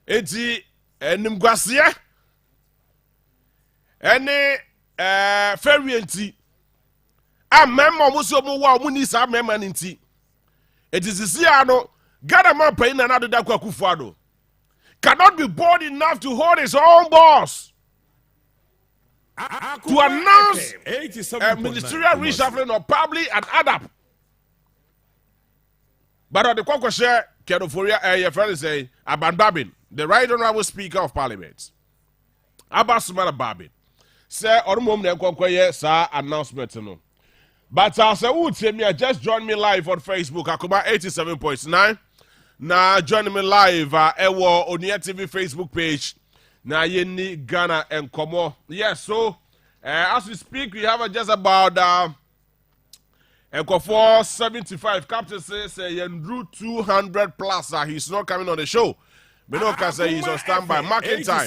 eti enimgwaseɛ ene ferienti a memma mo so mo wa mo ni sa memma nti eti sisia no Ghana man pay na na da Akufo-Addo cannot be bold enough to hold his own boss to announce ministerial reshuffling of Public and ADAP. But on the Kokoshe, Kedoforia, your friend say, Aban Babin, the Right Honorable Speaker of Parliament, Abbas Sumana Babin, say, Ormum Nenkokoye, sir, announcement. No. But as I would say, just join me live on Facebook, Akoma 87.9. Now, join me live on Onia TV Facebook page. Now, Yeni Ghana and Komo. Yes, so as we speak, we have just about Enko 475. Captain says Yendru 200 plus. He's not coming on the show. Benoka say he's on standby. Marking time.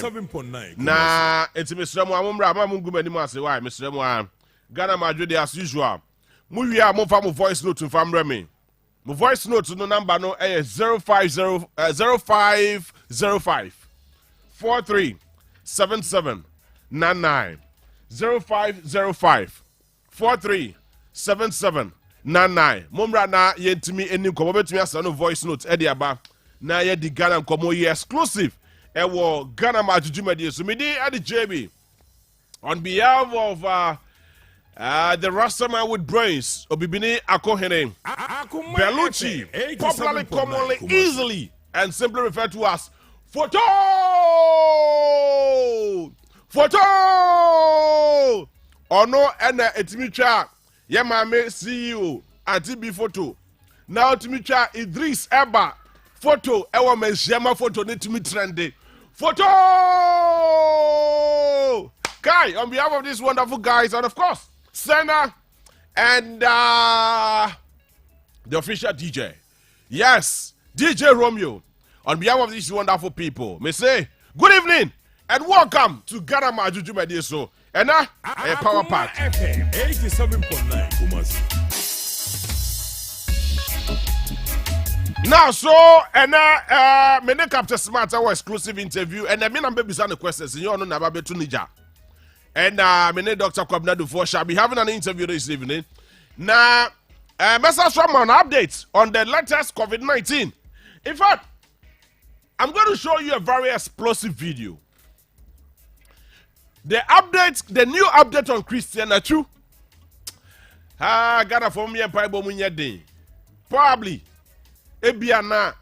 Nah, it's Mr. Mwamumra. Mamungu Menima say why, Mr. Mwam. Ghana Madrid as usual. Muya Mofa voice note to Famremi. My voice note to the number no 0505 437799 0505 437799. Mumra na yentimi eni komo betimi asa no voice note e de aba na ye di Ghana komo ye exclusive e wo Ghana majujumadi so me di ade JB on behalf of the Rastaman with brains, Obibini Akohene, Bellucci, popularly, commonly, easily, and simply referred to as Photo! Photo! Or no, and Etimicha, Yamame CEO, Antibi Photo. Now, Timicha Idris Eba, Photo, Ewa Menshema Photo, need to me trendy. Photo! Kai, on behalf of these wonderful guys, and of course, Senna and the official DJ. Yes, DJ Romeo. On behalf of these wonderful people, may say good evening and welcome to Ghana Majuju Medieso. And a power pack. 87.9 Kumasi. Now, so and many Captain Smart our exclusive interview and I mean I'm baby the questions. You know never be to Nija. And my Dr. Kwabena Dufour shall be having an interview this evening. Now, message from an update on the latest COVID-19. In fact, I'm going to show you a very explosive video. The new update on Christian Achu. Ghana for me and Bible Munyade. Probably. Ebiana.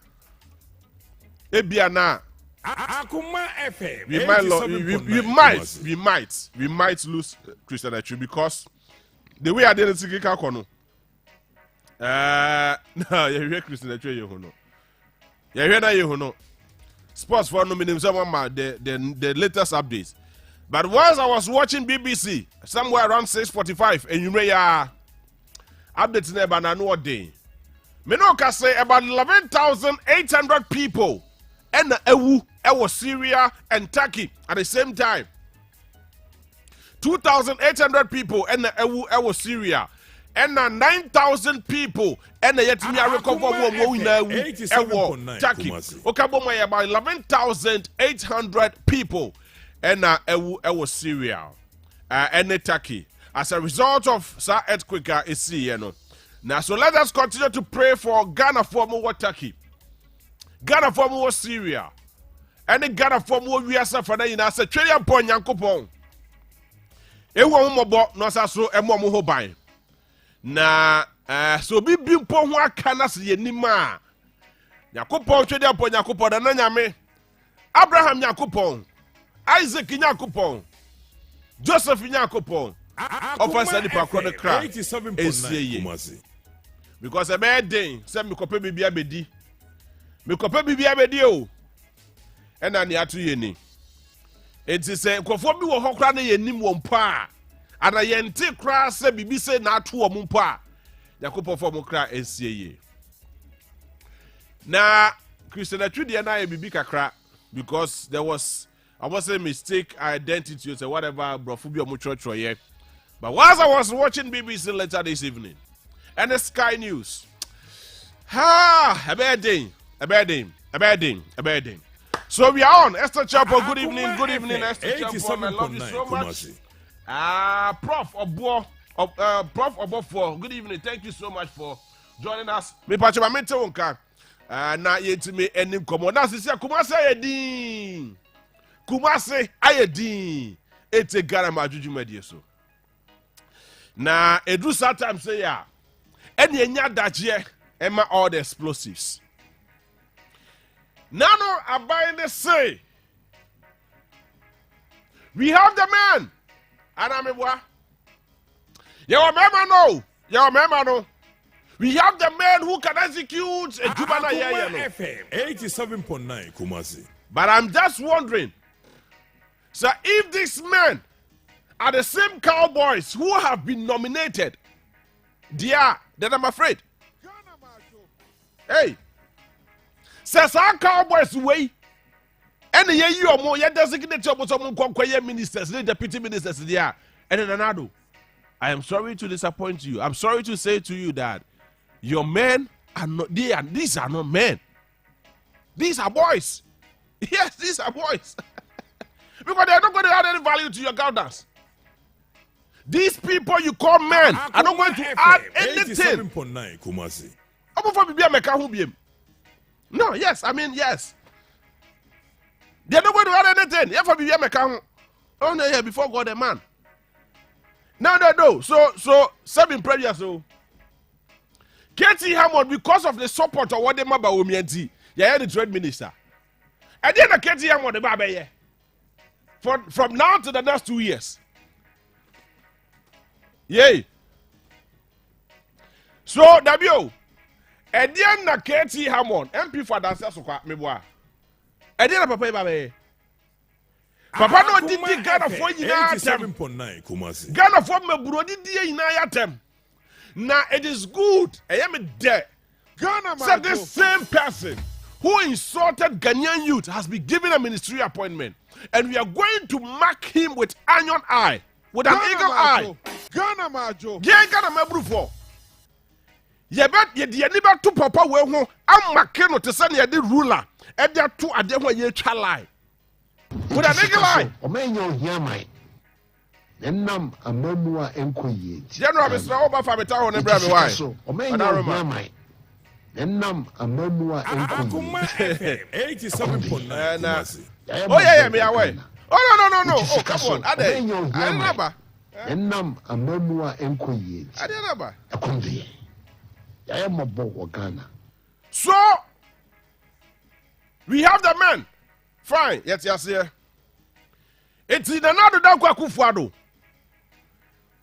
Akoma FM. We might lose Christian Achu because the way I did it to get no, you hear Christian Achu you know. You hear that you know. Sports for no minimum the latest updates. But once I was watching BBC somewhere around 6:45 and you may updates never no day. Menoka say about 11,800 people and was Syria and Turkey at the same time. 2,800 people and was Syria. And 9,000 people and the Yetimi recover Turkey. Okay, about 11,800 people and was Syria and Turkey. As a result of that earthquake, now, so let us continue to pray for Ghana for more Turkey. Ghana for more Syria. And the Ghana for more USA for the United States. Trillion point Yankopon. Ewa mobo no saso emo mo ho ban. Na so bi mpo ho aka na se yenima. Yakopon trillion point Yakopon na nyame. Abraham Yakopon. Isaac Yakopon. Joseph Yakopon. Officer nipa kro de kra. 87.9 because a bad day say me kope bibia bedi. Me kope bibia bedi o. And na atu yeni. Enti say nkofo bi wo hokra na yenim wo mpo a. Ana yente kra say bibi say na atu wo mpo a. Yakopon fo mo kra ensieye. Na Christian Atwide na ye bibi kakra because there was I was a mistake identity or whatever brofu bi o mo church here. But whilst I was watching BBC later this evening and the Sky News, a bad day. So we are on. Esther Chapo, good evening, Esther Chapo. I love you so much. Prof Obo, Prof Obo, good evening. Thank you so much for joining us. Me pacho ma mente wonka. Na yetime enim komo. Na sisi Kumasi ayedin. Kumasi ayedin. Ete gara majuju medie so. Na edu satam say ya. Eni enya daje ema all the explosives. Nano Abayne say, we have the man. And I'm a Your member no. We have the man who can execute a Jubana FM 87.9 Kumasi. But I'm just wondering, so if these men are the same cowboys who have been nominated, then I'm afraid. Hey. Says our cowboys way. And ye or more, yet designate some ministers, deputy ministers there. And then Anado, I am sorry to disappoint you. I'm sorry to say to you that your men are not, these are not men. These are boys. Yes, these are boys. Because they are not going to add any value to your governance. These people you call men are not going to add anything. 87.9 Kumasi. No, yes, I mean, yes. They're not going to add anything. You have to be a mechanic. Oh, no, yeah, before God, a man. No. So, 7 prayers, so. Katie Hammond, because of the support of what they made by Omienti, yeah, the trade minister. And then Katie Hammond, the Baba, from now to the next 2 years. Yay. So, W. And then na Katie Hammond, MP for dancer so kwa meboa. And then papa ibabe. Papa no didi Ghana for nyina atem. 87.9 Kumasi. Ghana for meburo didi nyina atem. Na it is good. I am there. Ghana man. So this same person who insulted Ghanaian youth has been given a ministry appointment, and we are going to mark him with iron eye, with an eagle eye. Ghana majo. Yeah, Ghana mebru for. Ye niba to papa we ho amake no te se na ye ruler e dia to ade ho ye twa lie with an eagle eye omenyo hiamai ennam amamu a enkoye general Mr. Oba fa beta ho ne bra me why omenyo hiamai ennam amamu a Akoma FM 87.9 oh yeah me away oh no oh come on ade anaba ennam amamu a enkoye ade anaba akonde. So we have the man. Fine, yes, here. It's in another Dakwa Kufuado.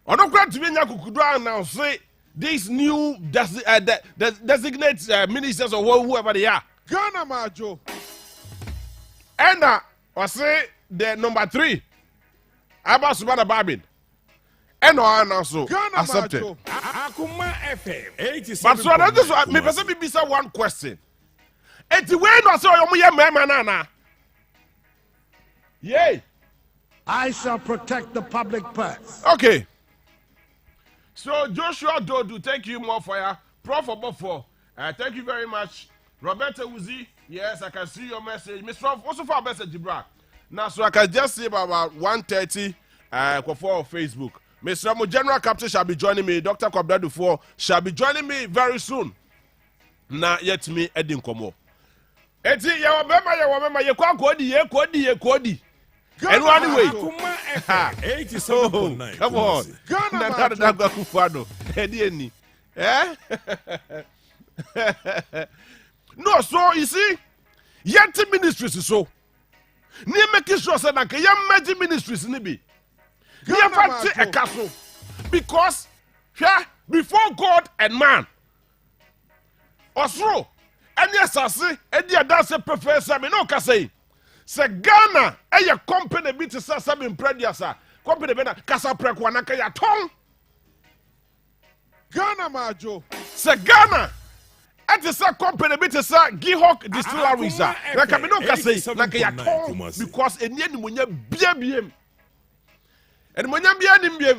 On the ground to be Nakukudra now say these new designate ministers or whoever they are. Ghana Majo. And I say the number 3, Abba Subana Babin. And also accepted. Akoma FM 87.9. But so that is what me person be one question. Eti we no say omo ye na. Yay. I shall protect the public purse. Okay. So Joshua Dodu, thank you more for your Prof Obofo. Thank you very much. Roberta Uzi, yes, I can see your message. Miss Prof, also for a message, Bra. Now, so I can just see about 1:30 for Facebook. Mr. Mo General Captain shall be joining me. Dr. Kwabdadu shall be joining me very soon. Na yet me Edin Komo. Eti ya wabema ye kwa kodi. And anyway, Akoma FM 87.9. Come on. Ghana Kufado. Edi No, so you see, yet ministries is so. Ni making sure say na ke yam ministries ni bi. A castle. Because before God and man, Osro, and yes, I say, and the other professor, me no can say Ghana, a company bit to say some imprediasa, company bena Casa Prequanaka ya tongue. Ghana Majo. Say Ghana, and the same company bit to say Gihawk distilleries, like I no can say, like ya tongue, because in the end, when you BM. And when you be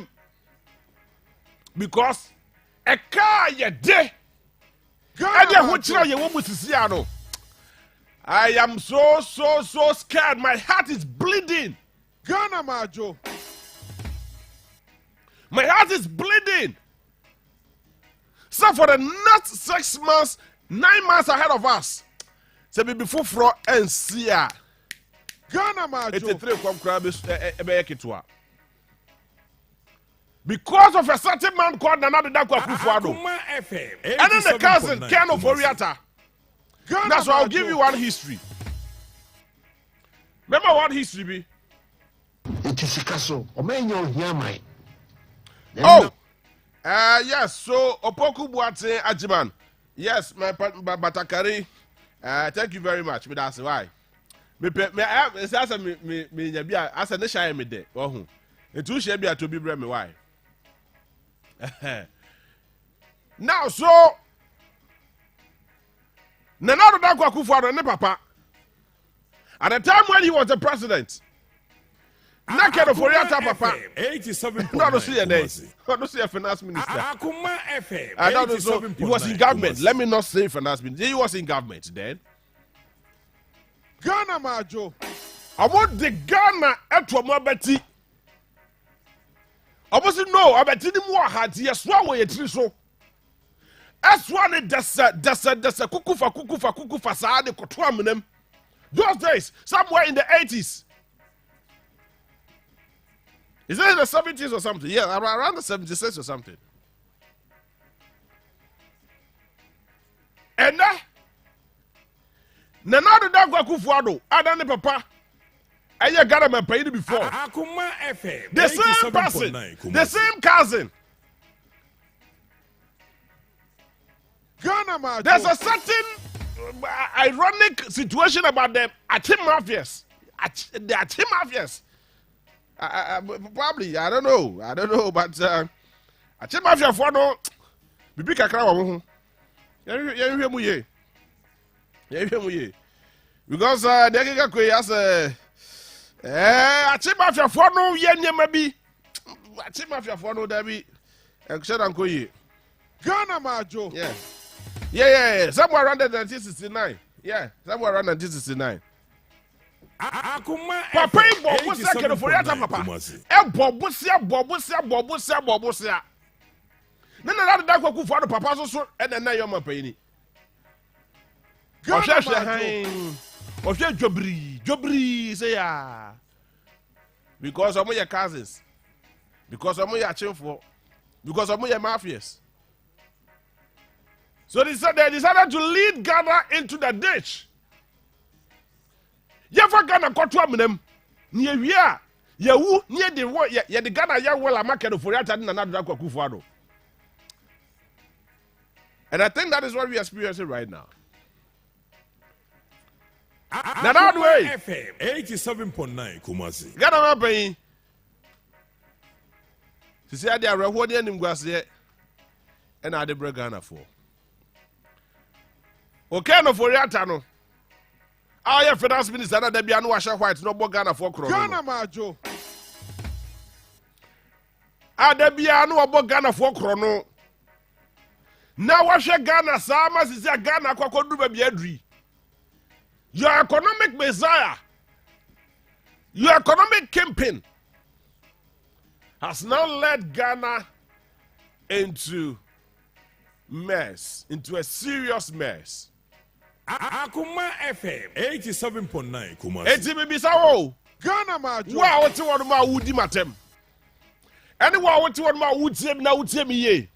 because a car ye de and ya which you want to see. I am so scared. My heart is bleeding. Ghana Maadwo. My heart is bleeding. So for the next 6 months, 9 months ahead of us, say before fro and see Ghana it's a Maadwo. 3 kwam kra because of a certain man called Nana Dankwa Akufo-Addo. Akoma FM. And then the cousin, 87.9 Ken of Kumasi. Oriata. Ghana That's why I'll Maadwo. give you one history. Remember what history be? Eti sika so. Omenye ohia mai. Oh, yes. So Opoku Buate Ajiman. Yes, my Batakari. Thank you very much. That's why. Me as a nation me de. Oh, it too shall be to be me why. Now, so Nana Dankwa Akufo-Addo ne papa. At the time when he was the president, Naked of Oriata papa. 87.9 No, I don't see a day. Kumasi. I don't see a finance minister. Akoma FM. I don't know. So he was in 87.9 government. Kumasi. Let me not say finance minister. He was in government then. Ghana Maadwo. I want the Ghana at Betty. I was no, I bet him more hard. Yes, one way it is so. As one desa kukufa saade kotwa menem. Those days, somewhere in the 80s. Is it in the 70s or something? Yeah, around the 76 or something. And Nana Dankwa Akufo-Addo, Adane Papa, and you got him paid before. Akoma FM. The same 87.9 person, Kumasi. the same cousin. Ghana Maadwo. There's a certain ironic situation about them Achim mafias. The Achim mafias. Probably, I don't know, but Achim mafia for no. Bibi kakra wa ho. Yehwe mu ye. Because the keka kwe as Achim mafia for no ye nyema bi. Achim mafia for no da bi. Eksheda nko ye. Ghana Maadwo. Yeah. Somewhere around 1969. Yeah, somewhere around 1969. Akoma Papa FM. Ibo, what's that kind of Oriata 87.9 Papa? Kumasi. Bobusia. Nana Dankwa Akufo-Addo Papa so and then your mapini. Ghana Osha Maadwo. Osha Jobri, say ya. Because of your cousins. Because of your children. Because of your mafias. So they decided to lead Ghana into the ditch. Yefa Ghana kotwa menem. Nye wia. Yewu nye de wo ye the Ghana ya wala market for Oriata na Nana Dankwa Akufo-Addo. And I think that is what we are experiencing right now. Nana Akoma Adwo. FM. 87.9 Kumasi. Ghana ma pay. Sisi ade areho de anim guase e na ade bre Ghana for. Okay no for Oriata no. Our finance minister na bia no washa white no bo Ghana for kro. Ghana Maadwo. Ada bia no bo Ghana for kro no. Na washa Ghana sama sisi Ghana kwakodu ba bia adri. Your economic messiah, your economic kingpin has now led Ghana into mess, into a serious mess. Akoma FM. 87.9 Kumasi. Eti bibisa wo. Ghana Maadwo. Wa wote won ma wudi matem. Any wa wote won ma wutie na wutie mi ye.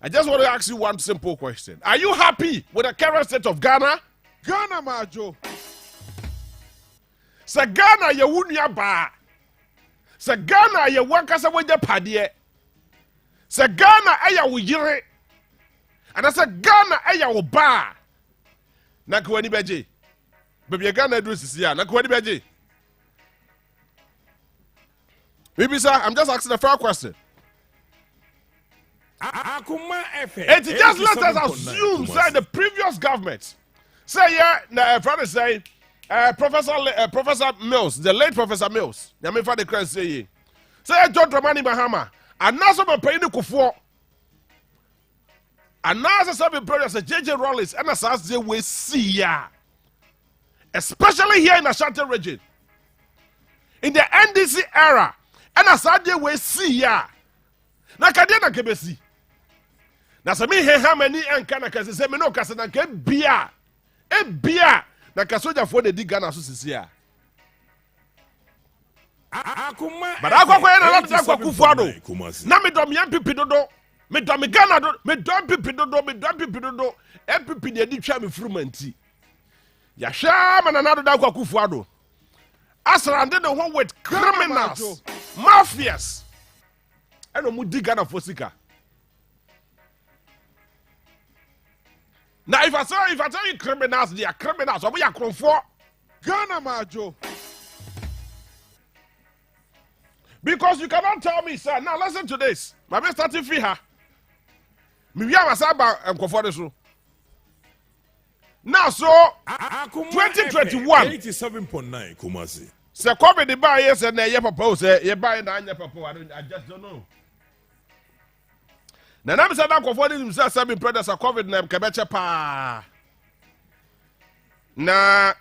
I just want to ask you one simple question. Are you happy with the current state of Ghana? Ghana Maadwo. Sa Ghana ye wunua ba. Sa Ghana ye wankasa wagya pade. Sa Ghana aya wo yire. Ana sa Ghana aya wo ba. Na kwani beje. Baby Ghana do sisi ya. Na kwani beje. Maybe sir, I'm just asking a fair question. Akoma FM. And just let us 87.9 assume, Kumasi. say the previous government, say yeah, Friday say, Professor Mills, the late Professor Mills, I mean, Friday Christ say, John Dramani Mahama, and now some paying the Kufuor, and now as a seven period, say JJ Rollins, and as they we see ya, especially here in Ashanti region. In the NDC era, and as I did we see ya. Na kadie na kebesi. Na se me he ha mani enka na kase se me no kase na ke bia. E bia na kasoja fo de di Ghana so sisi ya. Akoma. But akwa na lot akwa kufuado. Na me dom yan pipi dodo. Me dom me Ghana do, me dom pipi dodo. E pipi de di twa me frumanti. Ya sha man na do akwa kufuado. Asrande the one with criminals, mafias. And mu di Ghana for sika. Now if I tell you criminals, they are criminals. Obo ya kronfo. Ghana Maadwo. Because you cannot tell me, sir. Now listen to this. My best starting fee ha. Me wi amasa nkofo de so. Now so 2021 87.9 Kumasi. Se COVID the buy yes and ye papa say ye buy na anya papa I just don't know. Na na me say that nkofo de himself say me brothers a COVID na kebeche pa. Na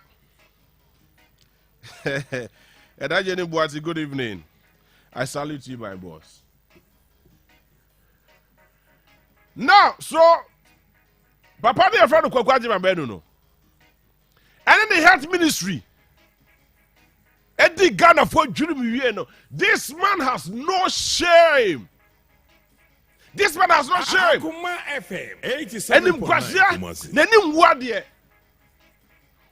Edajeni Boati, good evening. I salute you, my boss. Now, so Papa de friend of Kwakwaji Mabenu no. And in the health ministry, Eddie Ghana for no. This man has no shame. This man has no shame. Akoma FM And in 87.9 Kwasia, Nenim Wadie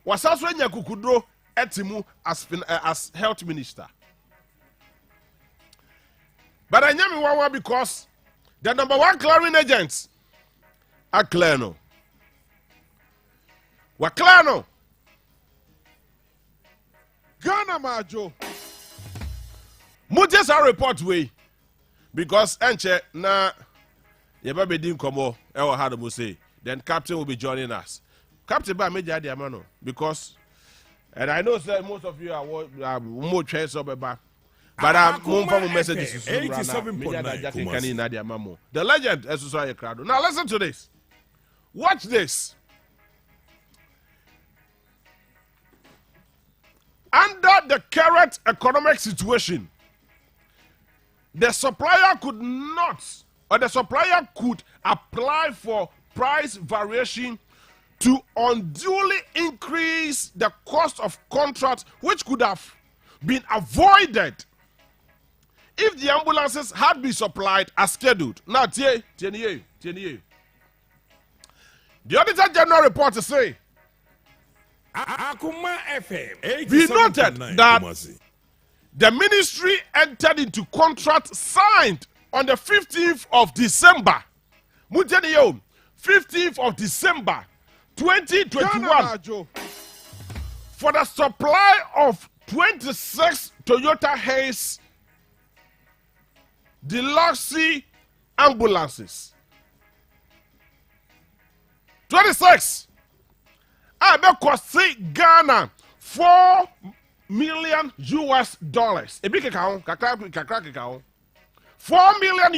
was also in Yakukudro Etimu as health minister. But I know why because the number one clearing agents are Clerno. What Clerno? Ghana Maadwo. Mujes our report way because Enche na Yeba Bedin Komo Ewa Hadamu say then Captain will be joining us. Captain by Major Diamano because and I know that most of you are more chance of a but I'm more from messages. 87.9 The legend is Society Crowd. Now listen to this. Watch this. Under the current economic situation, the supplier could not, or the supplier could apply for price variation to unduly increase the cost of contracts, which could have been avoided if the ambulances had been supplied as scheduled. Now, the Auditor General report to say, Akoma FM we noted 87.9 that Kumasi. the ministry entered into contract signed on the 15th of December. 15th of December 2021 Maadwo. for the supply of 26 Toyota Hayes Deluxe ambulances. 26. I bet cost Ghana $4 million. A big account, $4 million.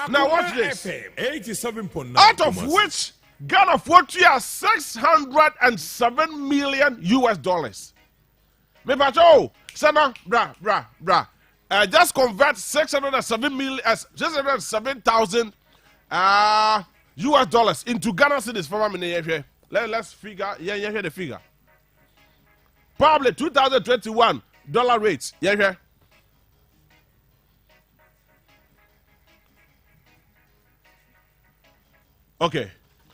Now watch this. FM 87.9 Out of Kumasi. which Ghana for $607 million. Me pacho, sana bra. Just convert 607,000 US dollars into Ghana cedis for me. Let's figure. Yeah, the figure. Probably 2021 dollar rates. Yeah. Okay.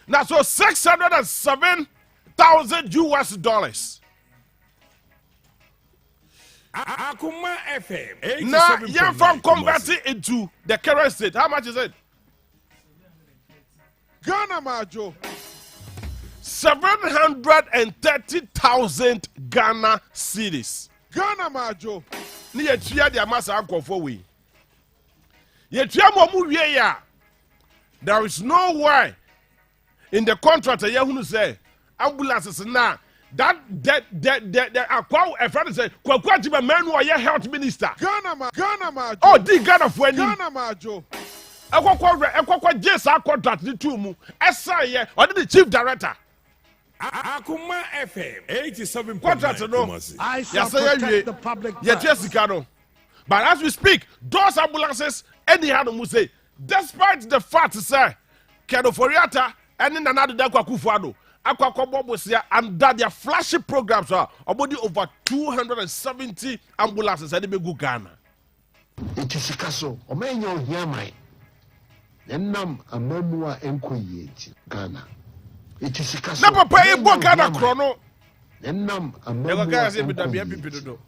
Now, so 607,000 US dollars. Akoma FM Now, 87.9 you from convert Kumasi. it into the current state. How much is it? Ghana Maadwo. 730,000 Ghana cedis. Ghana Maadwo. Ni yetua the amasa ankofo we. Yetua mo mu wie ya. There is no way in the contract ye hunu say ambulances na that akwa a friend say kwakwa jiba man who are health minister. Ghana Maadwo. Oh, di Ghana for any. Ghana Maadwo. Ekokwa jesa contract ni tu mu. Esa ye or the chief director. Akoma FM 87.9 Contract no. Kumasi. I shall Yes, sir, protect the public Yes, purse. Sicano. But as we speak, those ambulances, anyhow, we say, despite the fact, sir, Kenoforiata, and in another Dakwakufado, Aquacobosia, and that their flashy programs are about over 270 ambulances at the Begu Ghana. Eti sika so ɔmɛnyɛ ohia man ɛnam amamua ɛnkɔyie nti Ghana eti sika so Never pay a Ghana chrono. ɛnam They go amamua say with the people ɛnkɔyie do.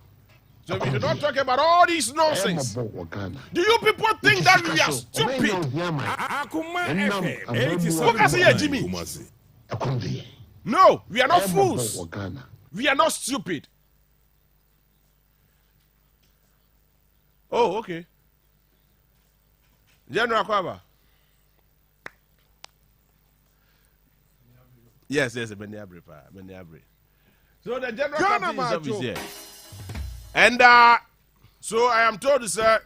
So we should not talk about all these nonsense. ɛmɔbɔ wɔ Ghana Do you people think that we are ɔmɛnyɛ stupid? ohia man Akoma Ɛnam FM amamua What can I say here, 87.9 Jimmy? Kumasi. ɛkɔm de yɛ No, we are not ɛmɔbɔ fools. wɔ Ghana We are not stupid. Oh, okay. General Kwaba. Yes, Beniabre. So the general Ghana captain himself is Maadwo. here. And so I am told, sir,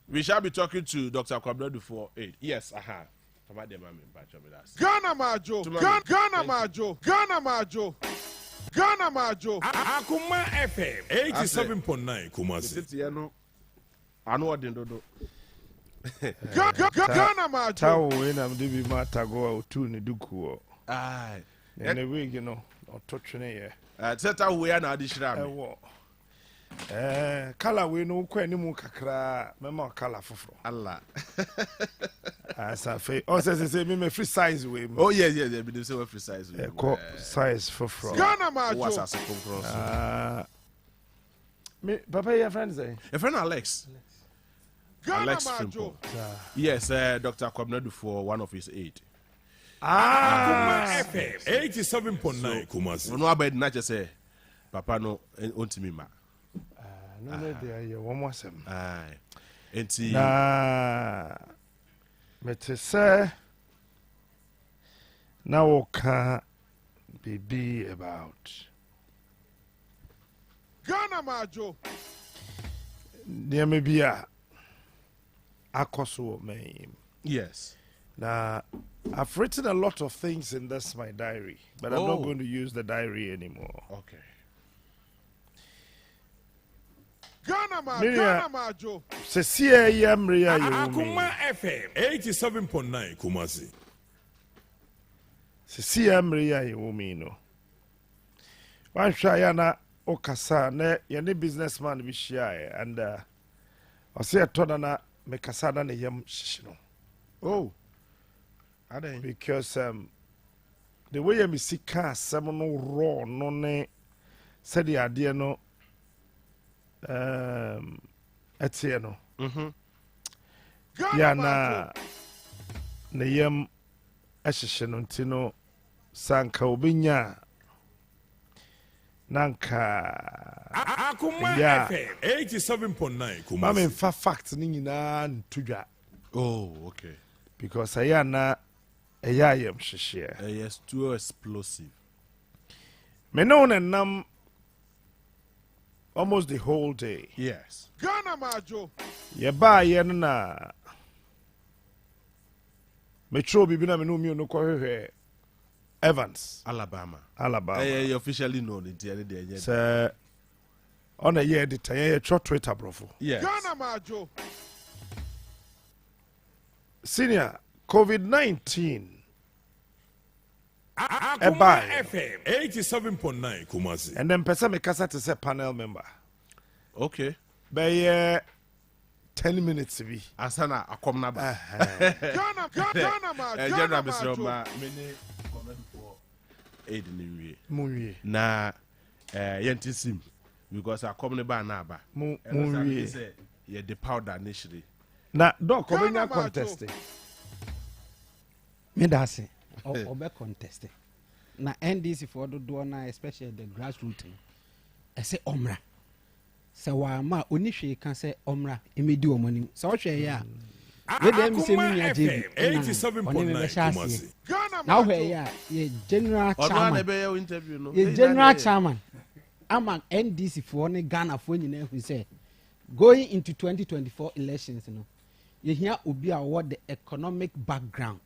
we shall be talking to Dr. Kwabredu for 8. Yes, Ghana Maadwo. Ghana Maadwo. Ghana Maadwo. Ghana Maadwo. Akoma FM 87.9 Kumasi. I know what they do. Ghana Maadwo. Tawo we na mde bi mata go otu ne duku o. Aye. Ne we gi no ototwene ye. Seta we na adishira me. Ewo. Kala we no kwa animu kakra mema kala foforo. Allah. Asa fe. O se me free size we. Oh yes, we do say we free size. Ko size foforo. Ghana What's Maadwo. as a conference? Me papa your friend say. A friend Alex. Ghana Alex Maadwo. Fimpo. Yes, Dr. Kwabnedu for one of his 8. Akoma FM 87.9 Kumasi. No about not just say Papa no ontimi ma. No le dey ye one more sem. Aye. Enti Na mete say na wo ka bibi about Ghana Maadwo. near maybe akoso me. yes. Now, I've written a lot of things in this my diary, but I'm Oh. not going to use the diary anymore. Okay. Ghana Maadwo. Miriam. Ghana Maadwo. Se siya yamriya Akoma yumi. FM 87.9 Kumasi. Se siya yamriya yumi no. Wan shaya na okasa ne yene businessman bi shia and ose toda na me kasa na ne yam shishino. Oh. Ade. Because the way you see car some no raw no ne said the idea no etieno Ghana ya Maadwo. na ne yam ahyehye no ntino sanka obinya nanka Akoma Yeah. FM 87.9 ma me Kumasi. fa fact ni nyina ntudwa Oh, okay. because aya na eya yam hyehye Yes, too explosive. me no na nam almost the whole day. Yes. Ghana Maadwo. Yeba ye no na metro bibi na me no mi no kɔhwehwɛ Evans Alabama. Alabama Officially known in the day. sɛ ɔna yɛ editor yɛ tro Twitter brofo Yes. Ghana Maadwo. senior COVID-19 Akoma Bye. FM 87.9 Kumasi. and then pɛsɛ me kasa te sɛ panel member Okay. bɛyɛ 10 minutes bi Asana Akoma ba. Ghana Maadwo. General Ghana Mr. Maadwo. Ma, many comment for aid in the way. mu wie Na yenti sim because Akoma ba na ba. mu And wie say yeah the powder initially. na dɔk Ghana ɔbɛnya Maadwo. contest me da ase ɔbɛ contest na ndc for dodoɔ na especially the grassroots no ɛsɛ ɔmra sɛ wama oni hwee ka sɛ ɔmra emedi wɔn anim sɛ ɔhwɛ yɛ a wede mi sɛ mi nua jb ɔne mi bɛhyɛ aseɛ Ghana na ɔhwɛ Maadwo. yɛ a yɛ general Odo na chairman be your interview no. yɛ general chairman ama ndc foɔ ne ghana foɔ nyinaa hu sɛ going into 2024 elections no yɛhia obi a ɔwɔ the economic background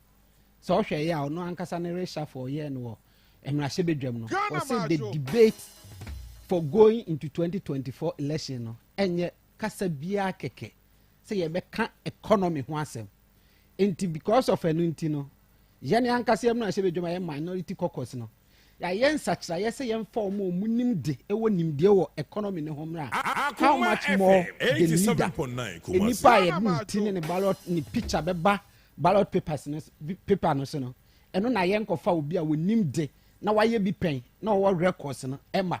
so hwe ya no ankasa ne resha for year no emrahye bedwam no Ghana or say the Maadwo. debate for going into 2024 election no enye kasa bia keke say ye beka economy ho asem enti because of enunti no yene ankasa emrahye bedwam ye minority caucus no ya yen sachra ye say yen for mo munim de ewo nimde wo economy ne ho mra how much more the leader 87.9 enipa ye Ghana ntini ne ballot ni picture beba ballot papers no paper no so no eno na yen kofa obi a wonim de na waye bi pen na wo records no ema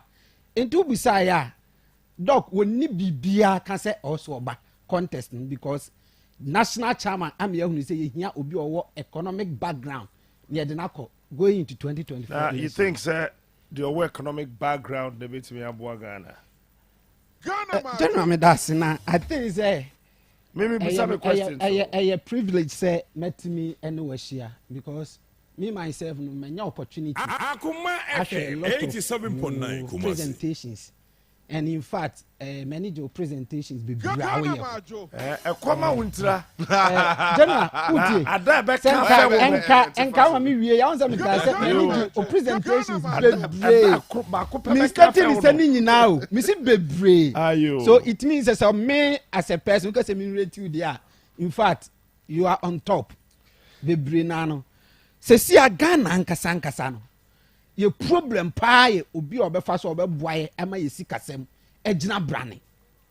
enti obusa ya doc woni bibia ka se also oba contest no because national chairman am ye hunu say ye hia obi owo economic background near the nako going into 2024 you think sir the economic background the bit me aboa Ghana Ghana Maadwo. general me das na I think say maybe be some question a privilege say met me anywhere share because me myself no many opportunity Akoma actually a FM lot of 87.9 Kumasi. presentations and in fact many of presentations be Ghana brawe Maadwo. Ekoma wuntra general uti ada be enka wa me wie ya onse me ka say many of presentations bebre me starting say ni nyina o me si bebre ayo so it means that me as a person because me rate you there in fact you are on top bebre na no se si a Ghana ankasa no ye problem pa ye obi obefa so obeboa ye ema ye sikasem egina brane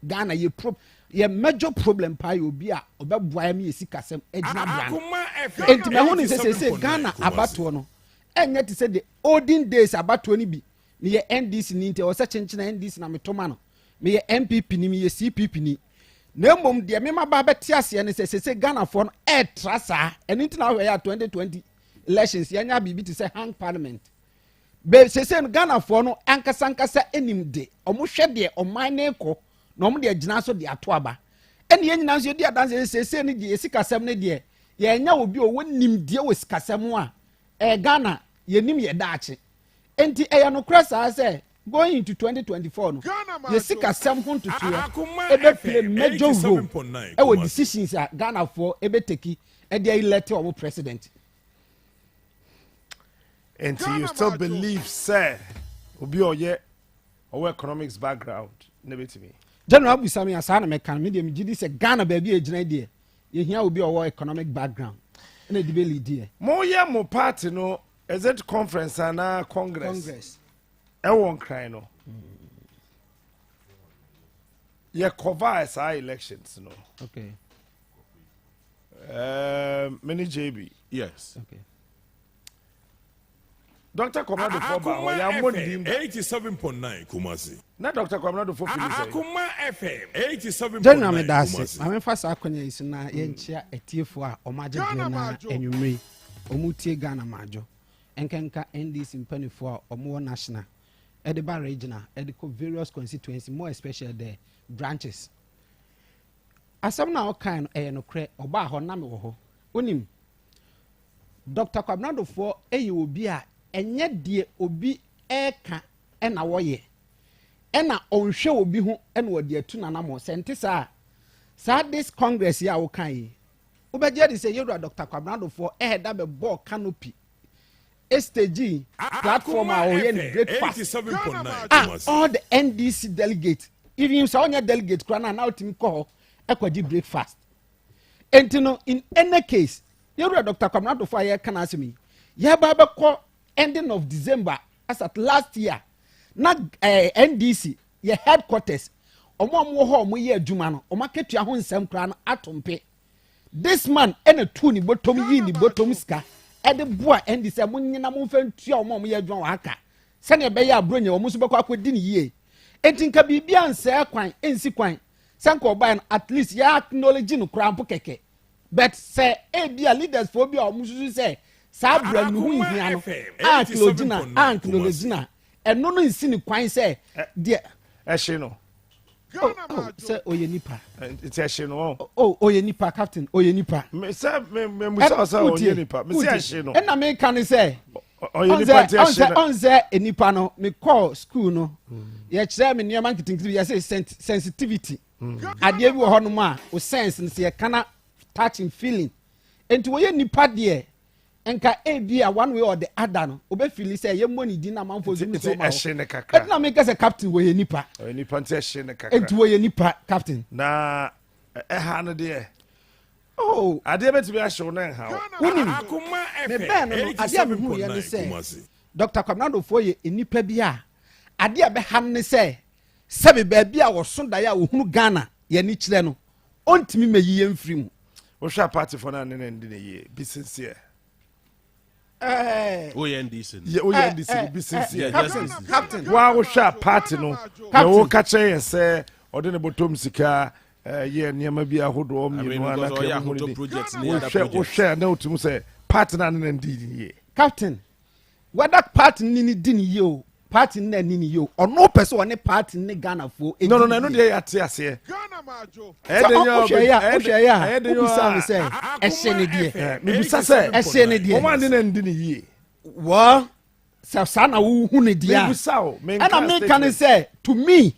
Ghana ye major problem pa ye obi a obeboa ye me ye sikasem egina brane Akoma FM enti me ho ni se Ghana abato no enye te say the olden days abato ni bi me ye NDC ni nti o se chenchena NDC na metoma no me ye MPP ni me ye CPP ni na mom de me maba beti ase ne se Ghana for no trasa eni nti na hwe ya 2020 elections yanya bibi te say hang parliament be se Ghana for no ankasa enim de omo hwe de oman ne ko na omo de agina so de ato aba eni yenyina so de adanse se ne de esikasem ne de ye nya obi o wonim de wo sikasem a Ghana yenim ye daache enti no krasa say going into 2024 no ye sikasem ho ntutu ebe play major role e decisions a Ghana for ebe teki e de elect omo president. and you still believe sir obi oye our economics background nebeti me general busami asana me kan me de me gidi say Ghana ba bi egina de ye hia obi our economic background na de be lead here mo ye mo party no is it conference and congress e won cry no ye cover our elections no okay many JB Yes. okay Dr. Komando Foba Akoma ya mo FM ndim 87.9 Kumasi. na Dr. Komando Foba feel say Akoma FM 87.9 general me da se Kumasi. ma me fa sa akonya isi na ye nchia etiefo a omaje de na enwumre omutie Ghana Maadwo enkenka NDC mpanifo a omo national ediba regional edico various constituency more especially the branches asam na o kan no kre oba ho na me wo ho onim Dr. Kwabnado for obi a enye de obi eka na woye ena onhwe obi ho ena wode atu nanamo sente sa this congress ya wo kan yi obeje de say yewura Dr. Kwabnado for da be ball canopy stage platform a oye ni breakfast 87.9 Kumasi. all the NDC delegates even so onya delegate kra na ultimate call ekwaji breakfast entino in any case yewura Dr. Kwabnado for ya kan asemi ya ba be call ending of December as at last year na NDC ye headquarters omo ho omo ye adwuma no omo aketua ho nsem kra no atompe this man ena tu ni botom yi ni botom ska e de boa NDC mo nyina mo fa ntua omo ye adwuma wa aka se ne be ya abronya omo so be kwa akodi ni yie entinka bibia nsa kwan ensi kwan sanka oba no at least ya acknowledge no kra mpo keke but say e bia leaders for bia omo susu say sa bra no hu hia no acknowledge eno no nsi ni kwan say de ehye no Ghana Maadwo. say oye nipa it's ehye no oye nipa captain oye nipa me say me musa say oye nipa me say ehye no na me kan say oye nipa te ehye no on say enipa no me call school no ye kire me niam ankitinkibi ye say sensitivity ade bi wo hono ma o sense ne say kana touching feeling enti oye nipa de enka ebia one way or the other no obefili say ye money di na manfo zum so ma ehye ne kakra na make say captain wo ye nipa nipa nte ehye ne kakra enti wo ye nipa captain na ha no de oh ade betimi ahye na ha woni Akoma me ben no ade me hu ye ne say Dr. Kwamnado fo ye nipa bi a ade be han ne say sebe ba bi a wo so da ya wo hunu Ghana ye ni kire no ontimi meyi ye mfiri mu wo hwa party for na ne ndi ne ye bi sincere ONDC. ye ONDC bi sincere captain wa wo hwa party no na wo ka che say ode ne botom sika ye niam bi ahodo om ni no ana ka mo ni projects ni other projects. wo hwa na otum say party na ne ndi ye captain whether party ni di ni ye o party na ni ni ye o ono pese one party ni Ghana fo no no de ya te ase Ghana Majo. o hwe ya obisa me say ehye ne die me bisa say ehye ne die o man ne ndi ne ye wo sa na wo hu ne die me a bisa o me and me can say to me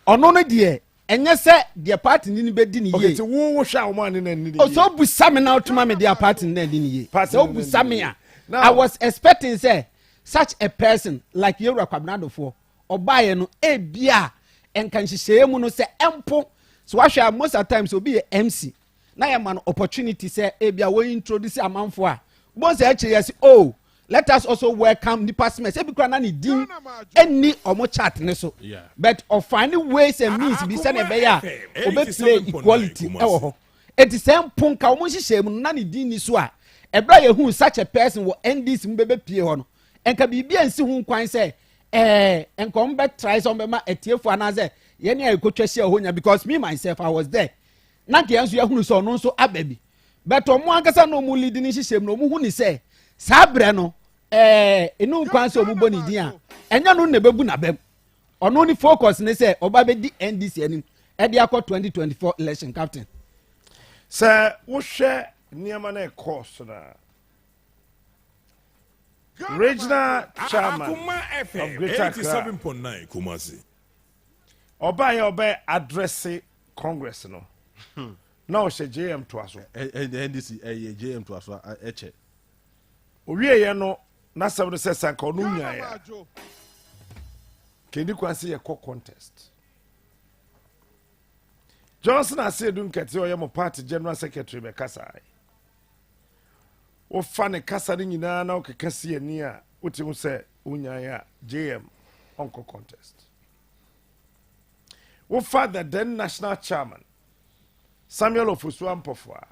ono ne die enye say die party ni be di ni okay ye so wo hwa o man ne ndi ne o so busa me na otuma me die party na di ni ye so busa me a I was expecting say such a person like Yewura Kwabnado for obaye no ebia enkan hihye mu no say empo so wahwe most of times obi ye MC na ye man opportunity say ebia we introduce amanfo a bon say eche yes oh let us also welcome the passmen say bikra na ne din any omo chat ne so but of finding ways and means be say na be ya obe play equality e wo ho it is empo nka omo hihye mu na ne din ni so a ebra ye hu such a person wo NDC mbebe pie ho no enka bibia nsi hu kwan say enka ombe try some be ma etiefo ana say ye ne ekotwa hia honya because me myself I was there na ke yanso ye hu so no so ababi but omo ankasa no mu lead ni hyehyem no mu hu ni say sabre no enu kwan so mu boni din a enya no na bebu na bem ono ni focus ni say oba be di NDC anim e dia akọ 2024 election captain sir wo hwe niama na course na regional chairman of Greater Accra 87.9 Kumasi. Oba address Congress no. Na o she JM to aso. NDC JM to aso eche. Owie ye no na sem se sanka no nya ya. Kendi kwanse ye contest. Johnson asedu nkete oyɛ mo party general secretary be kasai. O fane kasa ni nyina na o kekase ani a wotimu se unya ya JM onko contest. O father then national chairman Samuel Ofosu-Ampofo.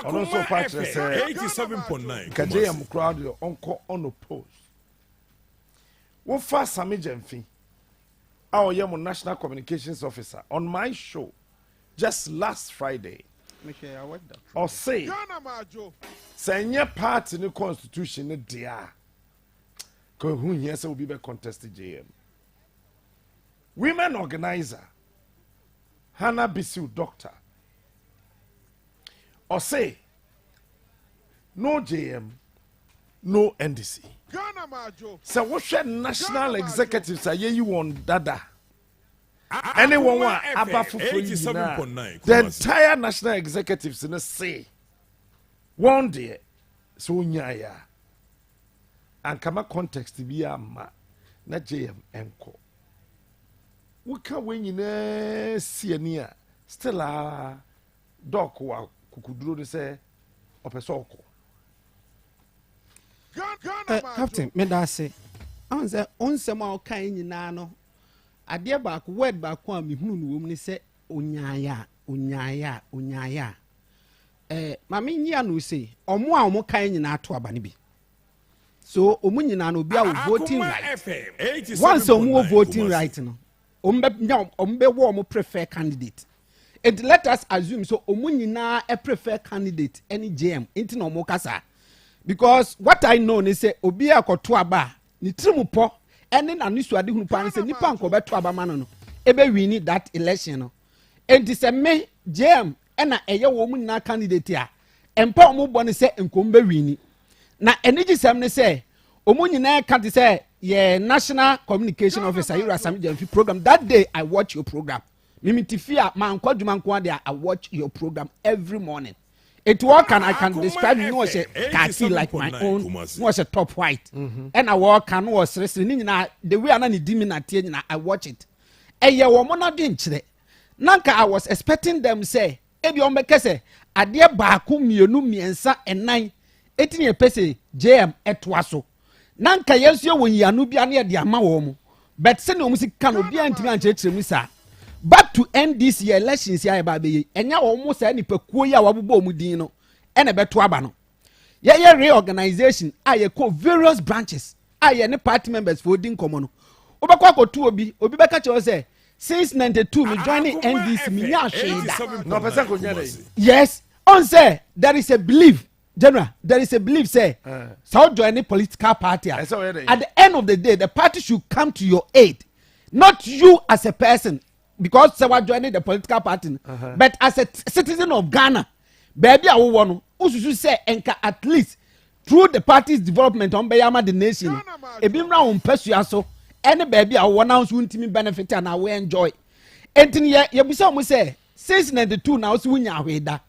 Ono so party say 87.9 ka JM crowd onko unopposed. O fa Sami Jemfi. Our young national communications officer on my show just last Friday. Or say, say part in the constitution, dear. Because who here will be contested JM. Women organizer Hannah Bisu doctor. Or say, no JM, no NDC. So what should national executives say you want dada? Anyone want abafu for you? The entire national executives in a say one day so nyaya and kama context be a ma na JM enko. We can win in see near still a doc wa kukuduro say opesoko. Captain me da say on say onsema o kan nyina no ade back word back am me hunu no wom ni say onyaaya ma me nyia no say omo a omo kan nyina to aba ne bi so omo nyina no bi a voting right once omo voting right no ombe wo omo prefer candidate and let us assume so omo nyina a prefer candidate any JM inti na omo kasa. Because what I know is say obi akoto aba ni trimupo ene na nisu ade hunu pan say nipa anko beto aba ma no ebe win that election no enti say me JM ena eye wo mu na candidate a empa omo bo ne say enko mbe win na ene gisem ne say omo nyina ka say ye national communication officer Yewura Sami Jemfi program that day I watch your program mimi tifia ma anko dwuma nko ade I watch your program every morning It work and I can describe you was a khaki like my own was a top white and I walk and was wrestling the way I did I watch it and you were not doing it. Nanka I was expecting them say ebi on bekese ade baako mienu miensa enan etini epese JM etwaso nanka yesu wo yanu bia na de ama wo mu but se na omusi kan obi antimi anchechire mu sa back to end this year elections ya ba be enya wo mu sa ni pakuo ya wabobo mu din no ene beto aba no ye reorganization aye ko various branches aye ne party members for din komo no obekwa akotu obi beka che say since 92 me joining NDC me nya sheda no person ko nya yes on say there is a belief general there is a belief say so join any political party at the end of the day the party should come to your aid not you as a person because say what joining the political party but as a citizen of Ghana baby a wo no ususu say enka at least through the party's development on beyama the nation ebi mra on pesua so any baby a wo now so ntimi benefit and we enjoy entin ye bisa mo say since 92 now so nya hweda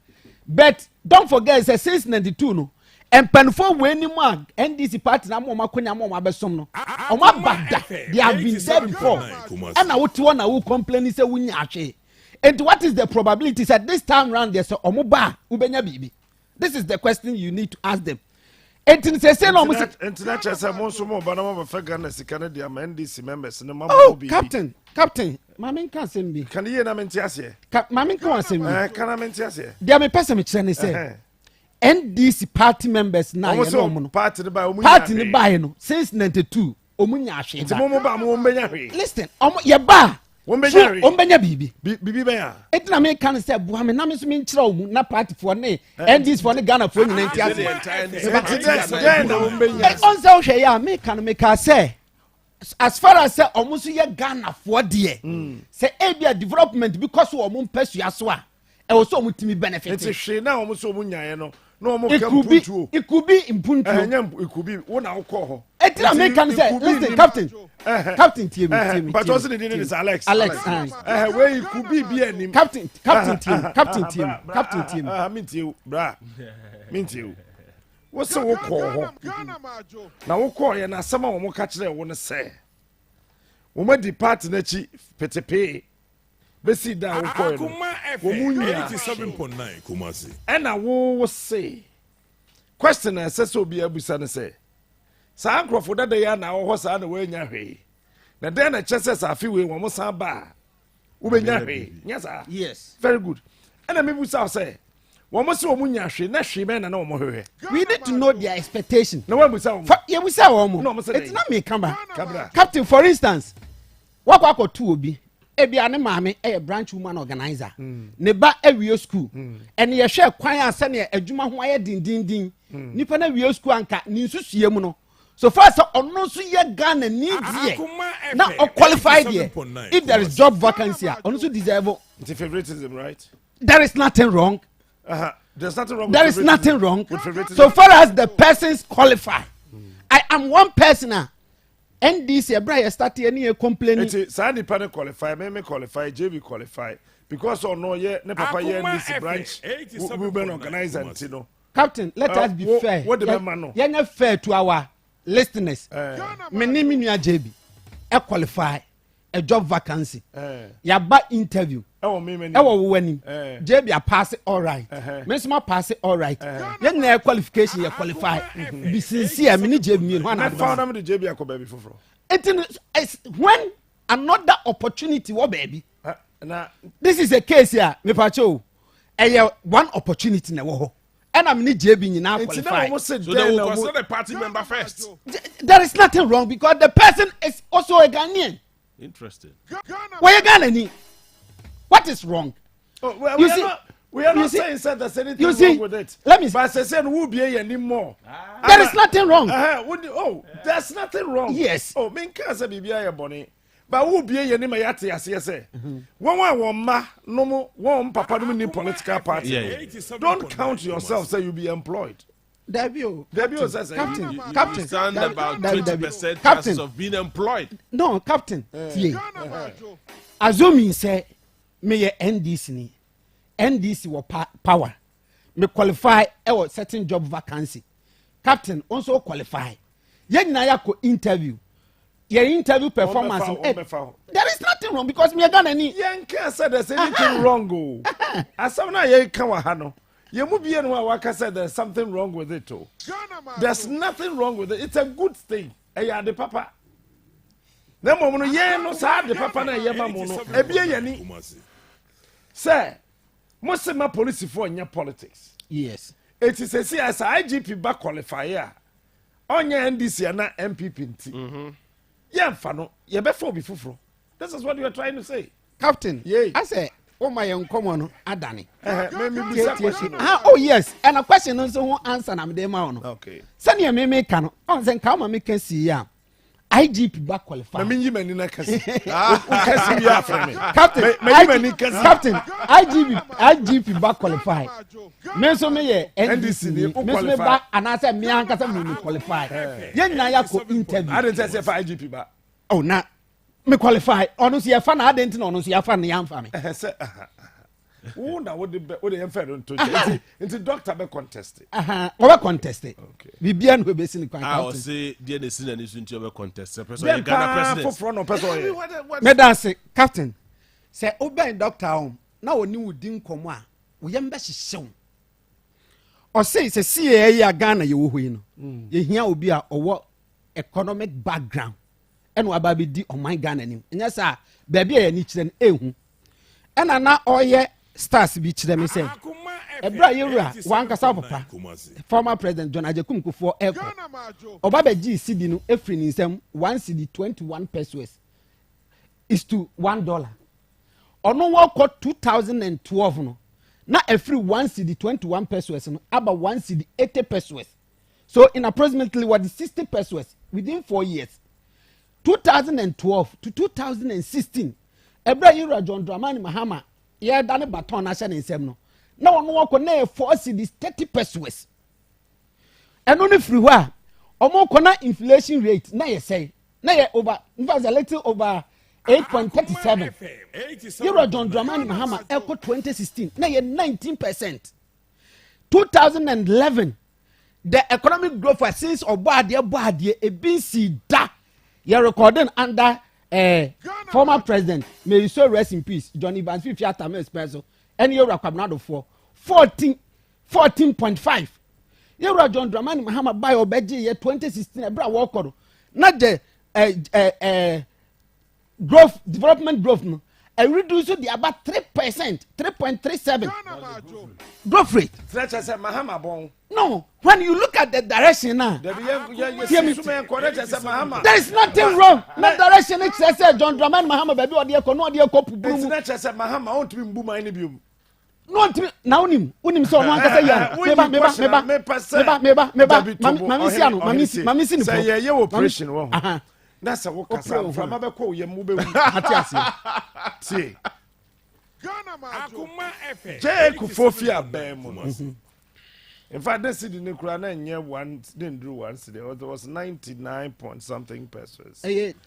but don't forget say since 92 no empanfo we ni mo NDC party na mo makonya mo abesom no o ma bada they have been there before and na what one na who complain say wunya ahwe. And what is the probability that this time round there's a omoba ubenya bibi? This is the question you need to ask them. Internet say monso mo bana mo fa Ghana sikana dia NDC members ne mama bibi. Captain, mama kan sem bi. Kan ye na menti ase. Mama kan sem bi. Kan menti ase. Dia me pese me kire ne say. NDC party members na ye no mo no. Party ne ba no since 92 omunya ahwe. Nti mo ba mo benya hwe. Listen, ye ba Ombenya bibi. Bibi benya. Etina me kan say buha me na me so me nkyira omu na party for ne NDs for ne Ghana for nyina ntia. On say ohwe ya me kan me ka say as far as say omu so ye Ghana for de say ebia development because omu mpesua so a e wo so omu timi benefit. Enti hwe na omu so omu nyae no. No omu kam puntu. It could be impuntu. It could be wo na wo ko ho. Etina me can say listen captain. Captain team. But also the name is Alex. Where you could be anim. Captain team. Mean you, bra. Mean you. What's the wo ko? Na wo ko ye na sama wo ka kire wo ne say. Wo ma depart na chi petepe. Be see da wo ko no. Wo munya 87.9 Kumasi. And na wo say. Question na say so be abusa ne say. Sa ankrofo dada ya na wo sa na we nya hwe na den na chese sa afi we wo mo san ba wo be nya hwe nya sa yes very good and me bu sa say wo mo se wo mu nya hwe na hwe me na wo mo hwe we need to know their expectation na wo bu sa wo ye bu sa wo mo it's not me kamba captain for instance wakwa akotu obi ebia ne maame branch woman organizer ne ba awie school ene ye hwe kwan asa ne adwuma ho aye dindindin nipa na wie school anka ni nsusue mu no so first ono so ye Ghana need here now qualified here if there is job vacancy ono so deserve it's favoritism right there is nothing wrong there's nothing wrong there is nothing wrong so far as the persons qualify I am one person NDC Brian started any complaining say independent qualify me qualify JV qualify because no ye ne papa ye NDC branch women organizer ntino captain let us be fair what the man no ye na fair to our listeners me ni me nua JB e qualify a job vacancy ya ba interview e wo me e wo wani JB a pass all right me so ma pass all right ye na qualification ye qualify be sincere me ni JB me no na found am the JB akoba bi foforo it when another opportunity wo baby na this is a case here me pa cho one opportunity na wo ho and I'm need JB nyina qualify. So they will consider the party member first. There is nothing wrong because the person is also a Ghanaian. Interesting. Why a Ghanaian? What is wrong? Oh, well, we are not saying that there's anything wrong with it. Let me say. But I said who be anymore. There is nothing wrong. There's nothing wrong. Yes. Oh, me can't say BBI bonny. But who be any my yati as yes say. One ma no more one papa no ni political party. Don't count yourself say you be employed. Debut says Captain stand about 20% chances of being employed. No, Captain. Assuming say me NDC ni NDC wa power. me qualify ɛwɔ certain job vacancy captain also qualify yɛn nyinaa yɛ interview your interview performance there is nothing wrong because me Ghana ni yɛn can say there's anything wrong o asam na yɛn kan wɔ ha no yɛn mu bie no a waka say there's something wrong with it o there's nothing wrong with it it's a good thing ɛyɛ ade papa na mo no yɛn no saa ade papa na yɛ ma mo no ebie yɛn ni sɛ mo se ma police for nya politics yes it is a as IGP ba qualify ya onye NDC na MPP nti yemfa no ye be for bi fufuro this is what you are trying to say captain yeah. I say oh my enkomo no adani oh yes and a question no so answer na me dey ma no okay sani me ka no on say ka ma me can see ya IGP ba qualify na me nyi mani na kasi kasi bi afra me captain captain IGP ba qualify me so me ye NDC me so me ba anase me ankasa me qualify yen na ya ko interview I didn't say for IGP ba oh na me qualify ono so ye fa na adent na ono so ye fa na yam fa me wo na wo de yem fa no to into doctor be contest o be contest okay bibia no be sin kwan I say dey na sin na sun to be contest person Ghana president for no person me da say captain say o be doctor home na oni wudi nkomo a wo yem be hyehyew o say CA ya Ghana ye wo hoyi no ye hia obi a owo economic background eno aba be di o man Ghana nim nya sa ba bia ye ni kire no ehu ena na oye stars bi kire me say ebra yewura wan kasa papa former president John Ajekum Kufuor eko oba be gi cedi no efri ni nsem 1 cedi 21 pesos is to $1 ono wo ko 2012 no na efri 1 cedi 21 pesos no aba 1 cedi 80 pesos so in approximately what is 60 pesos within 4 years 2012 to 2016 ebra yewura John Dramani Mahama ye dane baton na hye ne nsem no na ono wako na 4 cedis 30 pesos eno ne free hwa omo ko na inflation rate na ye say na ye over in fact a little over 8.37 Euro John Dramani Mahama eco 2016 na ye 19%. 2011 the economic growth for since obade e bin si da ye recording under former president may you so rest in peace Johnny Evans Fifiata me expresso any Euro kwabnado for 14.5 Euro John Dramani Mahama buy obeje ye 2016 ebra work na the growth development growth no reduce the about 3% 3.37 growth rate say Mahama bon no when you look at the direction now there is nothing wrong no direction it says John Dramani Mahama baby odi ko puburu mu say Mahama on to be mbu man ni biom no na unim so no ankasa ya mama si ni say ye operation wo that's a work from abeko ye mu be atiase see Akoma FM J Kufofi abem in fact this city ne kura na nye one didn't do one city there was 99 point something pesos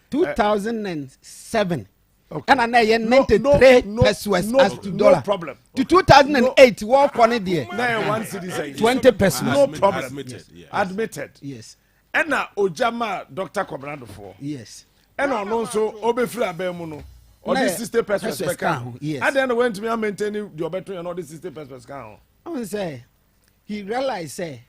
2007 okay. And na ye 93 pesos as to dollar no problem to 2008 work on it there na one city say 20 pesos no problem admitted yes and na ojama Dr. Kobrando for yes and no so obefri abem no or this 60 pesos per car yes and then went to me maintaining the obeto and all this 60 pesos per car I say he realized say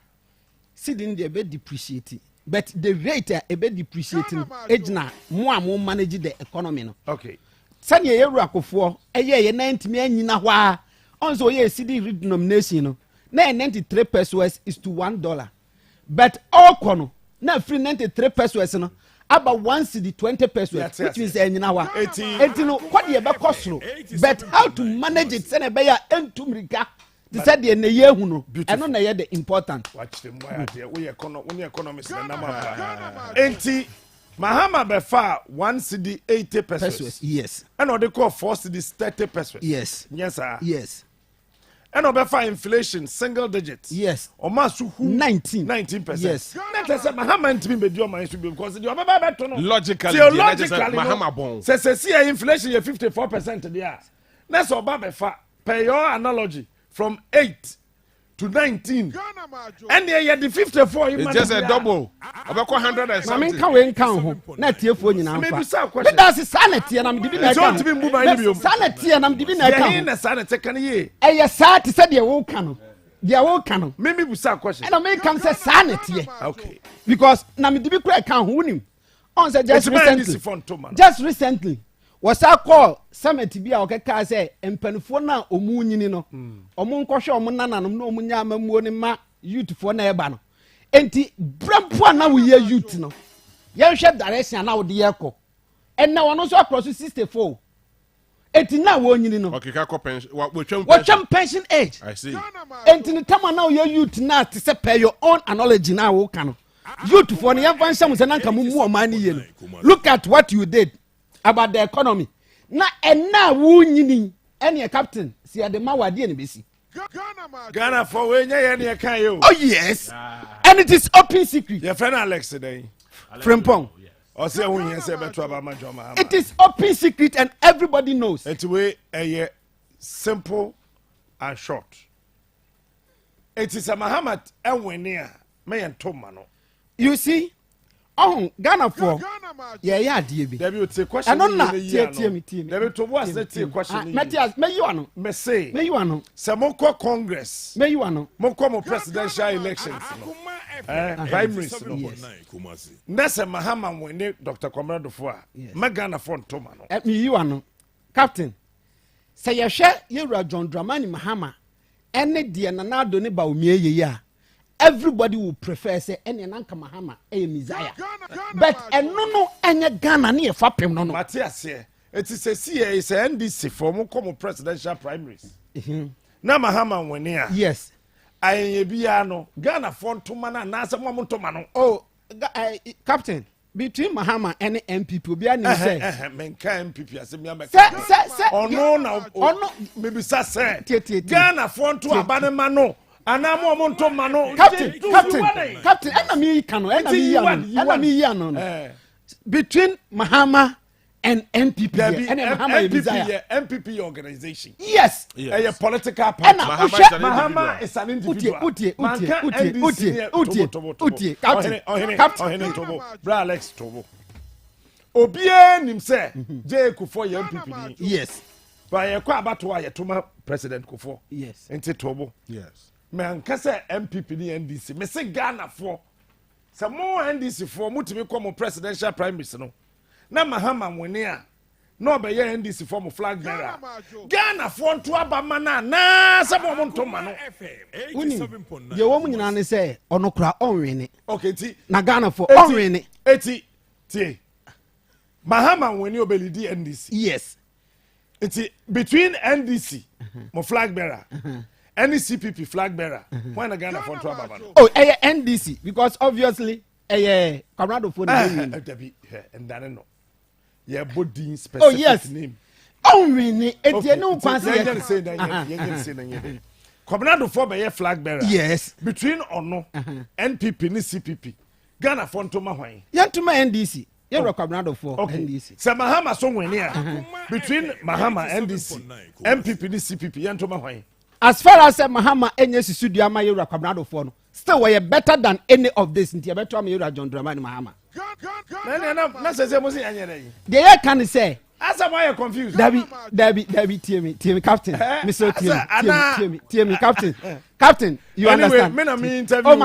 cedi dey be depreciating but the rate e be depreciating ejina mo manage the economy no okay sani ye Akufo ye 90 me anyina hwa on so ye cedi redenomination no na 93 pesos is to $1 but all kono na free 93 pesos no about 1 cedi 20 pesos which means anyina hwa 80 no what ye be costro but how to manage it sene be ya entumrika they said the ne yehu no eno na ye the important watch them boy there we economics na number enti Mahama be fa 1 cedi 80 pesos yes and they call 4 cedi 30 pesos yes sir yes and be fa inflation single digits yes o ma su hu 19% yes that say Mahama ntimi be di o man should be because the obaba be to no logically Mahama bon say inflation ye 54% there na so oba be fa per your analogy from 8 to 19 Ghana Majo. and they had the 54 It's just a double. About 100 and maame something. nka wei nka ho na tiefoɔ nyinaa Maybe mfa some question. meda se saa na teɛ nam de bi na It's ɛka all to be moved by the saa na teɛ nam de bi na Yeah, ɛka in ho the sun and second year. ɛyɛ saa te sɛ deɛ woka no deɛ woka no Maybe we saw question. ɛna meka sɛ saa na teɛ Okay. because na me de bi kura ɛka ho wonim ɔn sɛ just It's man this recently phone to man. just recently wɔsa call summit bi a ɔkeka sɛ mpanimfoɔ no a ɔmu nyini no ɔmo nkɔhwɛ ɔmo nananom na ɔmo nya amamuo no ma youthfoɔ na ɛba no enti brɛmpo a na woyɛ youth no yɛnhwɛ direction a na wode yɛkɔ ɛnna wɔno nso akɔrɔ so 64 enti na wɔnyini no Okay, can't pension. wɔtwam pension age I see. enti ne tam a na woyɛ youth na te sɛ per your own analogy na woka no youthfoɔ no yɛmfa nhyɛ mo sɛ na nka mo mu ɔman no yie no look at what you did about the economy na ɛna wonyini ɛne captain si yɛde ma wadeɛ ne bɛsi Ghana Majo. Ghana for when you can you. oh yes and it is open secret Your friend Alex today. frimpong Or say when you say better about my drama. it is open secret and everybody knows It's way a simple and short. It is a Muhammad and when near me and Tomano. you see oh Ghana for Ghana Majo. yɛyɛ adeɛ bi There will take question. ɛno na tie me There will to was the take question. mɛtias mɛyiwa no Me say, mɛyiwa no Samonko Congress. mɛyiwa no Monko presidential elections. Primaries. Kumasi. Nessa Mahama when Dr. Comrade Foa. Magana for Tomano. meyiwa no captain sɛ yɛhwɛ yɛwura John Dramani Mahama ɛne deɛ nanado ne ba omie yeye a everybody will prefer sɛ ɛne nanka Mahama ɛyɛ Messiah but ɛno no ɛnyɛ Ghana ne yɛfa pem no no Matthias here. It is a CA is a NDC for Monko presidential primaries. Na Mahama when near. yes I biano Ghana for Tomana Nasa Momontomano. oh captain between Mahama and MPP obi ani say Menka MPP as me sɛ Oh no now ɔno maybe say tie. Ghana for to abanemano anamo montomano captain ɛna mi ka no ɛna mi yi ano between Mahama and MPP and Mahama Messiah MPP organization. yes A political party. ɛna Mahama is an individual. utie captain Bra Alex Tobo. Obie nim say J Kufo ye MPP. yes Ba ye kwa abato a ye toma president Kufo. yes Enti Tobo. Yes. Me anka say MPP ni NDC. Me say Ghana for. Some more NDC for mutimi come presidential primaries no. Na Mahama mwene a no be ye NDC for mo flag bearer. Ghana for to abama na some mo ntoma no. woni deɛ wɔn nyinaa ne sɛ ɔno kora ɔnwene Okay, ti na Ghana for ɔnwene eti tie. Mahama mwene obelidi NDC. yes Eti between NDC mo flag bearer and CPP flag bearer. When Ghana for to abama no. oh ɛyɛ NDC because obviously ɛyɛ Comrade for the Debi and that no. Yeah, body specific oh yes name. ɔnwene eti ɛne nkwa se Yɛn say that. Comrade for be flag bearer. yes Between ono NPP ni CPP. Ghana for ntoma hwan. yɛntoma NDC yɛwura Comrade for NDC Sɛ Mahama so wene a between Mahama NDC MPP ni CPP yɛntoma hwan. as far as Mahama enye sisudua ama yɛwura Comrade for no still we are better than any of this nti yɛbɛto ama yɛwura John Dramani Mahama Na say mo say anya na yi. deɛ yɛka ne sɛ Asa why you confused? Dabi tie me captain Mr. tie me captain you understand Me na me interview. oh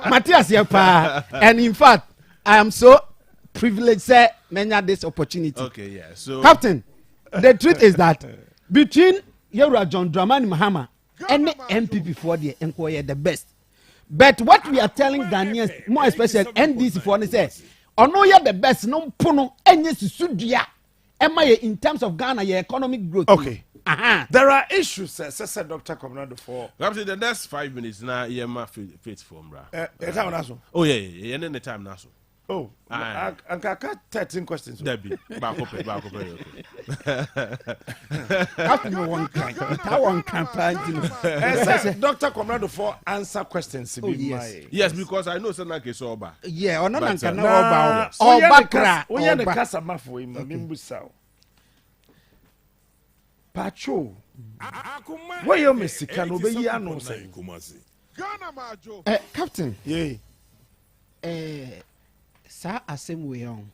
Matthias here pa and in fact I am so privileged say menya this opportunity Okay, yeah. So captain the truth is that between Yewura John Dramani Mahama and MPP for the enquire the best but what we are telling Ghanaians more especially NDC for say ono ye the best no mpono enye susudua ema ye in terms of Ghana your economic growth Okay. There are issues, said Dr. Comrade for. Captain, the next 5 minutes now, you're my faithful, bro. Oh, Yeah, and then the time now. Oh, I got 13 questions. Debbie, back up. Captain one can Dr. Comrade for answer questions. Oh, yes. Yes, because I know something like it's over. yeah ono But, nan nah, kana yes. oba kra We are the Casama for him. pacho wo yo mesika no be yi ano say Ghana Maadwo. Captain, ye saa asɛm wei ɔn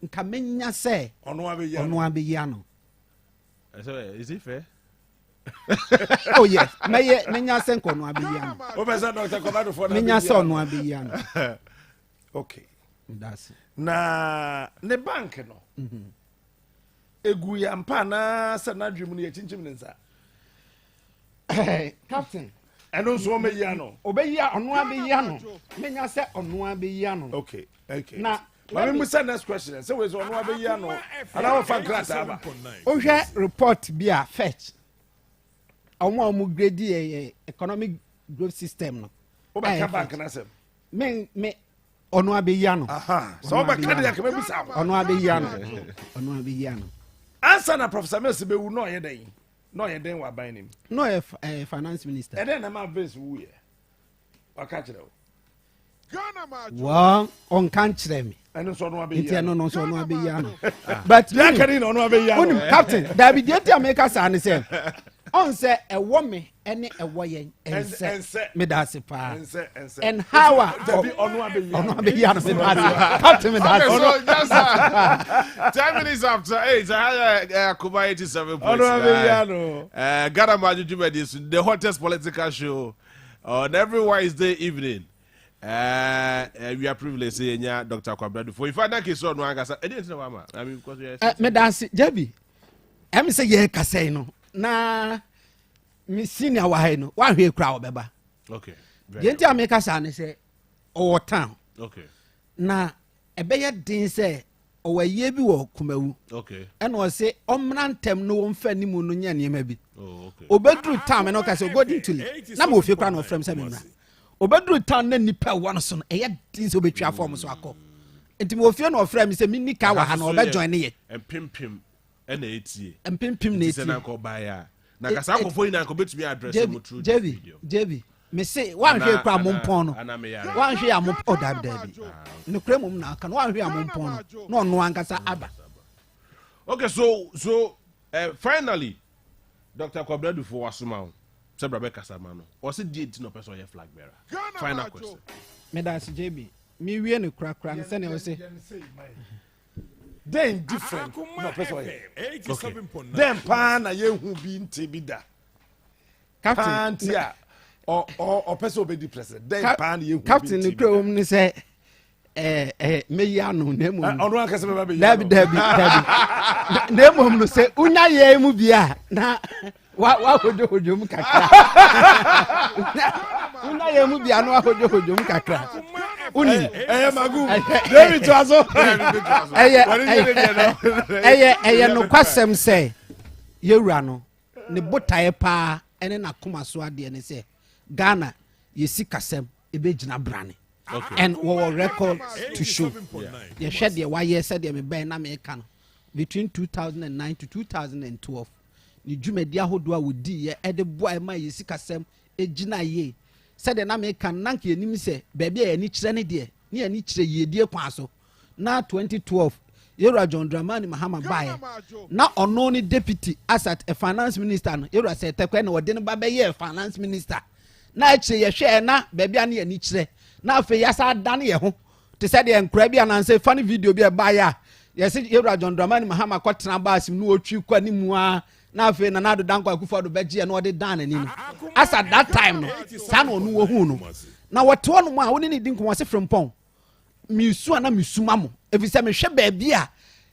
nka menya sɛ ono abeyi ɔno abɛyi ano. Is it fair? Oh yes, menya sɛ nka ɔno abɛyi ano. o be say Dr. Kwabena for na Menya sɛ ɔno abɛyi ano. okay That's it. na ne bank no egu ya mpa na sɛ na dwem no ye chinchim ne nsa Captain, ɛno nso o meyi ano obɛyi ɔno abɛyi ano. Menya sɛ ɔno abɛyi ano. okay Na Mami musa next question say we so ono abeyi ano ana wo fan krata aba ohwɛ report bi a fetch ɔmo grade economic growth system no. o ba ka bank na sem Me ɔno abɛyi ano. aha so o ba ka de yakema bi sa ɔno abɛyi ano. Ɔno abɛyi ano. answer na Professor Messi be wu no ye den wa ban nim No finance minister. e den na ma base wu ye wa ka kire o Ghana Maadwo. Well, on can't tell me. ɛno nso ono abeyi Intia ano no so no be ano. But ya ka ni na ono abeyi ano unim captain, there be the America san say. On say a woman any a woyen and say me da se pa. ense And how Dabi ono abeyi ono ano be ano me da se. Captain me da So se. just 10 minutes after 8, I had Akoma 87 points. ono abeyi ano Ghana Maadwo Jumedi, the hottest political show on every Wednesday evening. We are privileged to hear Dr. Kwabena. For if I don't kiss on one, I didn't know Mama. I mean, because we are. Me da se Jabi. Em say ye kase no. Na me senior wa he no. Wa hwe kra obeba. Okay. Ye ntia America san say o town. Okay. Na ebeye din say o wa ye bi wo kumawu. Okay. And was say omra ntem no womfa ni mu no nya niema bi. Oh, okay. Obedru time no ka say golden to na ma ofie kra no frem say memra. Obedru time na nipa won so no eye din say obetwa form so akọ. Enti mo ofie no frem say mi nika wa ha no obe join ne ye. Empim and etie. Empim na Say na eti. ko baya. Na kasa akofo ina ko betumi address mu through the video. JB me say wan hwe kra mo mpon no. Ana me ya. Wan hwe ya mo dabi. Ne kra mum na aka no wan hwe ya mo mpon no. No no ankasa aba. Okay, so finally, Dr. Kwabena for Wasuma, Sabra Kasamano, or said did no person flag bearer. Final question. Me da se JB. Me wie ne kra kra se ne o say. den different no person here 87.9 den pa na ye hu bi nti bi da Captain anti a o person obedi president den pa na ye hu bi Captain nti ne kra ni say me ya no na mu. ono aka se be ba be Dabi na mo no say unya ye mu bia na wa hojo mu kakra. Unya ye mu bia na wa hojo mu kakra. Uni magu David Twazo no kwasem say yewura no ne botae pa ene na koma so ade ne say Ghana yesi kasem ebegina brane. Okay. And our record to show. 87.9 You shed the why said the Ben American between 2009 to 2012. Ni Jumedia Hodua would di at the boy my Yisikasem, a Gina ye. Said an American Nanky and him say, baby, a niche any dear, near niche ye dear Paso. Now 2012, Yura John Dramani Mahama Baye. Now unknown deputy as at a finance minister, Yura said, Taquan or dinner by finance minister. Now it's a share na, baby, and niche. Na fe yasa dan ye ho te said the enkra bia na say funny video bia ba ya yes Yewra John Dramani Mahama kwatena basim no otwi kwa ni mu a na fe na do dan kwa kufa do beje na ode dan ani no as at that time no sa no no hu no na wote no mu a woni ni din ko wase frempon misu ana misuma mo efise me hwe ba bia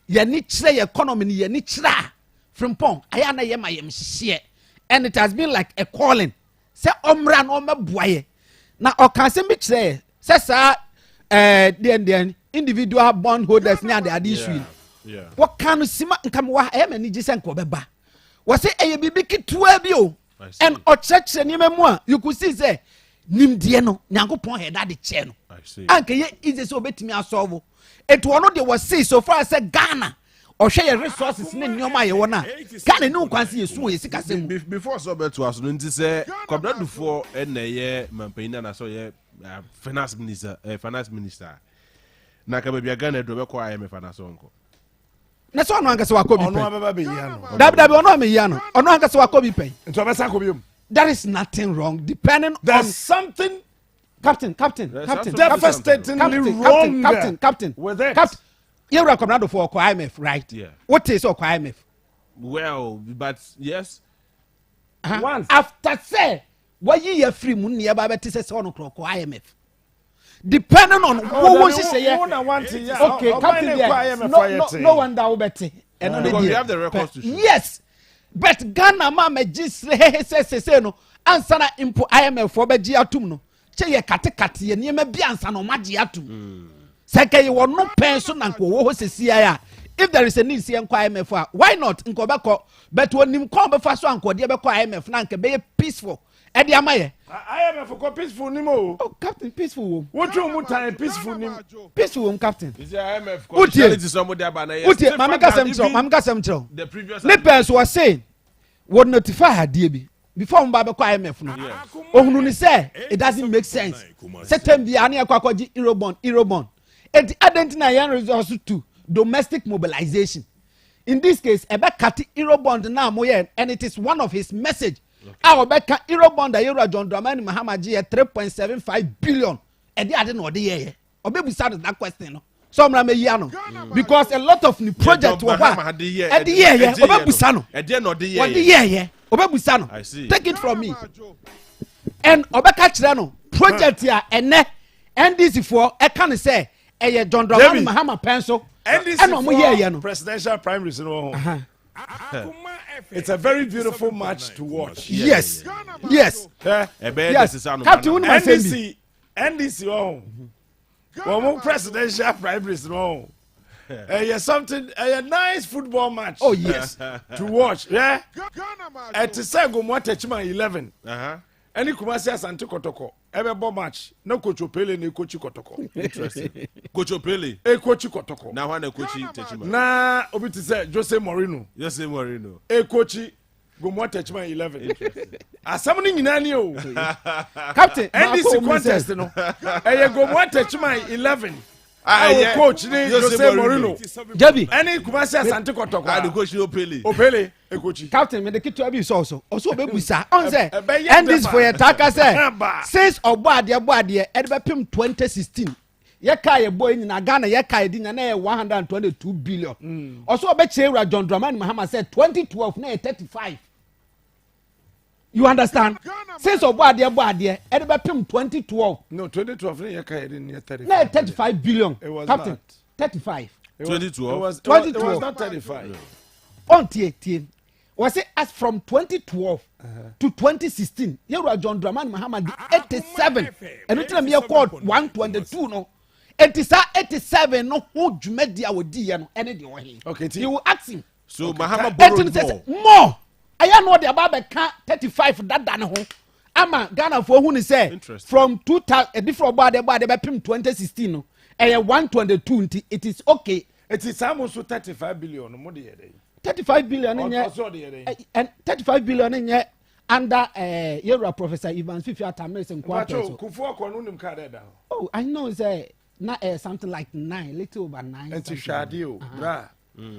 ye ni kire ye economy ni ye ni kire frempon aya na ye ma ye mhihie and it has been like a calling say omra no mabuaye na okasem bi kire say sa den individual bond holders ni ade ade issue Yeah. what can sima nkam wa e mani gisen ko beba wo say eye bibi kitua bi o and ochechre ni memu a you could see say nimdie no nyankopon he that de che no anke ye easy so betimi asolve it one de was say so far say Ghana ohwe ye resources ne nyoma ye wona Ghana no kwanse yesu ye sika sem before so beto aso no nti say Kwabena for na ye mampani na so ye finance minister na ka bia Ghana do be ko aye me finance onko na so ono ankasa wakɔ bi ɔno pɛn abɛba bɛyia no dabi ɔno ameyia no ɔno ankasa wakɔ bi pɛn nti ɔbɛsa kɔ biom there is nothing wrong depending on there's something captain devastatingly wrong captain with it. captain yɛwura kɔmnado for ɔkɔ IMF right Yeah. what is ɔkɔ IMF Well, but yes. Once. after say wayi yɛ free mu nneɛma abɛte sɛ sɛ ɔno korɔ ɔkɔ IMF depending on wo hyehyɛ yɛ okay captain there no wonder wobɛte ɛno Because ne we have the records to show. yes but Ghana ma mɛgye sɛ no ansa na mpo IMF fo bɛgye atom no kyɛ yɛ katekate yɛ nneɛma bi ansa na ɔmagye atom sɛ kɛyɛ wɔ no pɛn so na nkɔ wɔ hɔ sɛsia a if there is a need sɛ nkɔ IMF a why not nkɔ bɛkɔ but wɔnim kɔn bɛfa so ankɔdeɛ bɛkɔ IMF na nkɛ bɛyɛ peaceful ɛde ama yɛ IMF kɔ peaceful nim o oh captain peaceful wom wotwe mu tan peaceful nim peaceful wom captain Is the IMF Utie. conditionality somebody about na wotie yes. maame kasɛm kyerɛw The previous ne pɛn so wɔ se wɔ notify adeɛ bi before mo ba bɛkɔ IMF no ohunu ni sɛ it doesn't make sense certain bi ani ɛkɔ akɔgye eurobond eti adenti na yɛn resource to domestic mobilization in this case ɛbɛ kati eurobond na mo yɛ and it is one of his message a ɔbɛka eurobond a yɛwura John Dramani Mahama gye yɛ 3.75 billion ɛde ade na ɔde yɛ ɔbɛbusa no that question no so ɔmra mɛ yia no because a lot of new project wɔ hɔ a ɛde yɛ ɔbɛbusa no ɛdeɛ na ɔde ɔde yɛ yɛ ɔbɛbusa no I see. take it from me and ɔbɛka kyerɛ no project a ɛnɛ NDC foɔ ɛka ne sɛ ɛyɛ John Dramani Mahama pɛn so ɛna ɔmo yɛ yɛ no presidential primaries no ho it's a very beautiful match to watch yes ɛbɛyɛ yes desisa no captain wuni ma sɛ bi NDC oh wɔn presidential primaries no something a nice football match oh yes to watch yeah ɛte sɛ gomu atachima 11 ɛne Kumasi Asante Kotoko ɛbɛbɔ match na Coach Opele na Coach Kotoko interesting. Coach Opele Coach Kotoko na hwa na Coach Techima na obi te sɛ Jose Mourinho Coach gomu atachima 11 asɛm no nyinaa ni o captain NDC contest no gomu atachima 11 coach ni Jose Mourinho jabi any Kumasi Asante Kotoko and Coach Opele coach captain me de kitu abi so obebusa on say ɛbɛyɛ and this dɛba. for your taka say Ɛba. since obo ade e de bepem 2016 ye ka ye boy nyina Ghana ye ka di na 122 billion also obechewura John Dramani Mahama said 2012 na 35 you understand since obo ade e de bepem 2012 no 2012 ne yɛ ka yɛ ni 35 na 35 billion It was captain not. 35 2012 it was 2012. not 35 on tie was it as from 2012 to 2016 yewura John Dramani Mahama di 87 and it me called 122 no it is 87 no ho dwumadi a wodi ye no ene de wo he Okay, you will ask him so Mahama borrowed more aya no de aba be ka 35 dada ne ho ama Ghana for hu ni say Interesting. from 2000 a different body be pim 2016 no 122 nti it is okay it is almost 35 billion no mo de yɛ 35 billion in also de yɛ and 35 billion in under Yewura Professor Ivan Fifi Atameres and Pacho Kwato. kufu akɔ no nim ka da Oh, I know say na something like 9, little over 9. enti hwade o bra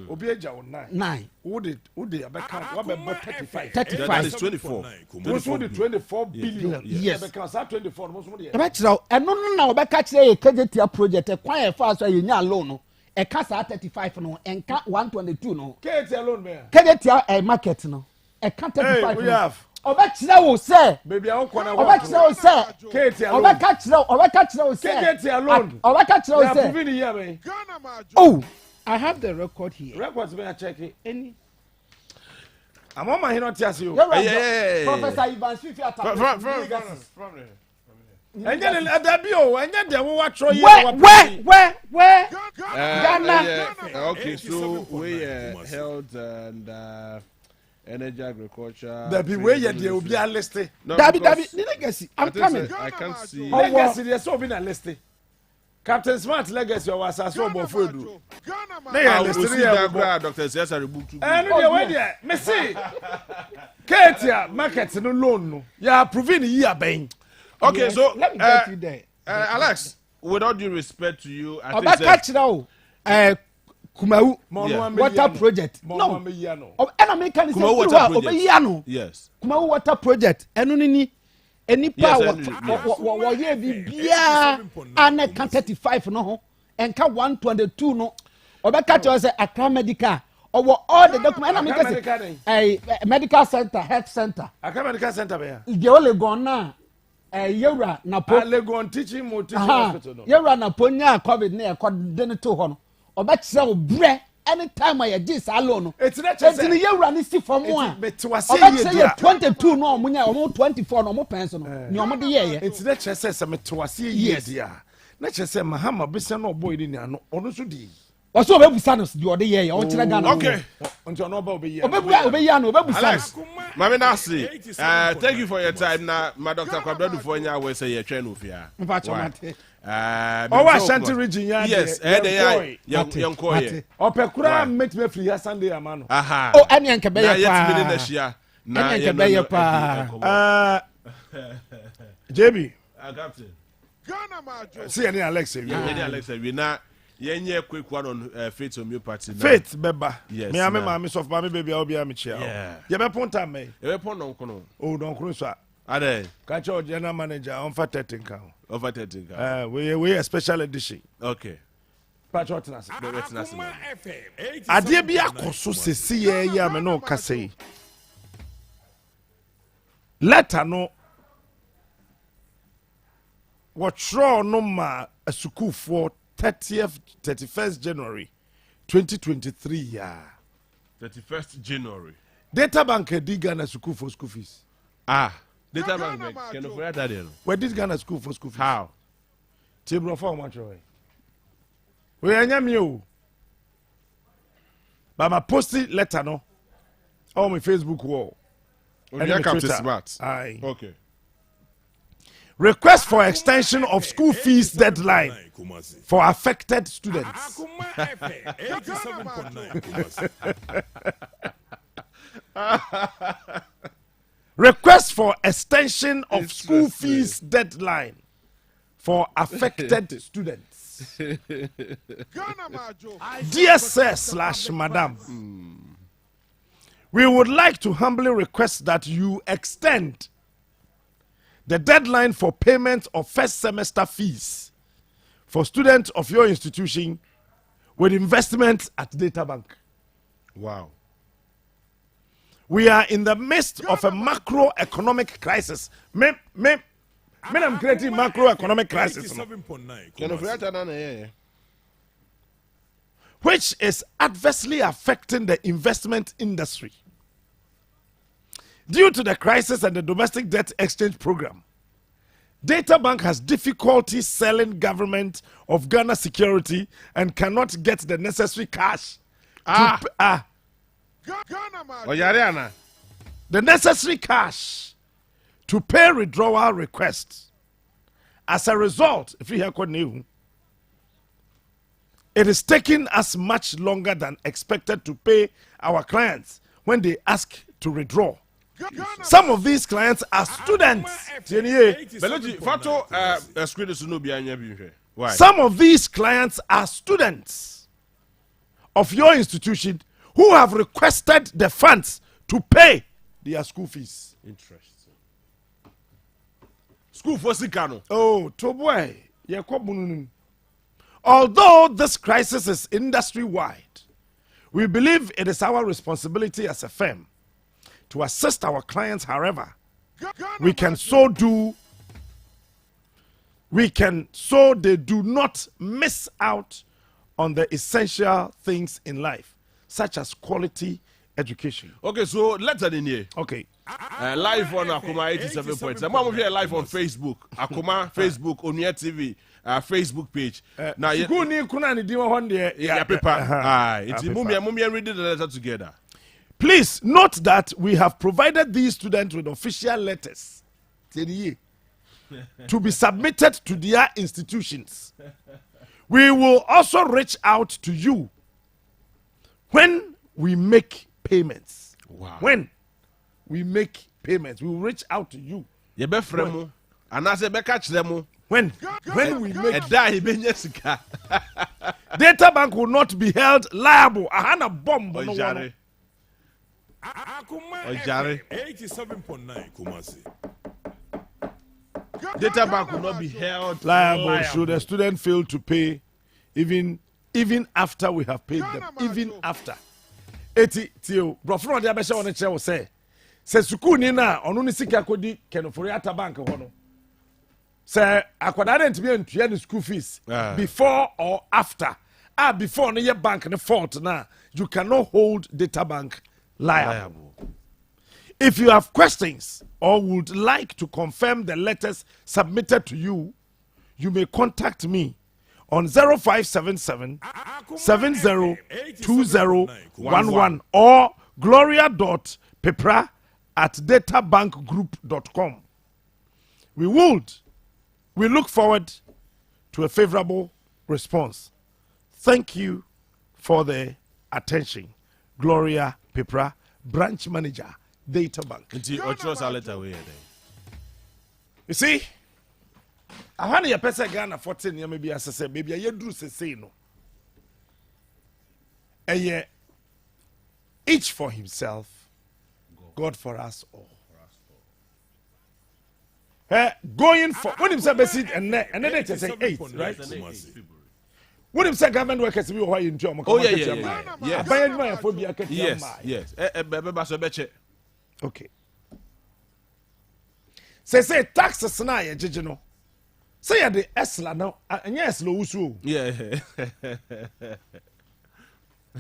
obi agya wo 9 9. wo de abɛka wo bɛbɔ 35 that 35. is 24 wo so de 24 billion Yes. ɛbɛka sa 24 no mo so mo de Ebe kyerɛ ɛno no na obɛka kyerɛ ye KJT project kwan e fa so ye nya loan no. Ɛka sa 35 no ɛnka 122 no. KT alone me KJT market no. Ɛka 35 we no. have Obɛkyerɛ wo say baby a wo kɔ na obɛkyerɛ wo say KT alone obɛka kyerɛ wo say KJT alone obɛka kyerɛ wo ya say prove ni here me oh I have the record here. records me a check it Any amama he not tiase o yeah. Professor Ivan Fifi Atameres. ɛnyɛ ne adabi o ɛnyɛ de wo wa tro ye wa Where? Ghana. Okay, so we held and energy agriculture. dabi we ye de obi a list No, Dabi, because the legacy. I I'm think coming. I can't see. Oh, legacy de so obi na list Captain Smart legacy o was aso bo fodu na ya list we see ni ya that bo guy, Dr. Cesar book too. ɛno de we de me see Katia market no loan no ya prove ni yi aben Okay, so Let me get you there. Alex, with all due respect to you, I think Obaka kyerɛ o Kumawu Yes. water project. No. And American is Kumawu water project. Obeyano. Yes. Kumawu water project. Enunini. Any power. Yes. Ye bibia. Ane kan 35 no ho. Enka 122 no. Obeka cho say Akoma medical. Over all the documents. Medical center, health center. Akoma medical center be. Ige ole gona. Yewra na po. Legon teaching hospital no. Yewra na ponya COVID na ekode ne to ho no. Obekse wo bre anytime I dis alone no. Eti ne yewra ne si fam a. Obekse ye 22 no omunya omo 24 no omo penso no. Ni omo de ye. Eti na chese se metwase ye dia. Na chese mahama bese no boy ni ano. Ono so di. Oso obebusa no di ode ye. O kire Ghana. Okay. Until ono ba obeyi. Obeyi no obebusa. Alex, Mami Nasi, thank you for your time. Now, my Dr. Kwabredu for you, we say you're trying to fear. Ashanti region, yes, young boy. Opekura make me free Sunday, amano. Aha. Oh, any anke be Yes, pa. this year. Any anke be pa. JB. Captain. Ghana Maadwo. See any Alex. Yeah, Alex, we now. Yeah, quick one on Faith Homeopathy. Faith, beba. Yes. Me ame mami soft mami baby I'll be a chair. Yeah. You be ponta me. You be pon no. Oh, don't cruise. Ade. Catch your general manager on for 13 count. Over 13 count. We a special edition. Okay. Patriotas. Akoma FM. Adie bi akoso sesi ye ya me no kase. Letter no. What draw no ma a school for 31st January 2023 yeah. 31st January. Data bank did Ghana school for school fees. Data bank can you forget that? Where did Ghana school for school fees? How? Table for much away. We are you. But my posted letter no on my Facebook wall. And you Captain Smart. Aye. Okay. Request for extension of school fees deadline for affected students. Akoma FM 87.9. Request for extension of school fees deadline for affected students. Ghana Maadwo. Dear Sir/Madam, we would like to humbly request that you extend the deadline for payment of first semester fees for students of your institution with investment at Data Bank. Wow. We are in the midst of a macroeconomic crisis. I'm creating macroeconomic crisis, 87.9. Can you forget that? which is adversely affecting the investment industry. Due to the crisis and the domestic debt exchange program, Data Bank has difficulty selling government of Ghana security and cannot get the necessary cash. Ghana Maadwo. The necessary cash to pay withdrawal requests. As a result, if you hear new, it is taking us much longer than expected to pay our clients when they ask to withdraw. Some of these clients are students. Some of these clients are students of your institution who have requested the funds to pay their school fees. Interesting. School for Sikano. Oh, to boy. Although this crisis is industry-wide, we believe it is our responsibility as a firm to assist our clients. However, we can so they do not miss out on the essential things in life, such as quality education. Okay, so let's in here. Okay. Live on Akoma 87 I'm over here live on Facebook. Akoma Facebook, Onia TV, Facebook page. Now, yeah, paper. It's Mumia reading the letter together. Please note that we have provided these students with official letters to be submitted to their institutions. We will also reach out to you when we make payments. Wow. When we make payments, we will reach out to you. When When we make Data bank will not be held liable. Ahana bomb. No Ojare. Akoma Ojare. FM 87.9 Kumasi. Data bank will not be held liable should a student fail to pay even after we have paid them. Even after. Eti tio brofro de abesha won kire wo say school ni na onu ni sika kodi Kenoforiata bank ho no. Say akwada na ntimi antua ni school fees before or after. Before no ye bank ne fault na you cannot hold data bank liable. If you have questions or would like to confirm the letters submitted to you, you may contact me on 0577 702011 or gloria.pepra@databankgroup.com. We look forward to a favorable response. Thank you for the attention. Gloria Pepra, Branch Manager, Data Bank. You see, I had a person Ghana 14 years, maybe as I said, maybe I do say no. And yet, each for himself, God for us all. Going for when himself a seat and then they say 8, right? When himself government workers be why in German. Oh yeah. Yes. Okay. Say taxes na ye jejeno. Say ya the esla no, anya esla usu. Yeah.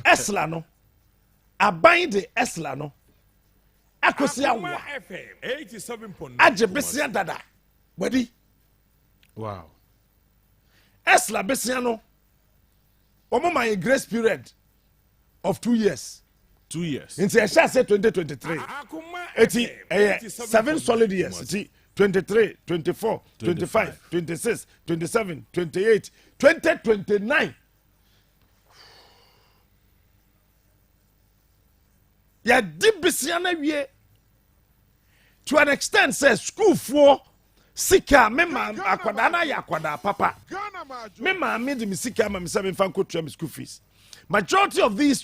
Esla no. Aban the esla no. Akosi awa. FM 87.9. Aje besia dada. Body. Wow. Esla besia no. Omo my grace period of 2 years. 2 years. Into a shall say 2023. Eti 7 solid years. Eti 23, 24, 25, 26, 27, 28, 2029. Ya dibisiana wie. To an extent says school for sika me ma akwada na ya akwada papa. Me ma me di sika ma me say me fan ko twa me school fees. Majority of these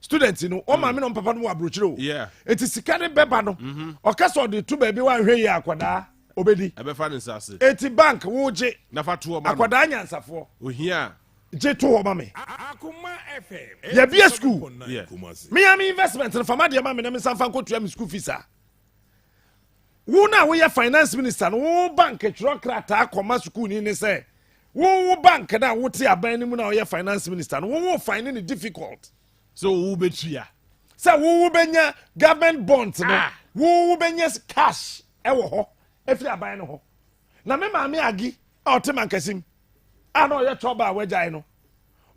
students, you know, o ma me no papa no abrochire o. Yeah. It is sika ne beba no. O ka so de two baby wan hwe ya akwada obedi. E be fa ne sase. Eti bank wo je na fa to o ma. Akwada nyansafo. Ohia. Je to o ma me. Akoma FM. Ya bia school. Yeah. Me am investment no fama de ma me na me san fan ko twa me school fees a. Wo na wo ya finance minister no wo bank tro krata Akoma school ni say wo bank na wo te aban ni mu na wo ya finance minister no wo find it difficult. So wo betua. Say wo benya government bonds no wo benya cash e wo ho efiri aban no ho. Na me ma me agi o te man kasim. No ye trouble wagyan no.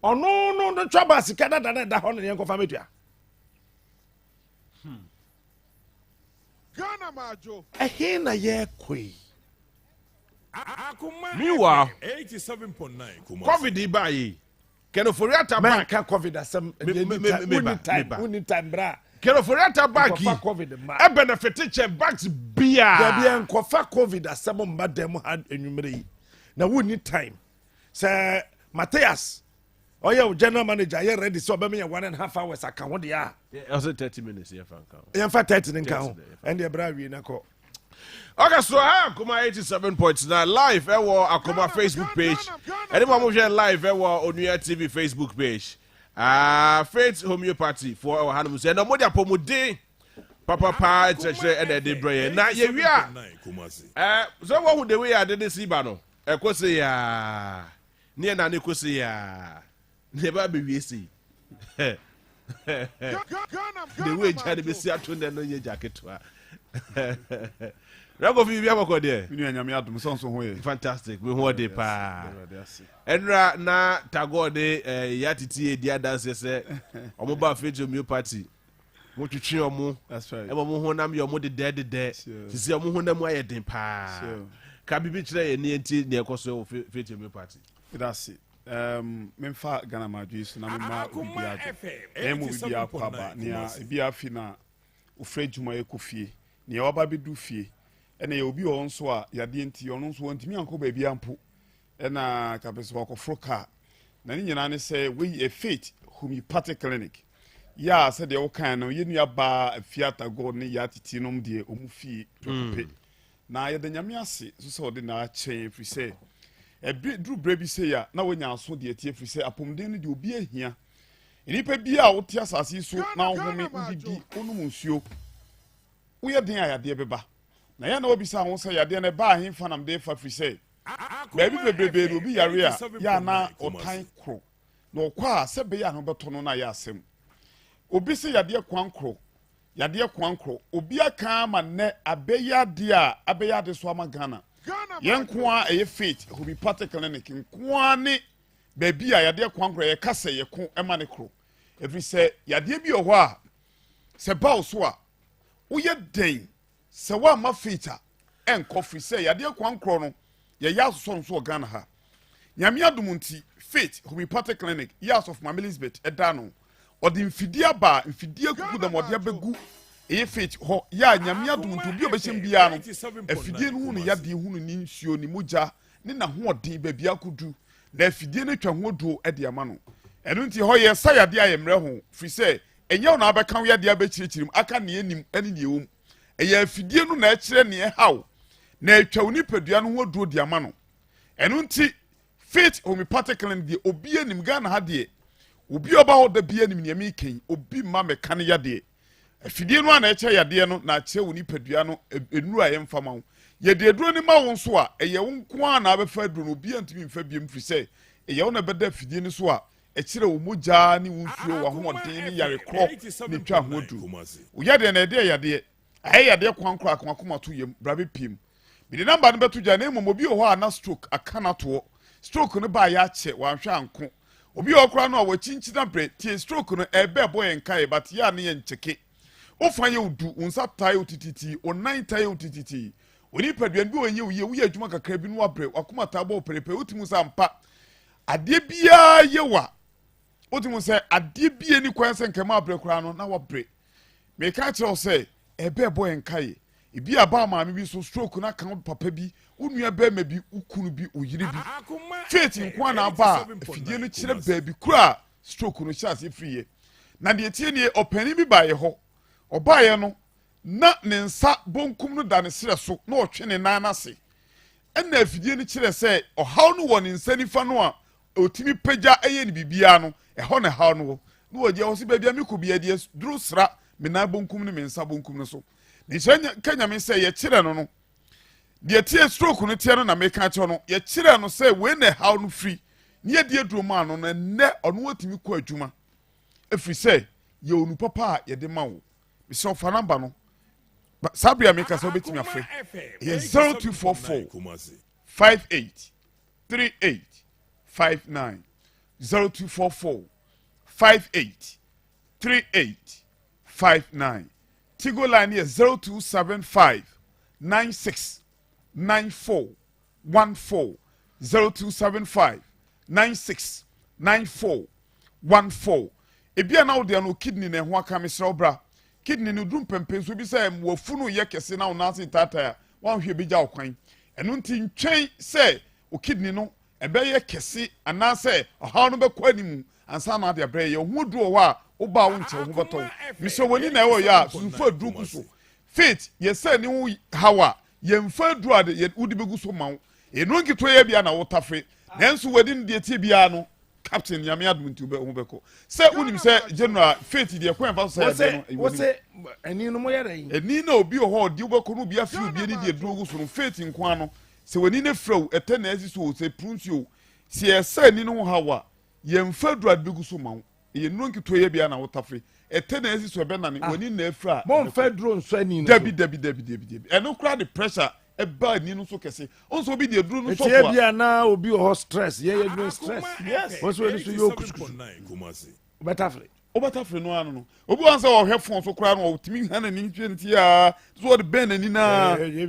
Ono no trouble sika da ho ne yen ko fa metua. Ghana Maadwo. Na ye kwe. Akoma Meanwhile, 87.9 Kumasi. COVID ibayi. Kenoforiata Man bank. can COVID asem any time bra. Kenoforiata bank. COVID ma. E benefit che banks bia. There be enkofa COVID asem mbadem had enumere yi. Na we need time. Sir Matthias, your general manager, you ready so be me 1.5 hours account dia. Also 30 minutes here fan count. You fa 30 nkan. And the bra wi na ko. Okay, so Akoma 87.9 live Akoma Facebook page. Anyone who share live Onua TV Facebook page. Faith homeopathy for our hands. And no more pomode papa pa church and the brain. Now ye we are. So what would the way I didn't see bano? Ekosi ya. Near na nekosi ya. Never be we see. The way Johnny be see at no ye jacket. Rago fi bia bako there. Minu anyame adom so so ho ye. Fantastic. We ho de pa. Enra na tagode yatiti edia dance se omo ba Faith homeopathy. Mo twetwe omo. That's right. E mo ho nam ye omo de de. Sisi omo ho nam aye den pa. Ka bibi kire ye ne enti ne ekoso Faith homeopathy. That's it. Memfa Ghana Maadwo so na mema obi ado. Emu bi akwa nia bi afi na ufre djuma ye kofie. Nia oba bedu fie. Ena ye obi o nso a yade enti ono nso ntimi anko ba bi ampo. Ena kapeso akofro ka na ne nyina ne sɛ we a faith homeopathic clinic ya sɛ deɛ wokan no yɛnua baa afiata god ne yɛ atete nom deɛ ɔmu fie pɛpɛ na yɛda nyame ase so sɛ ɔde na akyɛn firi sɛ duru berɛ bi sɛ ya na wonya aso deɛ tie firi sɛ apɔmuden no deɛ obi ahia nnipa bi a wote asase yi so na wohome wodidi wonom nsuo woyɛ den a yadeɛ bɛba na yɛn na wabisa ho sɛ yadeɛ no ɛbaa ahemfa nam de fa firi sɛ baabi bebrebe no obi yare a yɛ na ɔtan koro na ɔkɔ a sɛ bɛyɛ a no bɛtɔ no na yɛ asɛm obi sɛ yadeɛ kwan koro obi aka ama nnɛ abɛyɛ adeɛ a abɛyɛ ade so ama Ghana yɛn nko a ɛyɛ faith homeopathic clinic nko a ne baabi a yadeɛ kwan koro yɛka sɛ yɛko ɛma ne koro ɛfiri sɛ yadeɛ bi wɔ hɔ a sɛ bawo so a woyɛ den sɛ woama faith a ɛnkɔ firi sɛ yadeɛ kwan koro no yɛyɛ asosɔ nso wɔ Ghana ha nyame adom nti faith homeopathic clinic years of Mama Elizabeth ɛda no ɔde mfidie aba mfidie kuku dam ɔde abɛgu ɛyɛ faith hɔ yɛ a nyame adom nti obi a ɔbɛhyɛm biara no afidie no hu ne yadeɛ hu ne nsuo ne mogya ne nahoɔden baabi akodu na afidie no atwa ho duo ɛde ama no ɛno nti hɔ yɛ sa yadeɛ a yɛmmerɛ ho firi sɛ ɛnyɛ wo na abɛka wo yadeɛ abɛkyerɛkyerɛ mu aka ne anim ɛne ne ɛwom ɛyɛ afidie no na ɛkyerɛ ne ɛhaw na atwa wo nipadua no ho duo de ama no ɛno nti faith homeopathic clinic deɛ obi anim Ghana ha deɛ obi ɔba hɔ da bi anim nneɛma ikɛn obi ma mɛka ne yadeɛ afidie no a na ɛkyɛ yadeɛ no na akyerɛ wo nipadua no enuru a yɛmfa ma wo yɛde aduro ne ma wo nso a ɛyɛ wo nko a na abɛfa aduro no obi antumi mfa biem firi sɛ ɛyɛ wo na bɛda afidie no so a ɛkyerɛ wo mogya ne wo nsuo wɔ ahoɔden ne yarekorɔ ne twa ho duru wo yadeɛ na ɛdeɛ yadeɛ ayɛ yadeɛ kwan kora akoma to yam bra bɛpiem mede namba no bɛto gya na mmom obi wɔ hɔ a na stroke aka no toɔ stroke no baa yɛ akyɛ wanhwɛ anko obi wɔ kora no a wɔkyinkyina brɛ tie stroke no ɛbɛ bɔ yɛn kae but yɛ a ne yɛ nkyeke wofa yɛ wodu wo nsa tae wo tititi wo nan tae wo tititi onipadua no bi wɔnyɛ wo yie woyɛ adwuma kakra bi no wabrɛ wakoma taa bɔ wo pɛrɛpɛ wotimu sɛ ampa adeɛ biara yɛ wa wotimu sɛ adeɛ bia ni kwan sɛ nkɛma abrɛ koraa no na wabrɛ meka kyerɛ wo sɛ ɛbɛ bɔ yɛn kae ebi aba maame bi so stroke na kan papa bi unua bɛma bi ukunu bi oyire bi faith nko na aba afidie no kyerɛ baabi kura stroke no hyase friye na de tie ne opani bi bae hɔ ɔbae no na ne nsa bonkum no da ne srɛ so na ɔtwe ne nan ase ɛna afidie no kyerɛ sɛ ɔhaw no wɔ ne nsa nifa no a otimi pagya ɛyɛ ne bibia no ɛhɔ ne haw no no wɔgye hɔ se baabi a mekɔ bia de duro sra me nan bonkum ne me nsa bonkum no so ne hyɛ kanya me sɛ yɛ kyerɛ no no deɛ tie stroke no tie no na meka kyerɛ no yɛ kyerɛ no sɛ we na haw no free ne yɛ die duro ma no na nnɛ ɔno watimi kɔ adwuma ɛfiri sɛ yɛ onu papa a yɛde ma wo mesɛ ɔfa namba no sabria meka sɛ wobɛtumi afrɛ yɛ 0244 58 38 59 0244 58 38 59 Tigo line is 0275 96 94 14 0275 96 94 14 ebia na wode no kidney na ho aka mesra obra kidney no dum pempen so bi say wafunu ye kese na wona se tata a wanhwe bi gya okwan eno nti ntwen say o kidney no ebe ye kese ana say oha no bekwa nimu ansa na de abre ye ho du o wa oba wo nche ho beto mi so woni na e ya sunfa duru kuso faith ye say ni wo hawa ye mfa duru ade ye wudi begu so mawo eno nkito ye bia na wo tafe nanso wadi ne tie bia no captain yame adum nti ho beko say unim say general faith de kwan fa so say no wo say eni no mo yere yin eni na obi ho de wo beko no bia fi obi ni de duru kuso no faith nkwa no se wani ne frɛw ɛtɛ na asi so se pruncio se ɛsɛ ni no hawa ye mfa duru ade begu so mawo ye no nkito ye bia na wo tafe ɛtɛ na asi so ɛbɛ na ne wani na afra mo mfa duru nso ani no dabi ɛno kra the pressure eba ni no so kese onso obi de duru no so kwa bia na obi ho stress ye ye stress yes onso we so yo kuskus obetafre no ano no obi wan say ohwe fon so kra no otimi hana ni ntwe nti a so de ben ani na bende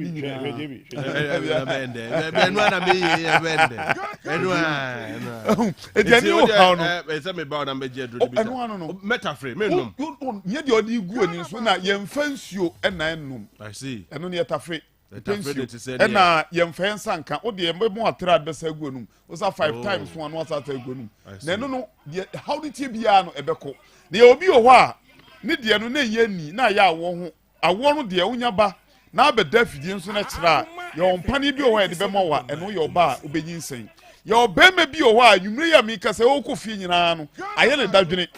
no na me ye bende eno ediani o ha no e say me ba na me je duru bi eno ano no metafre me nom ye de odi gu ani so na ye mfa nsuo na enum I see eno ne yetafre ɛna yɛmfa nsa nka wo deɛ mbɛmu atra bɛsa agu anum wo sa 5 times one wo asa ta agu anum na ɛno no deɛ how de tie biara no ɛbɛkɔ na yɛ obi wɔ hɔ a ne deɛ no na ɛyɛ ni na yɛ awɔ ho awɔ no deɛ wonya ba na abɛda fidie nso no kyerɛ a yɛ ɔmpane bi wɔ hɔ a yɛde bɛma wa ɛno yɛ ɔba a wobɛnyi nsɛn yɛ ɔbɛrima bi wɔ hɔ a nwumire yɛ meka sɛ wɔkɔ fie nyinaa no ayɛ ne dadwene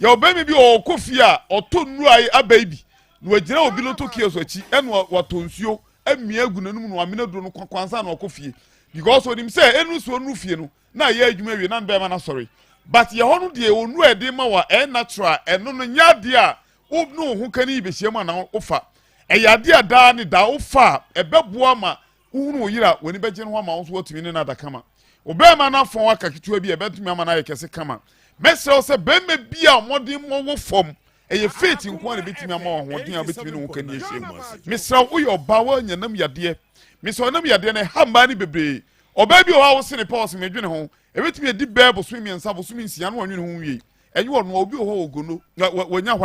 yɛ ɔbɛrima bi wɔ ɔkɔ fie a ɔtɔ nnuro a aba yi bi na wagyina obi loto kios akyi ɛna watɔ nsuo amia agu n'anum na wamena duro no kwansa na ɔkɔ fie because onim sɛ ɛnu so ɔnu fie no na ayɛ adwuma wie na bɛrima no asɔre but yɛ hɔ no deɛ ɔnu a ɛde ma wa ɛyɛ natural ɛno no nyɛ adeɛ a wo ne wo ho ka ne yibɛhyia mu ana wofa ɛyɛ adeɛ a daa ne daa wofa a ɛbɛboa ma wohunu wo yere a w'ani bɛgye no ho ama wo so watumi ne no ada kama ɔbɛrima no afɔn aka ketewa bi a ɛbɛtumi ama no ayɛ kɛse kama mɛsrɛ wo sɛ bɛrima bi a mmɔden mmɔ wo fam ɛyɛ faith nko a na bɛtumi ama wo ahoɔden a bɛtumi ne wo ka ne ahyia mu mesrɛ wo woyɛ ɔbaa woanya nam yadeɛ mesrɛ ɔnam yadeɛ no ɛha mmaa no bebree ɔbaa bi wɔ hɔ a wo se ne pa wɔ se medwene ho ɛbɛtumi adi bɛɛ bosome mmiɛnsa bosome nsia no wɔnwene ho wie ɛnyɛ wɔ no obi wɔ hɔ ogono wɔnya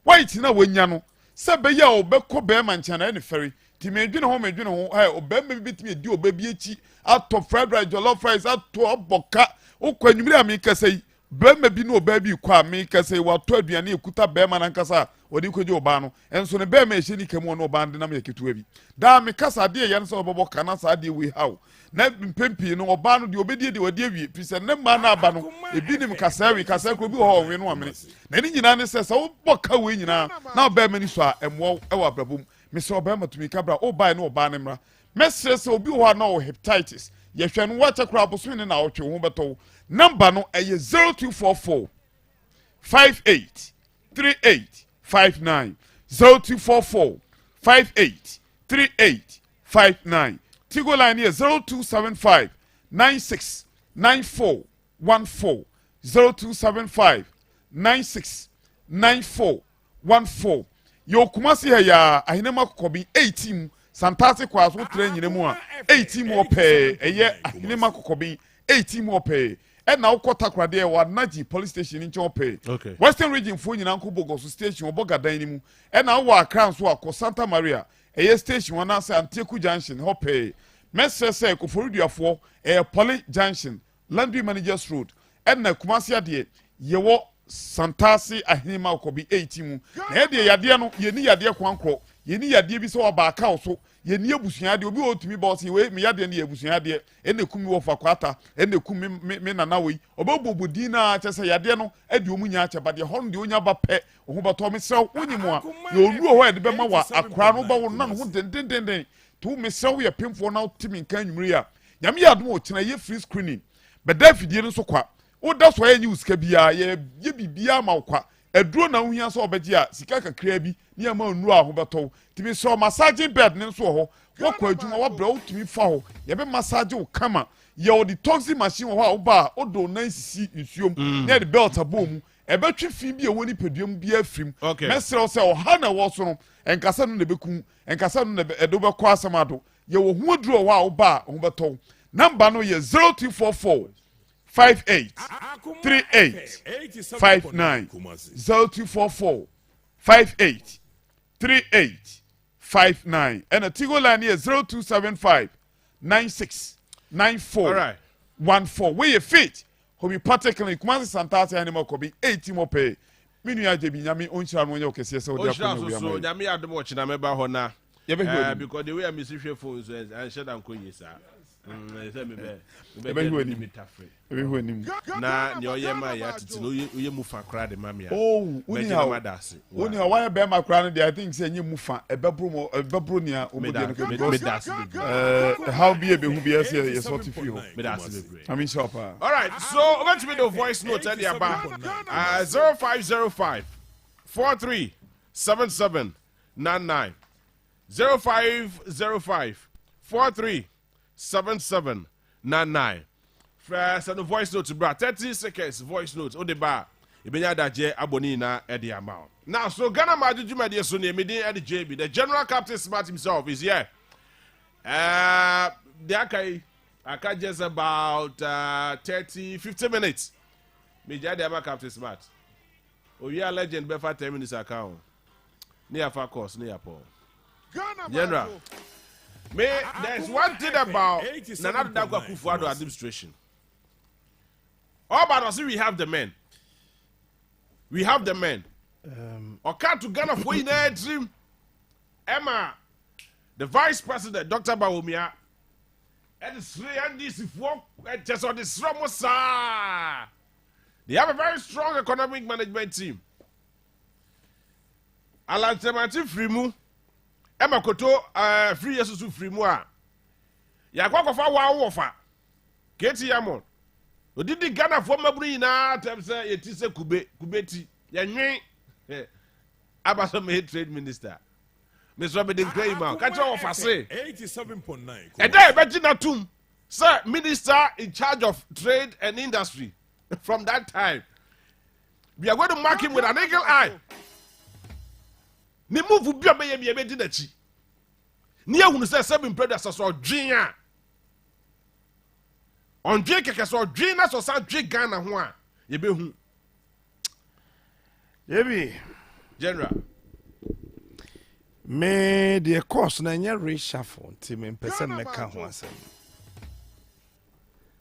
white na wɔnya no sɛ bɛyɛ a ɔbɛkɔ bɛrima nkyɛn na ɛne fɛre ti medwene ho ɔbɛrima bi bɛtumi adi ɔbaa bi akyi atɔ fried rice jollof rice atɔ ɔbɔka wokɔ anwumere a mekasa yi bɛrima bi ne ɔbaa bi kɔ a mekasa yi watɔ aduane ekuta bɛrima no ankasa a wɔde kɔgye ɔbaa no ɛnso ne bɛrima ɛhyɛ ni kamu ɔne ɔbaa no de nam yɛ ketewa bi daa mekasa adeɛ yɛ no sɛ ɔbɛbɔ ka na saa adeɛ wei haw na mpempii no ɔbaa no deɛ ɔbɛdie deɛ wɔde awie firi sɛ ne mmaa no aba no ebi nim kasaa kuro bi wɔ hɔ ɔnwe no amene na ne nyinaa ne sɛ sɛ wobɔ ka wei nyinaa na ɔbɛrima ni so a ɛmmoa ɛwɔ abrabɔ mu mesɛ ɔbɛrima tumi ka bra ɔbaa ne ɔbaa ne mmra mɛsrɛ sɛ obi wɔ hɔ a na ɔwɔ hepatitis yɛhwɛ no wakyɛ koraa bosome ne na ɔtwe wo ho bɛtɔ number no ɛyɛ 0244 58 38 59 0244 58 38 59 Tigo line here 0275 96 94 14 0275 96 94 14 yo kumasi ha ya ahinema kokobi 18 santase kwa so tra nyina mu a 18 mo pe eye ahinema kokobi 18 mo pe e na ukota krade wa naji police station nche mo pe western region fo nyina nko bogoso station obogadan ni mu e na wo akran so akọ Santa Maria eye station wana se Anteku junction ho pe mesese koforuduafo Poly junction Landry Managers Road e na kumasi ade yewo santase ahinema kokobi 18 mu na e de yade no ye ni yade kwankro ye ni yade bi se oba aka wo so ye ni abusua de obi otumi boss we me yade ne abusua de ene kumi wo fakwata ene kumi me nana we obobobodi na che se yade no e de omunya ache ba de ho no de onya ba pe ho ba to me se wonyimu a ye onu ho e de be ma wa akra no ba wo na ho dendendenden to me se wo ye pemfo na otimi kan nwumiri a nyame yadom o kina ye free screening be da fidie no so kwa wo da so ye nyi usika bia ye bibia ma kwa eduro na ohia so obegye a sika kakra bi ni ama onuru a ho beto timi so massaging bed ne so ho wokɔ adwuma wabra wotumi fa ho ye be massage wo kama ye wo the toxic machine ho a wo ba odo nan sisi nsuom ne the belt abom e betwi fi bi e woni peduam bi afrim mesrɛ sɛ ɔha na wo so no enkasa no ne bekum enkasa no ne edo be kɔ asamado ye wo ho aduro ho a wo ba ho beto number no ye 0244 58 38 59 0244 58 38 59 and a Tigo line here 0275 96 94 14 where you fit who be particularly Kumasi Santase animal could be 80 more pay minua jebi nyame onchira no nyɛ okese sɛ odi akɔ no so nyame adom ɔkyena meba hɔ na because the way I miss hwɛ phones and share dan konyi sa na ni oye ma ya titi no oye mufa kra de mamia uni ha why be ma kra no dey I think say nye mufa ebebro nia obodi no me das how be e be hu be say sort of feel me das I mean sure pa all right so let me the voice note at the aba 0505 43 77 99 0505 43 7799 first and voice note bra 30 seconds voice note odeba ibenya daje aboni na edi amount now so Ghana Maadwo de so ne medin edi JB the general captain smart himself is here the aka just about 50 minutes me jade ama captain smart we are legend be for 10 minutes account near for course near Paul general There's one thing about Nana Dankwa Akufo-Addo administration. All about us, we have the men. We have the men. Oka to Ghana for in a dream. Emma, the vice president, Dr. Bawumia, and the three and this work just on the Sromosa. They have a very strong economic management team. Alantemati Frimu, Emma Koto, 3 years to Frimu. Yakwakofa wa wofa. Keti Yamon. Odidi Ghana for Mabri na temse yetise kubeti. Yanwe. Abaso me trade minister. Mr. Robin claim out. Catch off I say. 87.9. And then Bettina Tum, sir, minister in charge of trade and industry. From that time, we are going to mark him with an eagle eye. Ni move bi obeye bi ebedi na chi. Ni ehunu say 7 brothers so dwin a. On dwin keke so dwin na so sa dwin Ghana ho a, ye be hu. Yebi General. Me the course na nya reshuffle nti me pese meka ho asem.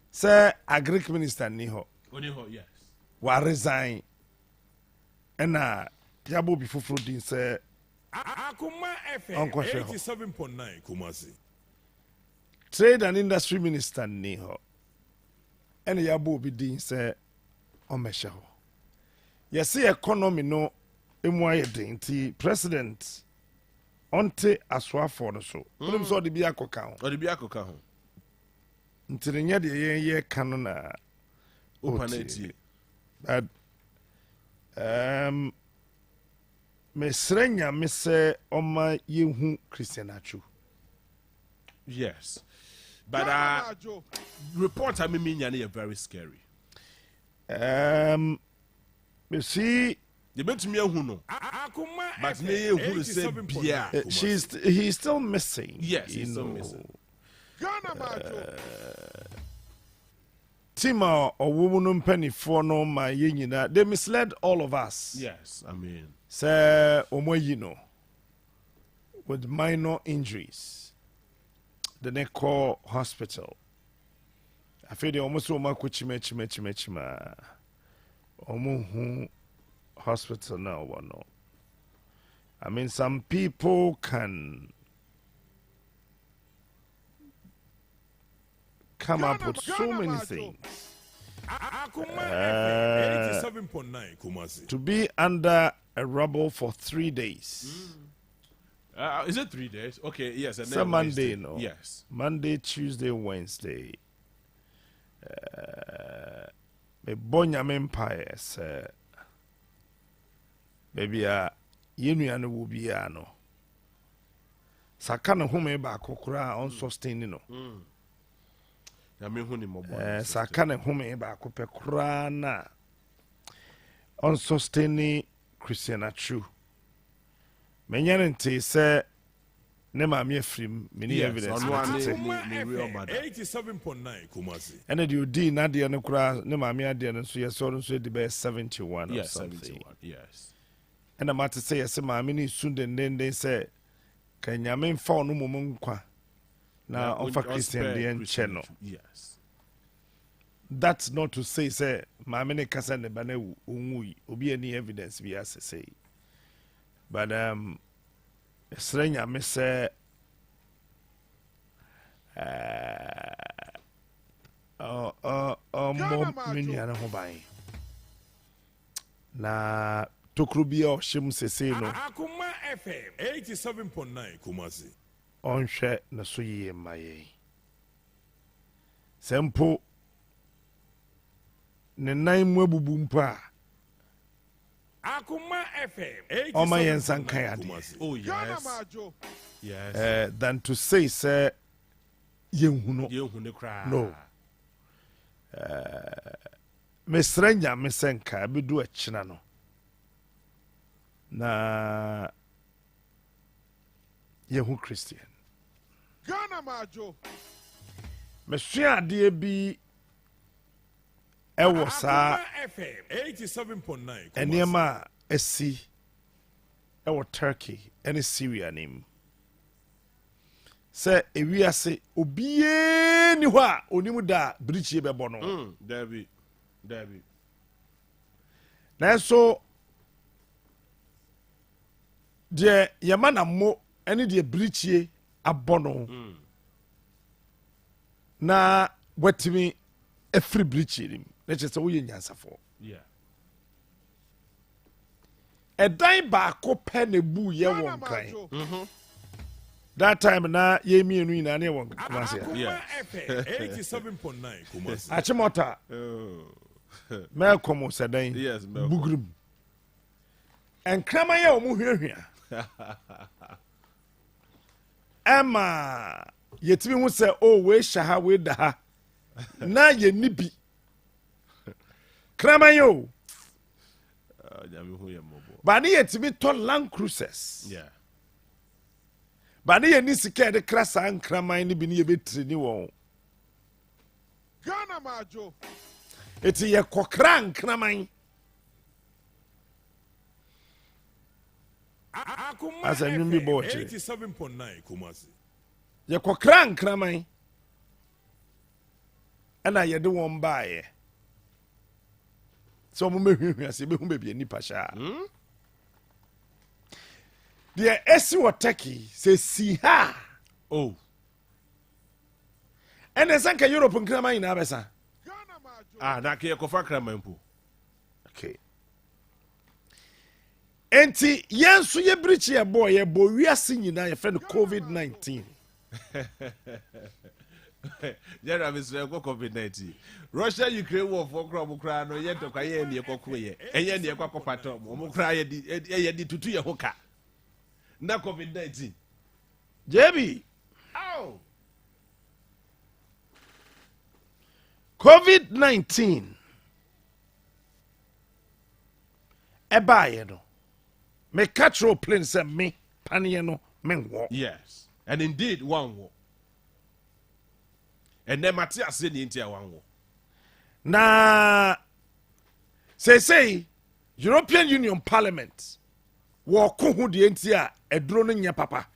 Say agric minister ni ho. Oni ho, yes. Wa resign. Ena yabo bi fufuro din say Akoma FM 87.9 Kumasi. Trade and Industry Minister ni ho. Ena yabo bi din say omehye ho. Yesi economy no emu aye din ti president onte aswafo no so. Onum so de bi akoka ho. Odi bi akoka ho. Nti nya de ye kan na Opaneti. But mesrenya me say oma yehu Christian Achu. Yes. But reports I mean are very scary. Me see They bet me who no. But me who say bia. he's still missing. Yes, he's still missing. Tima or woman penny for no my yina. They misled all of us. Yes, I mean. Say omoyino with minor injuries. The Neko Hospital. I feel they almost chima. Omuhu Hospital now one no. I mean some people can come up with so many things. Akoma FM 87.9 Kumasi. To be under a rubble for 3 days. Is it 3 days? Okay, yes. And It's then a Monday, Wednesday. no? Yes. Monday, Tuesday, Wednesday. Me bonya empire, sir. Baby, yenu anu will be ano. Sakana home ba kokura unsustaining no. I mean, who ni mo boy. Sakana home ba kope kura na unsustaining Christian Achu. Menyanente say ne ma me afrim many evidence. Real bad. 87.9 Kumasi. And the UD na de no kura ne ma me ade no so yes so the best 71 or Yes, something. 71. Yes. And I'm to say yes ma me ni sunde then they say kan nyame mfa no mum nkwa na offer Christian the channel. Yes. That's not to say ma me ne kasa ne ba na onwui obi any evidence bi as say. But Srenya me say mo minya na ho ban na tokrubia o shim sese no Akoma FM 87.9 Kumasi. onhwe na so yie maye sempo ne nan mu abubu mpa Akoma FM Oma yensan kan Kumasi. Oh, yes. Maadwo. Yes. than to say yenhu no You who ne cry. no mesrenya mesenka bedu akina no na yehu Christian Ghana Maadwo. mesua ade bi ewo saa Akoma FM 87.9 Kumasi. enema esi ewo Turkey ene Syria nim sɛ ewiase obiara ni hɔ a onim da birikyie bɛbɔ no Dabi. nanso deɛ yɛma na mo ne deɛ birikyie abɔ no na watumi afiri birikyie nim na kyerɛ sɛ woyɛ nyansafoɔ Yeah. ɛdan baako pɛ na bu yɛ wɔ nkan that time na yɛmienu nyinaa ne yɛwɔ Kumasi a Akoma FM 87.9 Kumasi. akyemɔta mɛkɔm sɛ dan Yes, Melko. bugurum nkraman yɛ wɔ mu hwiahwia ɛma yɛtumi ho sɛ wei hyɛ ha wei da ha na yɛni bi kraman yɛ o Nyame hu yɛ mmɔbɔ. ba ne yɛtumi tɔ land cruises Yeah. ba ne yɛni sika yɛde kra saa nkraman no bi ne yɛbɛtiri ni wɔn Ghana Maadwo. ɛti yɛkɔkra nkraman Akoma Asa nnwom bi bɔ FM wɔkyerɛ. 87.9 Kumasi. yɛkɔkra nkraman ɛna yɛde wɔn baeɛ sɛ ɔmo mɛhwiahwia sɛ yɛbɛhu baabi anipa hyɛ a deɛ ɛsi wɔ Turkey sɛ si ha Oh. ɛne sɛ nka Europe nkraman nyinaa bɛsa Ghana Maadwo. Na ke yɛkɔfa kraman mpo. okay. enti yɛn nso yɛbirikyi yɛbɔ wiase nyinaa yɛfrɛ no COVID-19 General Mr. COVID-19. Russia Ukraine war for crop crown no yet to kaye ne kokoye. Enye ne kwakopata mo. Mo kra ye di tutu ye hoka. Na COVID-19. JB Ow. COVID-19 ɛbaeɛ no meka kyerɛ plane sɛ me paneɛ no menwɔ Yes. And indeed one war. And then Matthias said the entire one war. na seesei European Union Parliament wɔko ho deɛ nti a ɛduro no nyɛ papa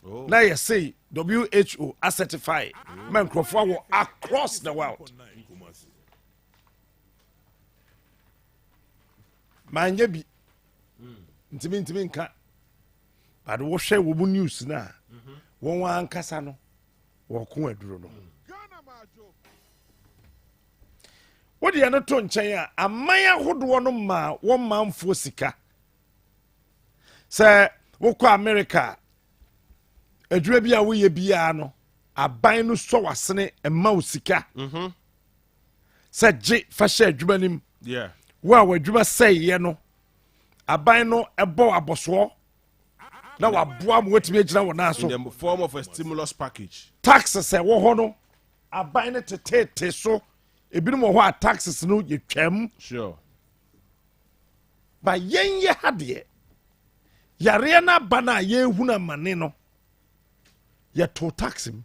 Oh. na yɛsei WHO acertify ma nkurɔfoɔ wɔ across the world 9 Kumasi. manyɛ bi ntimi nka bade wohwɛ wɔ mu news no a wɔn ankasa no wɔko aduro no Ghana Maadwo. wodeɛ no to nkyɛn a aman ahodoɔ no ma wɔn manfoɔ sika sɛ wokɔ America adwuma bi a woyɛ biara no aban no sɔ wasene ɛma wo sika sɛ gye fa hyɛ adwuma nim Yeah. wo a w'adwuma sɛeɛ no aban no ɛbɔ abɔsoɔ na waboa ma watumi agyina wɔ naa so In the form of a stimulus package. taxes a ɛwɔ hɔ no aban no tetete so ebinom wɔ hɔ a taxes no yɛtwam Sure. ba yɛn yɛ ha deɛ yareɛ no aba no a yɛhunu amane no yɛto tax mu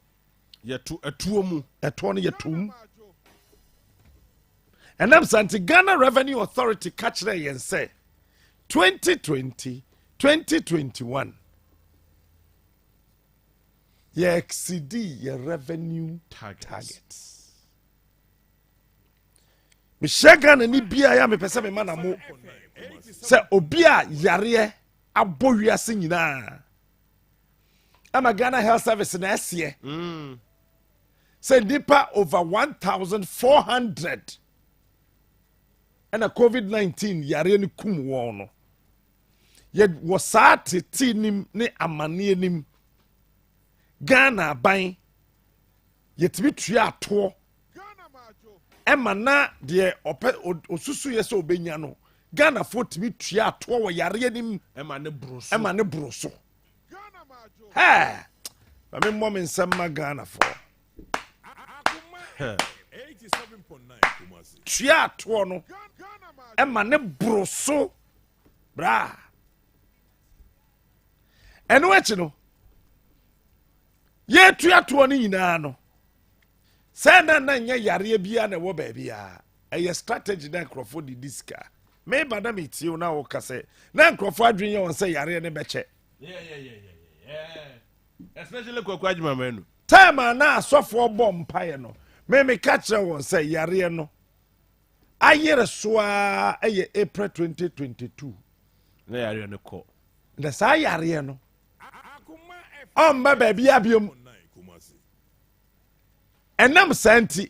Yet to a two mu. ɛtoɔ no yɛto mu Maadwo. ɛnam sa nti Ghana Revenue Authority ka kyerɛ yɛn sɛ 2020 2021 yɛ exceedi yɛ revenue targets mehyɛ Ghana ni bia yɛ a mepɛ sɛ mema na mo sɛ obi a yareɛ abɔ wiase nyinaa ama Ghana Health Service na ɛseɛ sɛ nipa over 1,400 ɛna COVID-19 yareɛ no kum wɔn no yɛwɔ saa tete nim ne amanneɛ nim Ghana aban yɛtumi tua atoɔ Ghana Maadwo. ɛma na deɛ ɔpɛ osusu yɛ sɛ ɔbɛnya no Ghanafoɔ tumi tua atoɔ wɔ yareɛ nim Emma ne bruce. ɛma ne boro so Ghana Maadwo. hɛ ma memmɔ me nsɛm ma Ghanafoɔ Akoma FM 87.9 Kumasi. tua atoɔ no Ghana Maadwo. ɛma ne boro so braa ɛno akyi no yɛtua toɔ no nyinaa no sɛ na nyɛ yareɛ biara na ɛwɔ baabiara ɛyɛ strategy na nkurɔfoɔ de di sika meba na metie wo na woka sɛ na nkurɔfoɔ adwene yɛ wɔn sɛ yareɛ ne bɛkyɛ Yeah. especially Kwakwa Menu. Time na asɔfoɔ bɔ mpaeɛ no me ka kyerɛ wɔn sɛ yareɛ no ayere soa ɛyɛ April 2022 Na yare no call. na saa yareɛ no ɔmba baabi abiom ɛnam saa nti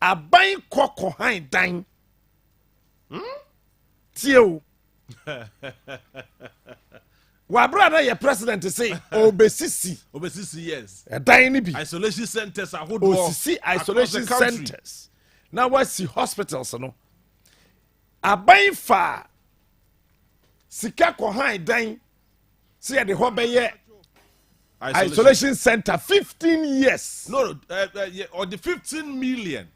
aban kɔkɔhan dan tie o wabra na yɛ president say obesisi yes. ɛdan ni bi Isolation centers are hold osisi isolation centers na wasi hospitals no aban fa sika kɔhan dan sɛ yɛde hɔ bɛyɛ isolation center 15 years. No, or the 15 million.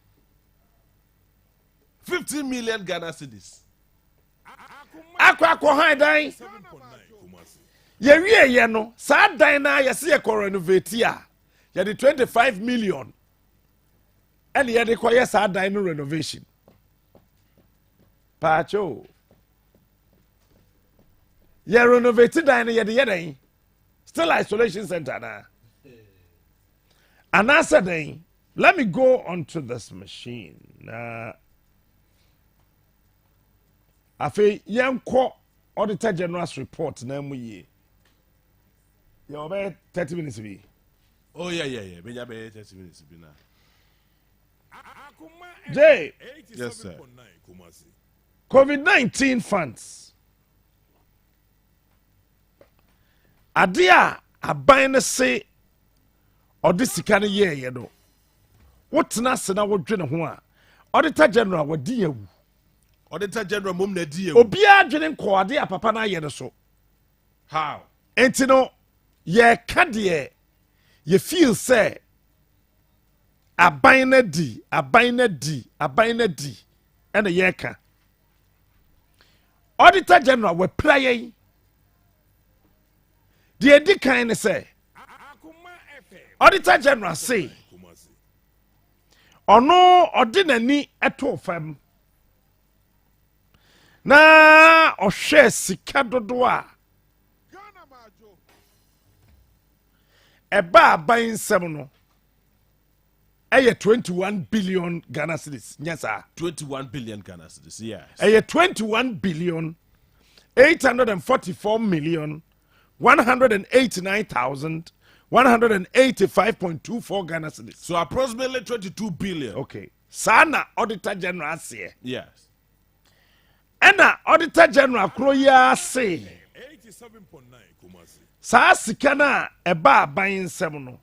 15 million Ghana cedis. Akwa dan. Yɛwie yɛ no, saa dan na yɛse yɛkɔ renovate a, yɛde 25 million. Ɛne yɛde kɔyɛ saa dan no renovation. Pacho. Yɛ renovate dan no yɛde yɛdan. Still isolation center na. And answer then, let me go onto this machine. Afe yanko Auditor General's report na mu ye. You about 30 minutes be. Oh yeah. Me ya be 30 minutes be na. Jay. Yes sir. COVID-19 funds. Adia aban ne se ɔde sika no yɛɛyɛ no wotena se na wodwene ho a Auditor General wadi yawu. Auditor General mom na di yawu. Obiara dwene nkɔade a papa na ayɛ no so. How? Enti no yɛka deɛ yɛ feel sɛ aban na di ɛna yɛka. Auditor General wapira yɛn. Deɛ di kan ne sɛ Auditor General say ɔno ɔde n'ani ɛto fam na ɔhwɛ sika dodo a ɛba aban nsɛm no ɛyɛ 21 billion Ghana cedis nyɛ 21 billion Ghana cedis, yes. ɛyɛ 21 billion 844 million 189,185.24 Ghana cedis. So approximately 22 billion. Okay. Sana Auditor General say. Yes. Ɛna Auditor General kuro ya say. 87.9 Kumasi. Saa sika na ɛba aban nsɛm no.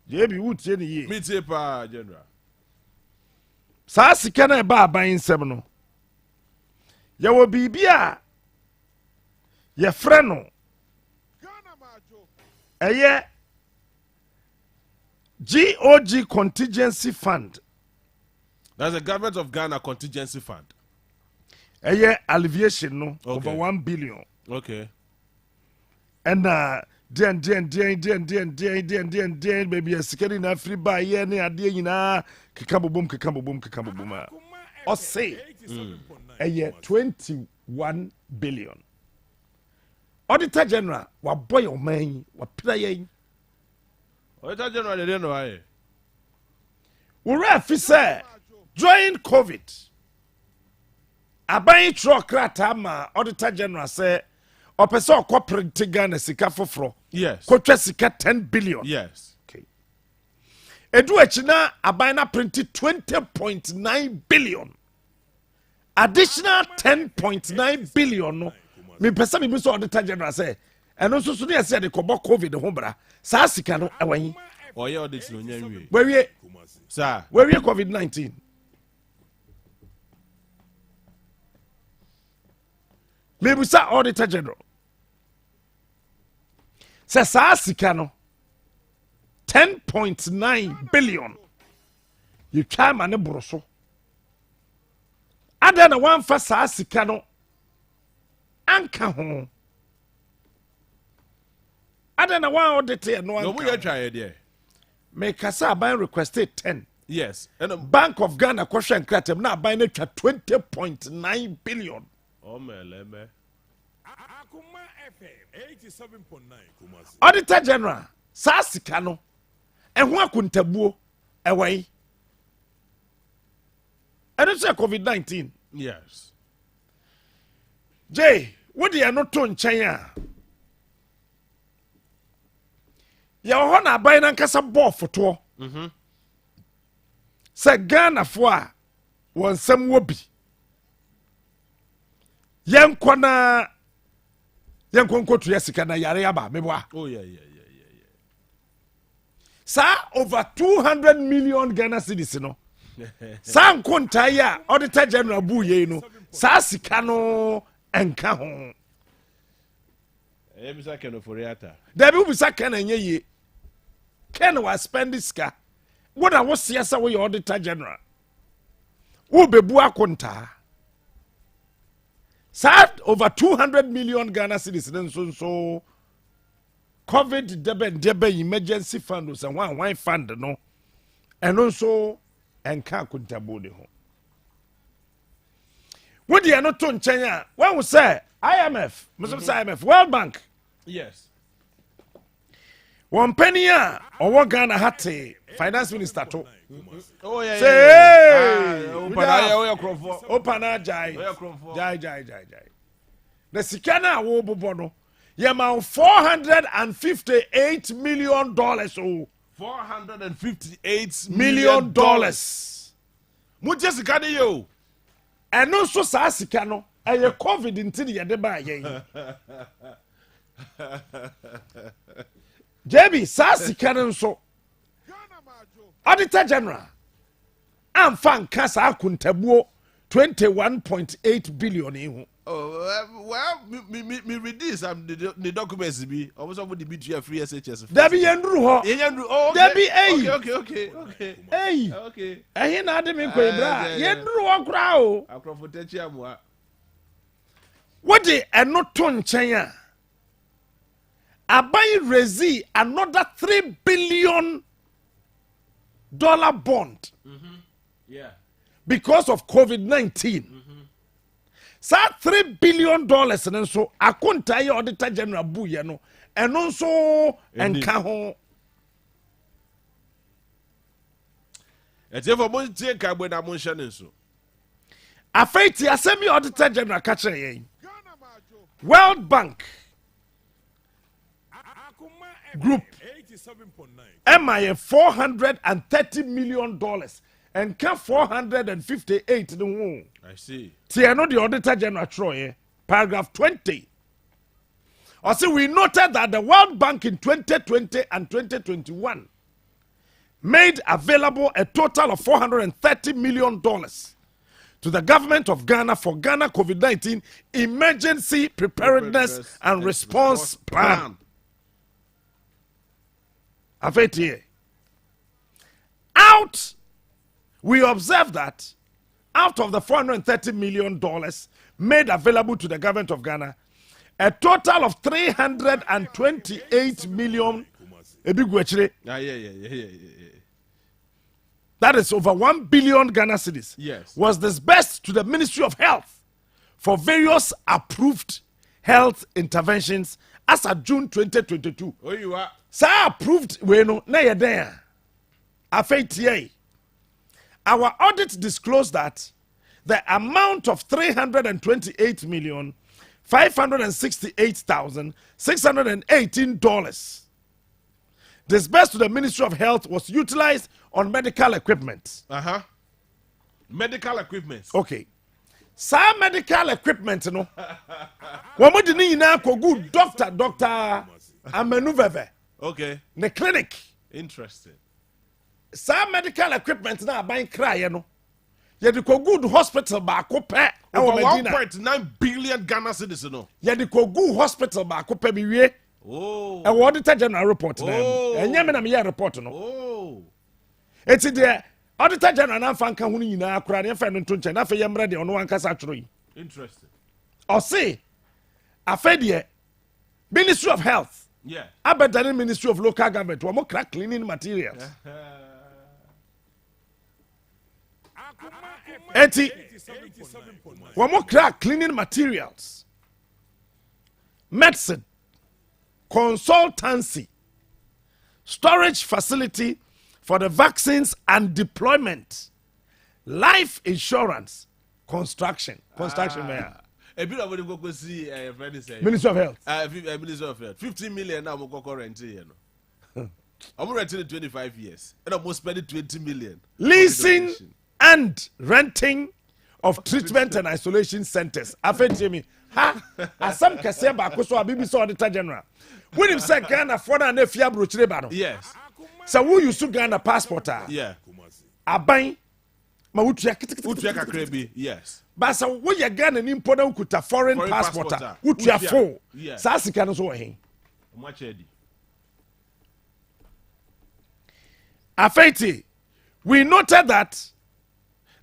Je bi wutie ne ye. Me tie pa General. Saa sika na ɛba aban nsɛm no. Yɛwɔ biribi a yɛfrɛ no ɛyɛ GOG contingency fund. That's the government of Ghana contingency fund. Ɛyɛ alleviation no Okay. over 1 billion. Okay. And den baby sikari na free buy ye ne ade nyina keka bobom a. O say ɛyɛ 21 billion. Auditor General wa boy o man wa pira ye. Auditor General dey know why. Wura fi say during COVID aban truck krata ma Auditor General say opese print Ghana sika foforo. Yes. Kotwa sika 10 billion. Yes. Okay. Edu echi na aban na printed 20.9 billion. Additional 10.9 billion no. Me pesa me so Auditor General say eno so ne yesi de kobo COVID ho bra. Saa sika no ewan. Oye audit no nyanwe. Where Sir. we COVID-19. Maybe sa Auditor General. Say saa sika no 10.9 billion. You try ma ne broso. Ada na wan fa saa sika no anka ho. Ada na wan audit no No we anka. try there. Me kasa ban requested 10. Yes. And Bank of Ghana question kratem na ban na twa 20.9 billion. oh meleme. Akoma FM 87.9 Kumasi. Auditor General saa sika no ɛho akontabuo ɛwɔ yi ɛno sɛ covid-19 Yes. Jay, wode ɛno to nkyɛn a yɛwɔ hɔ na aban no ankasa bɔɔ fotoɔ sɛ ghanafoɔ a wɔn nsɛm wɔ bi yɛnkɔ na yɛnkɔ nkɔtua sika na yare aba meboa Oh, yeah. saa over 200 million Ghana cedis no saa nkontae a auditor general buu yei no saa sika no ɛnka ho Ebisa Ken Oforiata. dabi wobisa ken ɛnyɛ yie ken waspendi sika wona woseɛ sɛ woyɛ auditor general wobɛbu akontaa saa over 200 million Ghana cedis no nso covid debɛ emergency fund sɛ hwan fund no ɛno nso ɛnka akontabo de ho wode ɛno to nkyɛn a wahu sɛ IMF mesom sɛ IMF World Bank Yes. wɔn panin a ɔwɔ Ghana ha te finance minister to Oh, yeah. Say, opana jai. The sika na wo bobo no. Ye ma $458 million oh. $458 million. Mu je sika de yo. Eno so sa sika no. Eye COVID nti de yede ba ye. JB sa sika no nso. Auditor General amfa nka saa akontabuo 21.8 billion ihu. Oh, well, me read this. The documents be. Almost over the BTF free SHS. Dabi yendru ho. Oh, Dabi okay. Okay. Ehi na ade me kwe bra. Yendru ho kra o. Akrofo techi amwa. Wodi eno to nkyɛn a aban rezi another $3 billion bond Yeah. because of COVID-19. Sa $3 billion nso akonta ye auditor general bu ye no eno nso enka ho. Ete for mo tie ka gbe na mo nhye ne nso. Afeiti asemi auditor general ka kire ye. World Bank Group MIA $430 million and can 458 no. I see. Tiano the auditor general Troy, paragraph 20. Also, we noted that the World Bank in 2020 and 2021 made available a total of $430 million to the government of Ghana for Ghana COVID-19 emergency preparedness and response plan. Afetie. Out, we observe that out of the $430 million made available to the government of Ghana, a total of 328 million that is over 1 billion Ghana cedis, Yes. was disbursed to the Ministry of Health for various approved health interventions as of June 2022. Oh, you are. Sa approved we no na ye den afetie. Our audit disclosed that the amount of $328,568,618 disbursed to the Ministry of Health was utilized on medical equipment. Medical equipment. Okay. Sa medical equipment no. Womo di ni nyina ko good doctor Amenu Veve. Okay. The clinic. Interesting. Sa medical equipment na aban kraye no. Ye de ko good hospital ba ko pe. Over Medina. 1.9 billion Ghana cedis no. Ye de ko good hospital ba ko pe bi wie. Oh. E auditor general report na. Oh. Enye me na me report no. Oh. Eti de auditor general na fa nka hu nyina akura ne fa no to nche na fa ye mra de ono ankasa atworo yi. Interesting. O say afedie Ministry of Health. Yeah. Abedani Ministry of Local Government wamo crack cleaning materials. Eti wamo crack cleaning materials. Medicine, consultancy, storage facility for the vaccines and deployment, life insurance, construction mayor. A bit of what you go see friend say. Ministry of Health. Minister of Health. 15 million now we go rent here. I'm renting 25 years and I'm spending 20 million. Leasing and renting of treatment and isolation centers. After me, ha, asam kese ba koso BBC Auditor General. When you say Ghana for na nefia brochire ba no. Yes. So who you su Ghana passport ah? Yeah. Aban ma wutua Utua kakrebi. Yes. But so wo ye Ghana ni mpo na ukuta foreign passport ah. Wutua full. Yeah. Sa sika no so wo hen. Much ready. Afeti, we noted that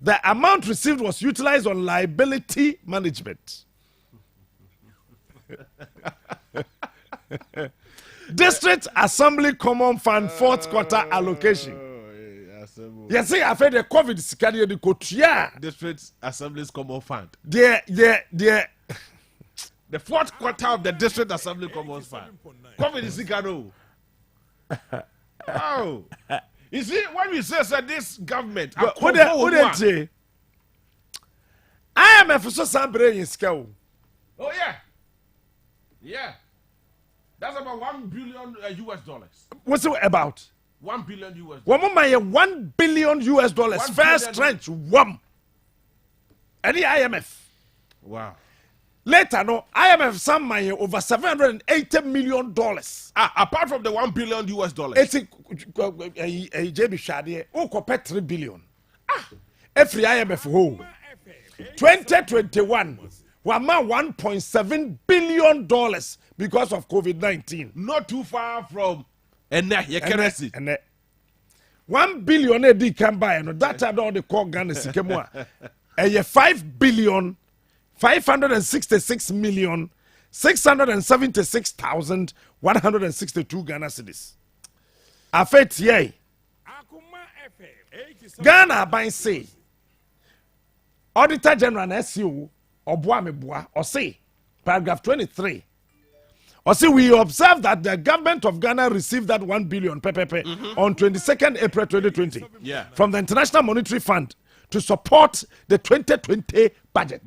the amount received was utilized on liability management. District Assembly Common Fund fourth quarter allocation. Yes, see, I've had the COVID scenario the kotua. District Assembly's Common Fund. The fourth quarter of the District Assembly Common Fund. COVID is Sikano. Oh. You see, when we say this government, who say? I am a so sambre in scale. Oh yeah, yeah. That's about $1 billion US dollars. What's it about? $1 billion US. $1 billion US dollars. First tranche, one. Any IMF. Wow. Later, no, IMF some money over $780 million. Apart from the $1 billion US dollars. It's a JB Shadi, who pay 3 billion. Every IMF home. 2021, $1.7 billion because of COVID-19. Not too far from currency. And 1 billion a can buy, no, that I don't call Ghana Sikemwa. And 5 billion. 566,676,162 Ghana cedis. Affect ye. Ghana by say. Auditor General SU Obuamebua or say paragraph 23. Or say we observe that the government of Ghana received that 1 billion on 22nd April 2020 from the International Monetary Fund to support the 2020 budget.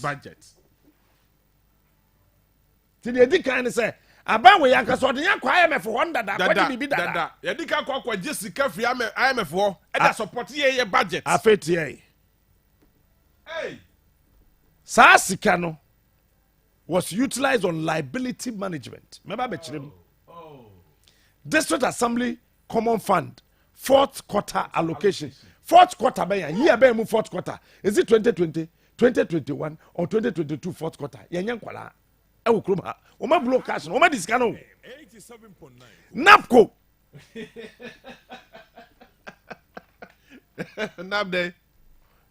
The Edikan say, Aban we yanka so de yakwa IMF Honda da kwadi bibi da. Edika kwa Jessica free IMF ho e da support ye budget. Afeti ye. Hey. Sa sika no was utilized on liability management. Remember Bechirem? District Assembly Common Fund fourth quarter allocation. Fourth quarter by year by fourth quarter. Is it 2020, 2021 or 2022 fourth quarter? Yanyan kwala. Oma blow cash, oma discano. 87.9. Napco.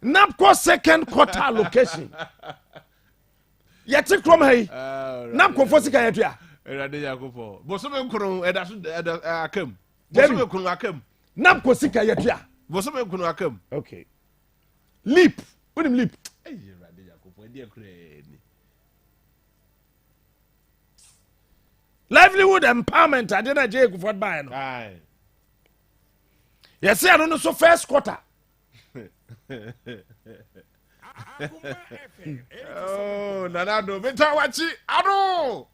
Napco second quarter allocation. Yeti krom hey. Napco for sika yetua. Erade yakofo. Bosome nkuru edaso akam. Bosome nkuru akam. Napco sika yetua. Bosome nkuru akam. Okay. Leap. What him leap? Hey, erade yakofo e dey kure ni. Livelihood empowerment I didn't jay go for buy no. Aye. Yes, I don't know so first quarter. Oh, Nanado, beta wachi. Ado.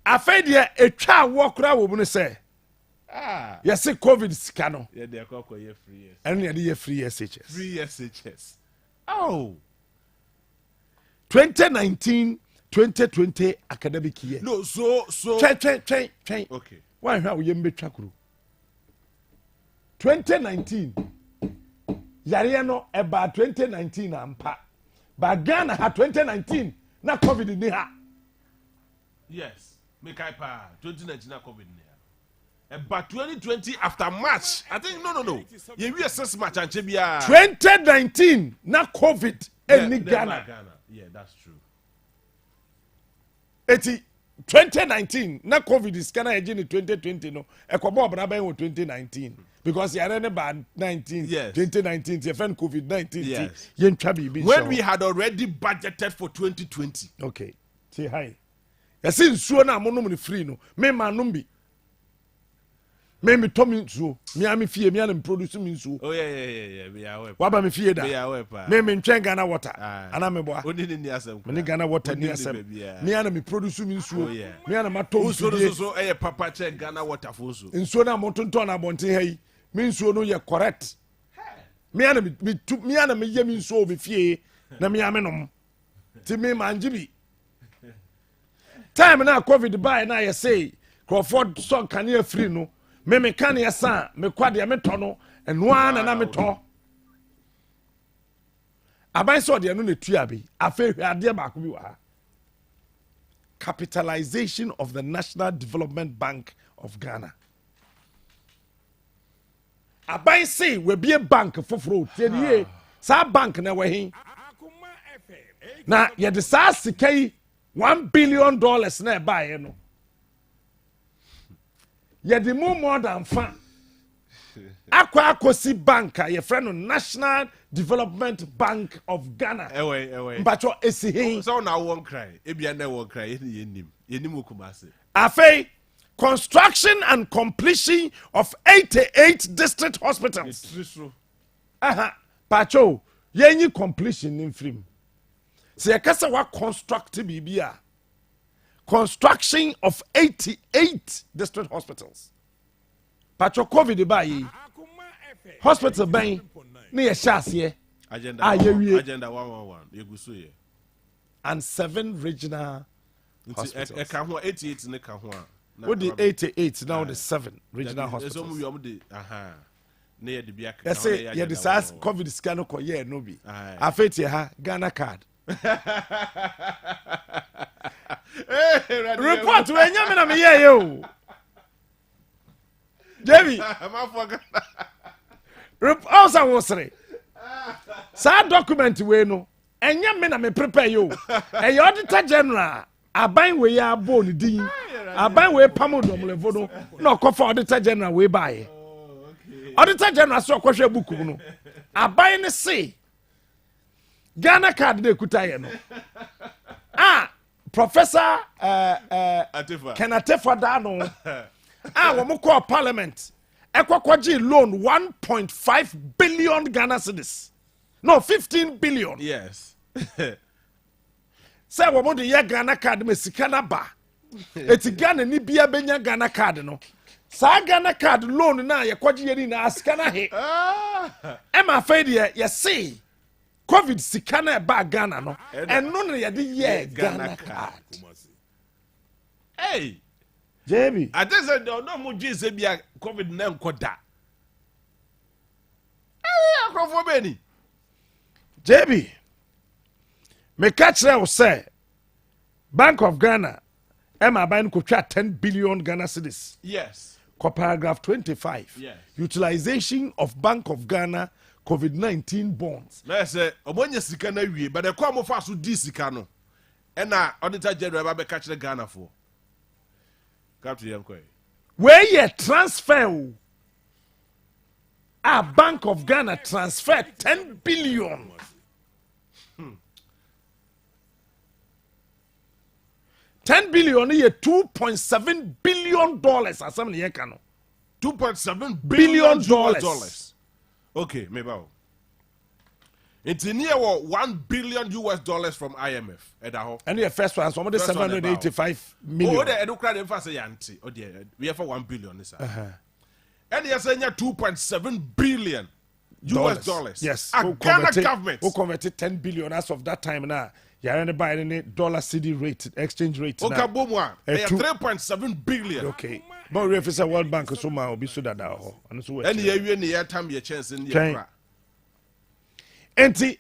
Afei de etwa wo kra wo bunu say. Yes, COVID sika no. Yeah, they call ye free years. And ye free SHS. Free SHS. Oh. 2019-2020 academic year. No, so Train. okay. Why how you mbetwa kuru? 2019. Yare no about 2019 ampa. But Ghana had 2019 na COVID ni ha. Yes. Make I pa 2019 na COVID ni ha. But 2020 after March, I think no. You will assess March and Chebia. 2019 na COVID in Ghana. Yeah, that's true. 2019 na COVID is kana eje ni 2020 no ekobo obra ban wo 2019 because you are bad 19 yes. 2019 you find COVID-19 yes. When we had already budgeted for 2020. Okay. See hi. Yesi nsuo na monum ni free no me manum bi. me tɔ me nsuo me fie me am produce me nsuo Oh yeah. We are aware. waba me fie da We are aware pa. me ntwɛn Ghana water Ah. ana me boa Oni ni asem. me ne Ghana water ni Oni asɛm baby, yeah. me ana me produce me Oh, nsuo yeah. me ana matɔ So nsuo papa check Ghana water for so. nsuo na motontɔn na abɔnten ha yi me nsuo no yɛ correct me ana me yɛ me nsuo me fie na me ame nom ti me manje bi time na covid buy na yɛ say Crawford son kanea free no me kanea sa me kwade me tɔ no ɛnoa na me tɔ aban sɛ ɔde ɛno na tua bi afei hwɛ adeɛ baako bi wɔ ha capitalization of the National Development Bank of Ghana aban say we be a bank foforo tie saa bank na wɔ he na yɛde saa sika yi $1 billion na ɛbaeɛ no yɛde mu more than fa akɔsi bank a yɛfrɛ no National Development Bank of Ghana Ewe. mpatwɔ esi he So na won cry. Ebia na won cry. Yenim okumase. afei construction and completion of 88 district hospitals Trisro. aha pacho yenyi completion in film sɛ yɛka sɛ wa construct biribi a construction of 88 district hospitals pacho covid ba yi hospital bɛn ne yɛhyɛ aseɛ Agenda. Ah, yeah, yeah. Agenda 111. Yeguso ye. and 7 regional E hospitals ka ho 88 ne ka ho a. with the 88 now the 7 regional Eso hospitals mu yom de aha. Ne ye de bia ka. yɛsɛ yɛde saa covid scan no kɔyɛɛ no bi Aye. afei tie ha Ghana card report wɛnyɛ me na meyɛɛ yɛ o David ɔsa wo sere saa document wei no ɛnyɛ me na me prepare yo ɛyɛ auditor general aban wei abɔ ne din aban wei pam dɔmlefo no na ɔkɔfa auditor general wei baeɛ auditor general sɛ ɔkɔhwɛ book mu no aban ne se Ghana card na ekuta yɛ no Professor Atefa. Kenatefa da no wɔn kɔɔ parliament ɛkɔkɔgye loan 1.5 billion Ghana cedis no 15 billion Yes. sɛ wɔn de yɛ Ghana card ma sika na ba eti Ghana ni bia benya Ghana card no saa Ghana card loan na yɛkɔgye yɛ ni na sika na he ɛma afei deɛ yɛse covid sika na ɛba Ghana no ɛno na yɛde yɛ Ghana card Hey. JB I just said no mo Jesus bia covid na nkoda. Akrofo beni. JB me catch kyerɛ wo sɛ Bank of Ghana ɛma aban no kɔtwa 10 billion Ghana cedis Yes. paragraph 25 Yes. utilization of Bank of Ghana COVID-19 bonds Na say omonye sika na wie but the kwa mo fa so di sika no. E na auditor general ba be catch the Ghana for. Come to them koi. where ye transfer o. a Bank of Ghana transfer 10 billion 10 billion ye $2.7 billion asɛm ne yɛka no 2.7 billion billion dollars. Okay, maybe. It's near $1 billion from IMF. Edaho. ɛne yɛ first one so ɔmode First one 785 Oh, million the educra dem fa say yanti. Oh dear, we have for 1 billion is. And yes, 2.7 billion US dollars. Yes. A Ghana government. Who converted 10 billion as of that time now. You are buy any dollar city rate, exchange rate. Okay, now. boom one. They are 3.7 billion. Okay. But if it's a World Bank, so ma obi so that and so. And you near time your chance in the Enti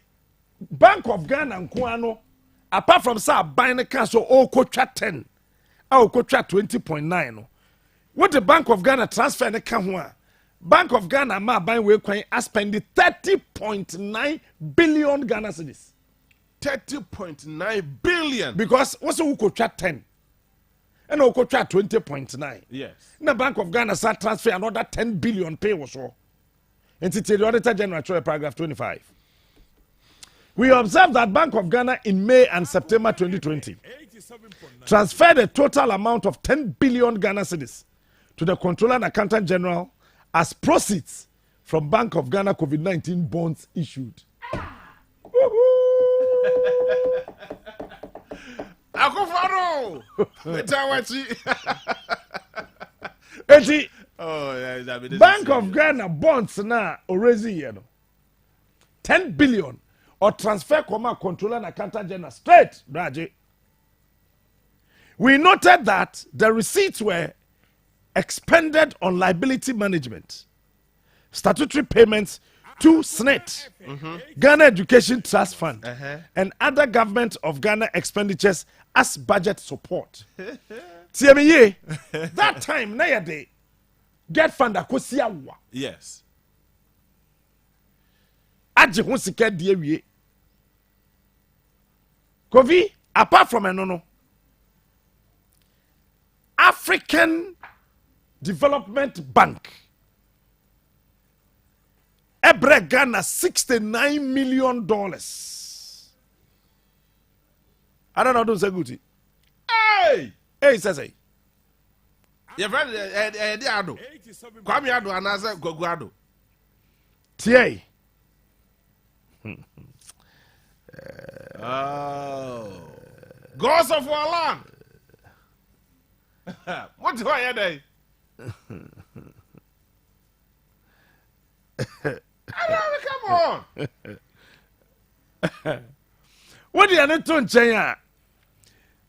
Bank of Ghana nkoano apart from say buying the cash so okotwa 10 okotwa 20.9 no. What the Bank of Ghana transfer ne ka ho a Bank of Ghana ma ban we kwan spend 30.9 billion Ghana cedis. 30.9 billion. Because what's okotwa 10 and okotwa 20.9. Yes. Na Bank of Ghana sa transfer another 10 billion pay was so. Entity the Auditor General paragraph 25. We observe that Bank of Ghana in May and September 2020 transferred a total amount of 10 billion Ghana cedis to the Controller and Accountant General as proceeds from Bank of Ghana COVID-19 bonds issued. Akofaro! Eti, Oh, yeah, Bank of Ghana bonds na already here no. 10 billion or transfer comma Controller and Accountant General straight, Braje. We noted that the receipts were expended on liability management, statutory payments to SNET, Ghana Education Trust Fund, and other government of Ghana expenditures as budget support. TME, that time, na ya day, get fund akosiawa. Yes. Aje ho sika die wie. Kofi, apart from enono, African Development Bank ebre Ghana $69 million. I don't know do say good. Hey! Hey, says hey. Your friend, Ado. Kwame Ado, and answer Goguado. Tie. Oh. Gods of our land. What do I hear? Come on. What do you need to change?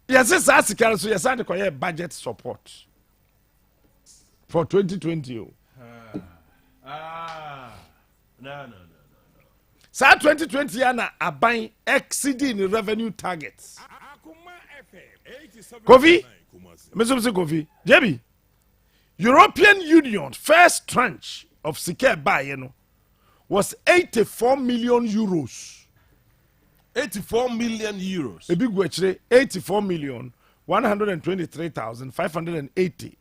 Yes, it's asking so yes, I call budget support for 2020. No. So 2020 ana aban exceeding revenue targets. Kofi, Mr. Kofi, JB, European Union first tranche of Sike buy was 84 million euros. 84 million euros. A big wage 84 million 123,580.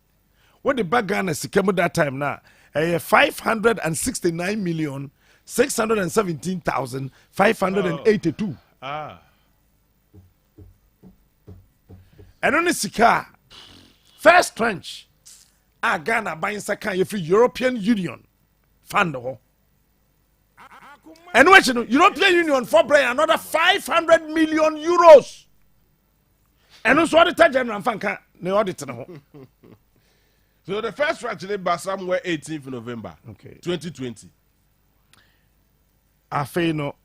What the bag Ghana Sikemo that time now? 569 million 617,582. And only Sika first tranche. Ghana buying Saka free European Union fund. And what you know, European Union for bring another 500 million euros. And also the general fanka the audit. So the first actually by somewhere 18th November 2020. Afe no.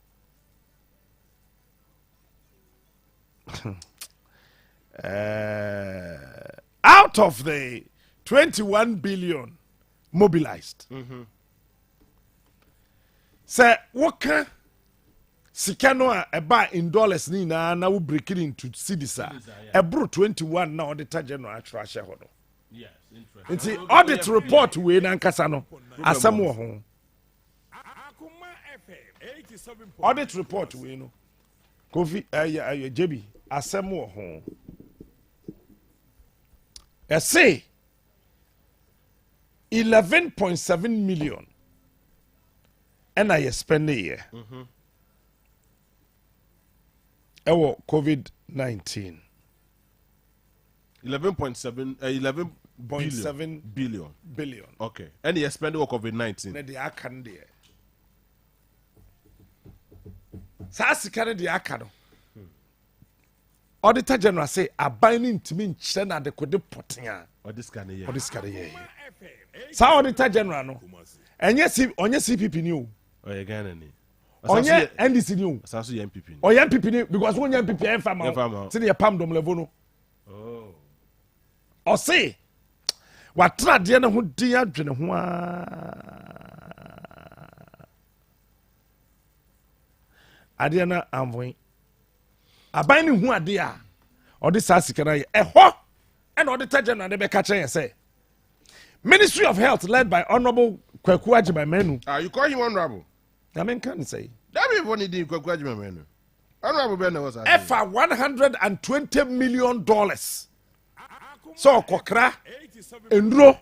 Out of the 21 billion mobilized. Say what can Sikano a buy in dollars ni na we break it into cedisa. A bro 21 now the general trash hodo. Yes, interesting. Nti audit report we na nkasa no asem wo ho. Audit report we no. Kofi JB asem wo ho. I say 11.7 million. And I spend a year. Ewo COVID-19. 11.7 billion. Okay. And you spend work COVID-19. Na the akan there. Sa sikare the akano. Auditor General say abiding to me na de kode potia. Or this kind of year. Or this kind of year. Sa Auditor General no. Onye CPP ni o. Oye Ghana ni. Onye NDC ni o. Asaso ye MPP ni. Oye MPP ni because when MPP en fama. Ti ye pam dom level no. Oh. O say watra de na ho din adwene ho a. Ade na amvoin. Aban ni hu ade a. O de sa sika na ye. Eho. And Auditor General de be ka chen say. Ministry of Health led by Honorable Kwaku Agyeman. You call him honorable? I mean, can say. That be funny, did Kwaku Agyeman. Honorable Ben was for $120 million. So, Kokra, Endro,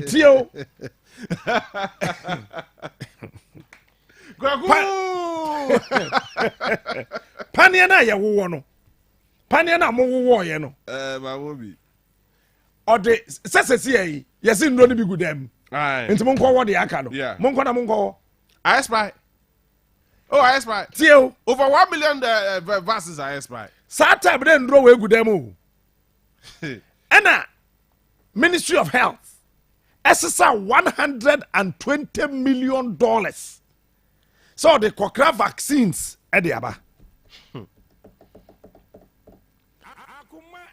Tio, Paniana, ya wono. Paniana, mo wo, you know. My movie. ɔde sɛsɛsi yɛ yɛsi nnuro ni bi gu dɛm Aye. nti mo nkɔ wɔ de aka no Yeah. mo nkɔ na mo nkɔ I spy. Oh, I spy. tie o Over 1 million verses I spy. saa time de nnuro wɔ egu dɛm o ɛna Ministry of Health ɛsesa $120 million so ɔde kɔkra vaccines ɛde aba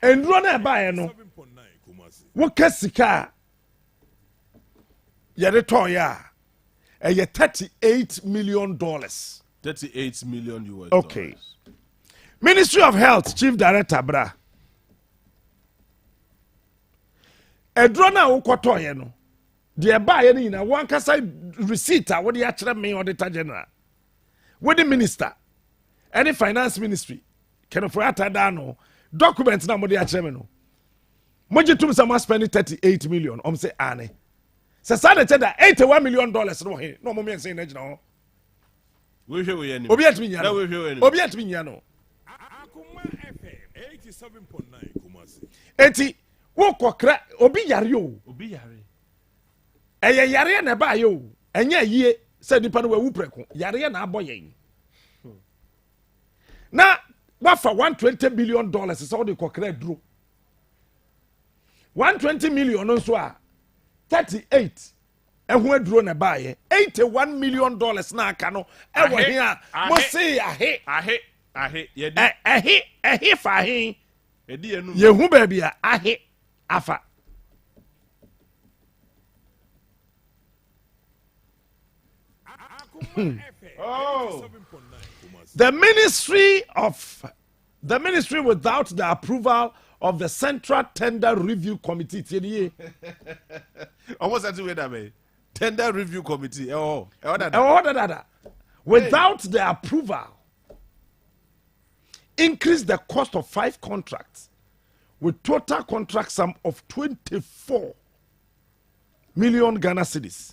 nnuro na ɛbaeɛ no 7.9 Kumasi. woka sika a yɛde tɔɔyɛ a ɛyɛ $38 million 38 million US okay dollars. Ministry of Health Chief Director bra ɛduro na wokɔtɔɔyɛ no deɛ ɛbaeɛ no nyinaa wankasa receipt a wode akyerɛ me Auditor General wode minister ɛne finance ministry kɛnɛfo atada no document na mode akyerɛ me no mogye tum sɛ moaspɛne 38 million ɔm sɛ ane sɛ saa de kyɛ da $81 million no wɔ he na ɔmomɛnsɛ no agyina hɔ We hear we any. obi atumi nya No, no we hear any. obi atumi nya no Akoma FM 87.9 Kumasi. enti wokɔkra obi yare o Obi yare. ɛyɛ yareɛ na ɛbaayɛ o ɛnyɛ yie sɛ nipa no wawu prɛko yareɛ na abɔ yɛn na wafa $120 million sɛ wode kɔkra duro 120 million no nso a 38 ɛho aduro na ɛbaayɛ $81 million na aka no ɛwɔ he a mo se ahe Ahe. Yedi. ɛhe fa ahe Yedi enu. yɛhu baabi a ahe afa Akoma FM Oh. 87.9 Kumasi. The ministry without the approval of the Central Tender Review Committee TDA Almost at the way that way. Tender review committee. Oh, without the approval increase the cost of 5 contracts with total contract sum of 24 million Ghana cedis.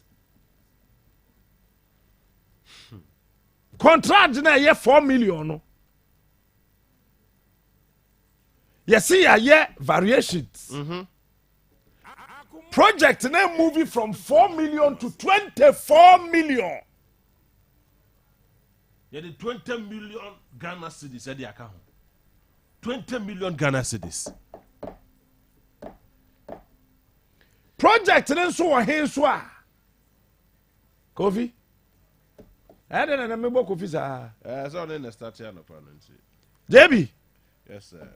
Contract na ye 4 million no. You see a variations. Project na moving from 4 million to 24 million. Yedi 20 million Ghana cedis at the account. 20 million Ghana cedis. Project na so wa hen so a. Kofi. I na me bo Kofi sa. So on the start here no problem. JB. Yes sir.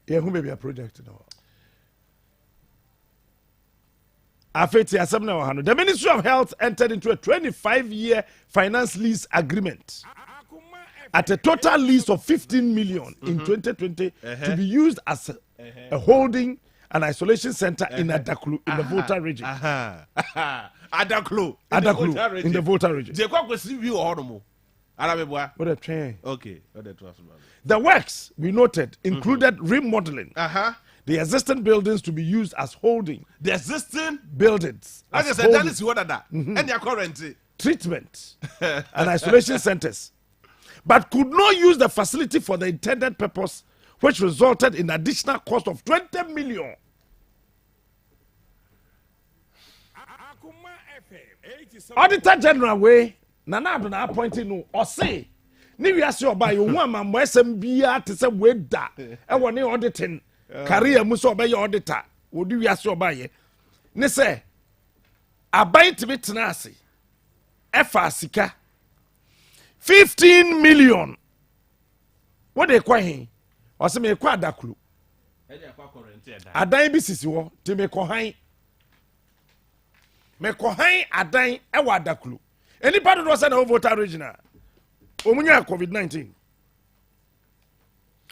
Who may be a project no. The Ministry of Health entered into a 25-year finance lease agreement at a total lease of 15 million in 2020 to be used as a holding and isolation center in Adaklu in the Volta region. Adaklu In the Volta region. Je kwa kwesi wi o hono Arabeboa. What a train. Okay, what that was. The works we noted included remodeling the existing buildings to be used as holding The existing buildings, as I as said, that holding, is what that. And your current. treatment and isolation centers, but could not use the facility for the intended purpose, which resulted in additional cost of 20 million. Akoma FM 87.9 Auditor General way Nana Adona appointed no or say ni wiase oba yo hu amambo esem bia te se we da e woni auditing career mu so oba ye auditor wodi wiase oba ye ne se abai timi tena ase efa sika 15 million what they kwa he o se me kwa adakulu adan bi sisi wo te me ko han adan e wa adakulu enipa do say na voter regional omunya COVID-19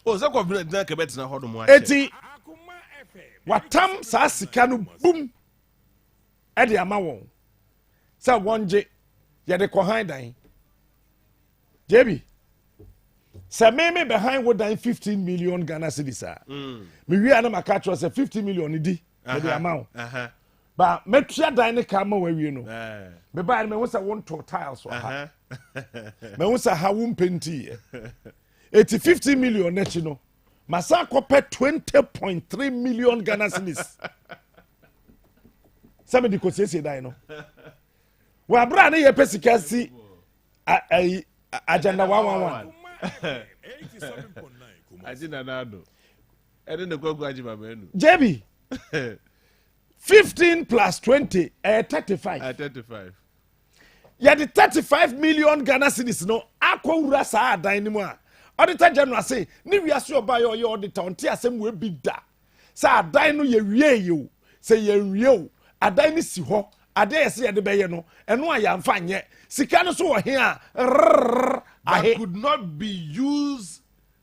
Oh, so COVID-19 ke betina hodo mo ache. eti Akoma FM watam saa sika no boom e de ama won say wonje ye de ko han dan JB say me behind wo dan 15 million Ghana cedis a me wi ana maka cho say 50 million di e de ama won ba metua dan ne ka ma wa wi no me ba me wo say won to tiles wa ha me wo say ha wo penti eti 50 million nechi no masa kɔpɛ 20.3 million Ghana cedis sɛ mede kɔsiesie dan no wɔabrɛ ne yɛpɛ sika si agenda 111 Agenda nado. And then the go menu. JB 15 plus 20 35. 35. Yɛde 35 million Ghana cedis no akɔwura saa adan no mu a auditor general say ne wiase ɔba yɛ ɔyɛ auditor ɔnte asɛm wɔ bi da saa adan no yɛ wie yi o sɛ yɛ wie o adan no si hɔ ade yɛ sɛ yɛde bɛyɛ no ɛno a yɛamfa nyɛ sika no so wɔ he a That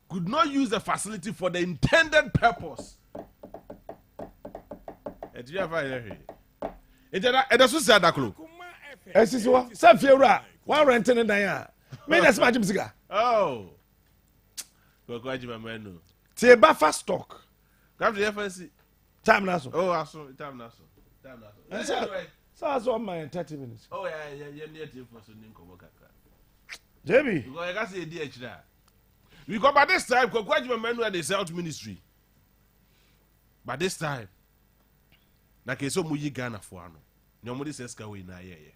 could not use the facility for the intended purpose. And you have a so sad daklo. ɛsisi hɔ sɛ fie wura wa rent ne dan a me na sima gyim sika Oh. Go ajima menu. tie buffer stock Come to the FNC. time na so Oh, aso time naso. Anyway. So on my 30 minutes. Oh yeah, near to for so nim ko kakra. JB. Because I can say DH there. Because by this time, Kwakwajima Manu had the South Ministry. By this time, na keso muyi Ghana for ano. Nyomudi seska we na ye.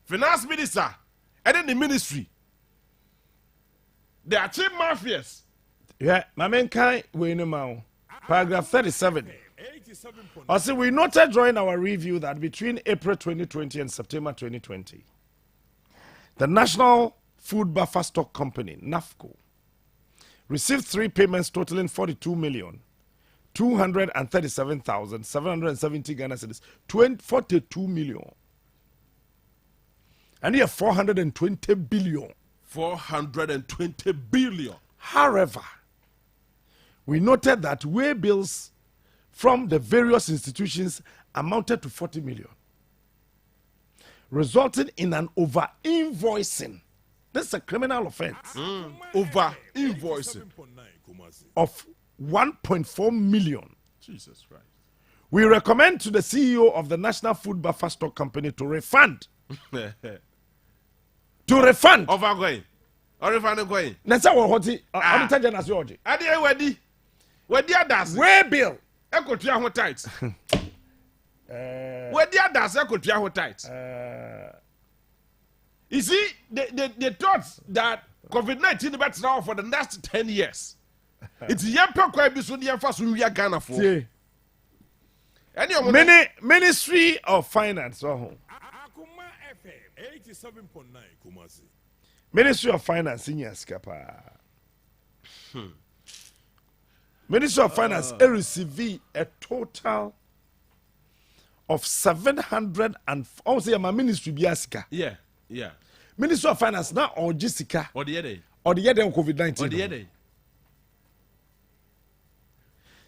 Finance Minister, and then the ministry. They are cheap mafias. Yeah, my main kind we no mau. Paragraph 37. Also, we noted during our review that between April 2020 and September 2020, the National Food Buffer Stock Company, NAFCO, received 3 payments totaling 42,237,770 Ghana cedis, 42 million. And here 420 billion. 420 billion. However, we noted that way bills from the various institutions amounted to 40 million, resulting in an over-invoicing. This is a criminal offense. Over-invoicing. Of 1.4 million. Jesus Christ. We recommend to the CEO of the National Food Buffer Stock Company to refund. To refund. Overgoing. Or refund going. Nasa what auditor general George. Adi wedi. Wedi adas. Way bill. Ekotua ho tight. Wedi adas ekotua ho tight. You see, they thought that COVID-19 better now for the next 10 years. It's yempa kwa bi so yemfa so wi Ghana for. Ministry of Finance. Akoma FM 87.9 Kumasi. Ministry of Finance in Yaskapa. Ministry of Finance received a total of 700 and say my ministry biasika. Yeah. Ministry of Finance now or Jessica Or the other. or the year COVID-19. Or the other.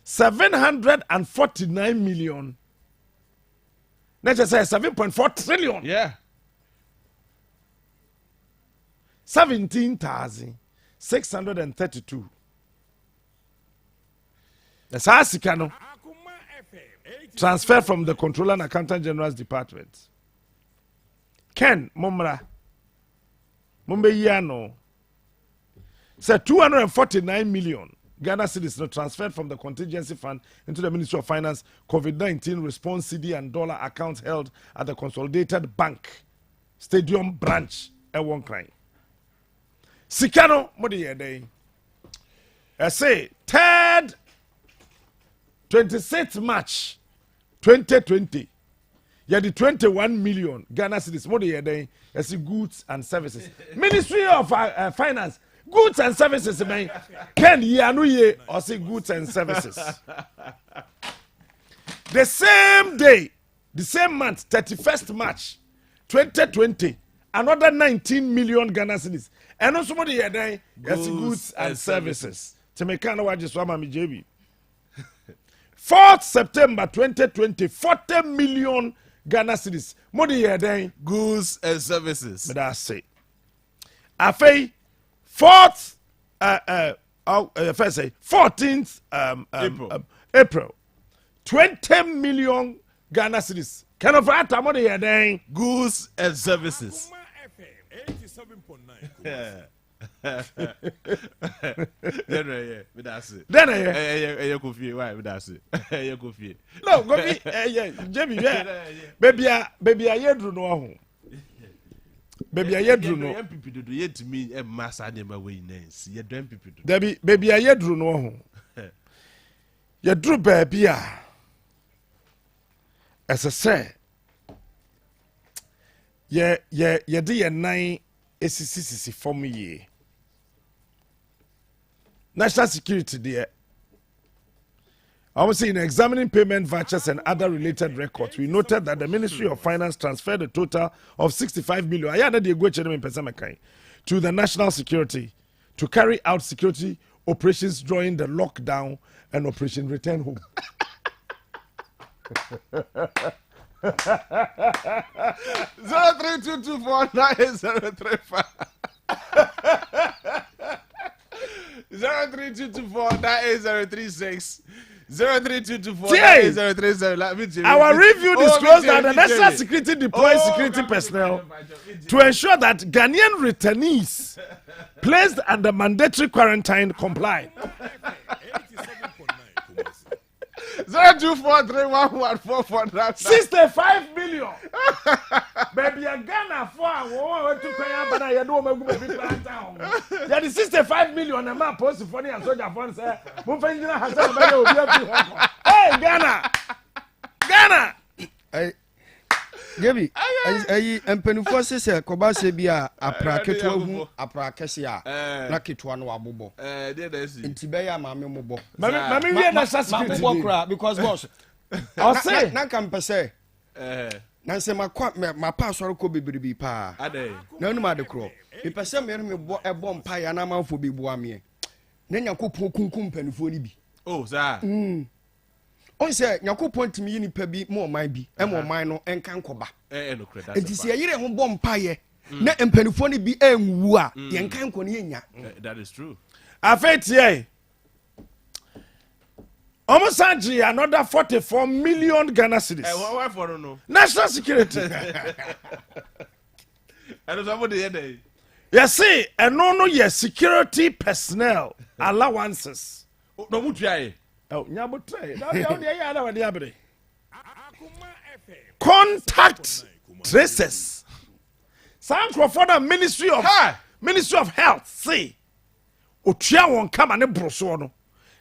749 million. Let's just say 7.4 trillion. Yeah. 17,632. The Sasikano transferred from the Controller and Accountant General's Department. Ken Momra Mumbeyano said 249 million Ghana cedis transferred from the contingency fund into the Ministry of Finance COVID-19 response CD and dollar accounts held at the Consolidated Bank Stadium branch at one crime. Sikano modi yede. I say 3rd 26th March 2020. Yadi 21 million Ghana cedis modi yede. I see goods and services. Ministry of Finance. Goods and services, man. Ken ye or say goods and services. The same day, the same month, 31st March 2020, another 19 million Ghana cedis. And also somebody here then goods and services. To make kind of what just me JB. 4th September 2020, 40 million Ghana cedis. Money here then Goods and services. but that's it. Afei 4th first say 14th April 20 million Ghana cedis. Kind of that money here then Goods and services. Akoma FM 87.9 Kumasi. Then with us. Then You could feel why with us. You could feel. no, go be Jamie, baby, I yedru no ho. Baby, I yedru no. Young people do yet to me a mass animal way names. You don't people do. Debbie, baby, I yedru no ho. Yedru baby as I say. Ye di ye nine esisi form ye. National security there. I was saying, examining payment vouchers and other related records, we noted that the Ministry of Finance transferred a total of 65 million to the national security to carry out security operations during the lockdown and Operation Return Home. 032249035 032249036 032249037. Our review disclosed that the national security deploys security personnel to ensure that Ghanaian returnees placed under mandatory quarantine comply. 024311449 65 million. Baby, a Ghana for to pay up, and I don't know baby plant down. That is 65 million. A man post for the soldier fund say, Mufenjina has a hey, Ghana. Hey, Gaby, mpanimfoɔ sɛ kɔba sɛ bi a apra ketewa hu apra kɛse a na ketewa no wabobɔ nti bɛyɛ maame mobɔ Mami wie na security mobɔ kora because boss ɔse na ka mpɛ sɛ na sɛ mapa asɔre kɔ bebrebe paa na anum ade korɔ mepɛ sɛ mebɔ ɛbɔ mpa ya na amanfo bi boa meɛ na Nyankopɔn kunkum mpanimfoɔ no bi oh sir on say Nyankopɔn timi yi nipa bi mo ɔman bi ɛmo ɔman no ɛnka nkɔba no credit enti sɛ yɛyere ho bɔ mpaeɛ na mpanimfoɔ no bi ɛnwu a yɛnka nkɔ no yɛnya that is true afetie almost another 44 million Ghana cedis. Why for no National security. And somebody here. Yes, see, and no, yes, security personnel allowances. No, would try. Oh, Nyabutre. Contact tracers. Some for the Ministry of Health say, Ochia won't come and brosono.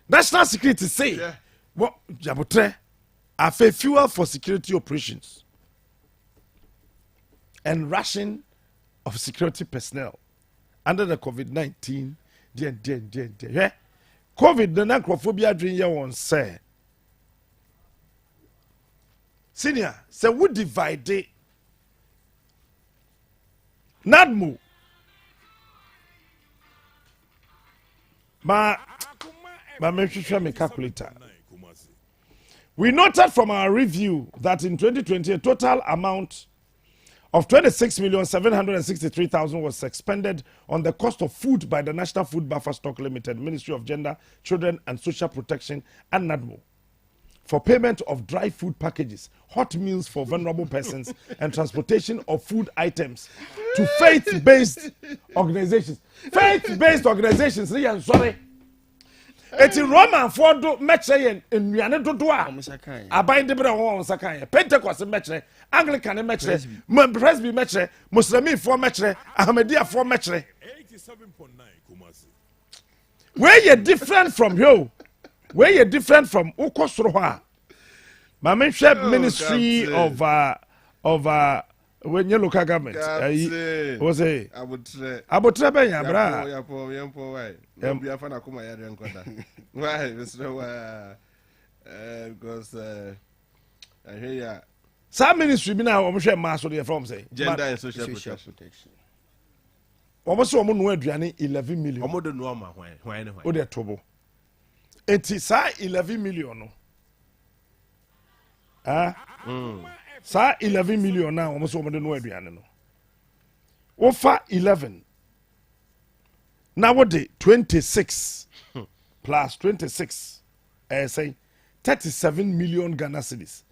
National security say, what Nyabutre, a fuel for security operations and ration of security personnel under the COVID-19. COVID the necrophobia dream ya won say. Senior, say we divide it. Nadmu. Ma make sure me calculator. We noted from our review that in 2020 a total amount of 26,763,000 was expended on the cost of food by the National Food Buffer Stock Limited, Ministry of Gender, Children and Social Protection, and NADMO for payment of dry food packages, hot meals for vulnerable persons, and transportation of food items to faith-based organizations. Faith-based organizations, sorry. Eti Roman for do metre en nuane dodo a aban de bra won sakan Pentecost metre Anglican metre Presby metre Muslimi for metre Ahmadiyya for metre 87.9 Kumasi. Where you different from you where you different from ukosoro ha ma menhwe Ministry of when you local government was a abutre ben ya bra why be afan Akoma ya renkoda why because I hear ya some ministry bi na wo hwe ma so dey from say gender and social protection wo so wo no aduane 11 million wo do no ma hwan ne hwan o de tobo enti sa 11 million no sa 11 million na wo so wo de no aduane no wo fa 11 na wo de 26 plus 26 say 37 million Ghana cedis.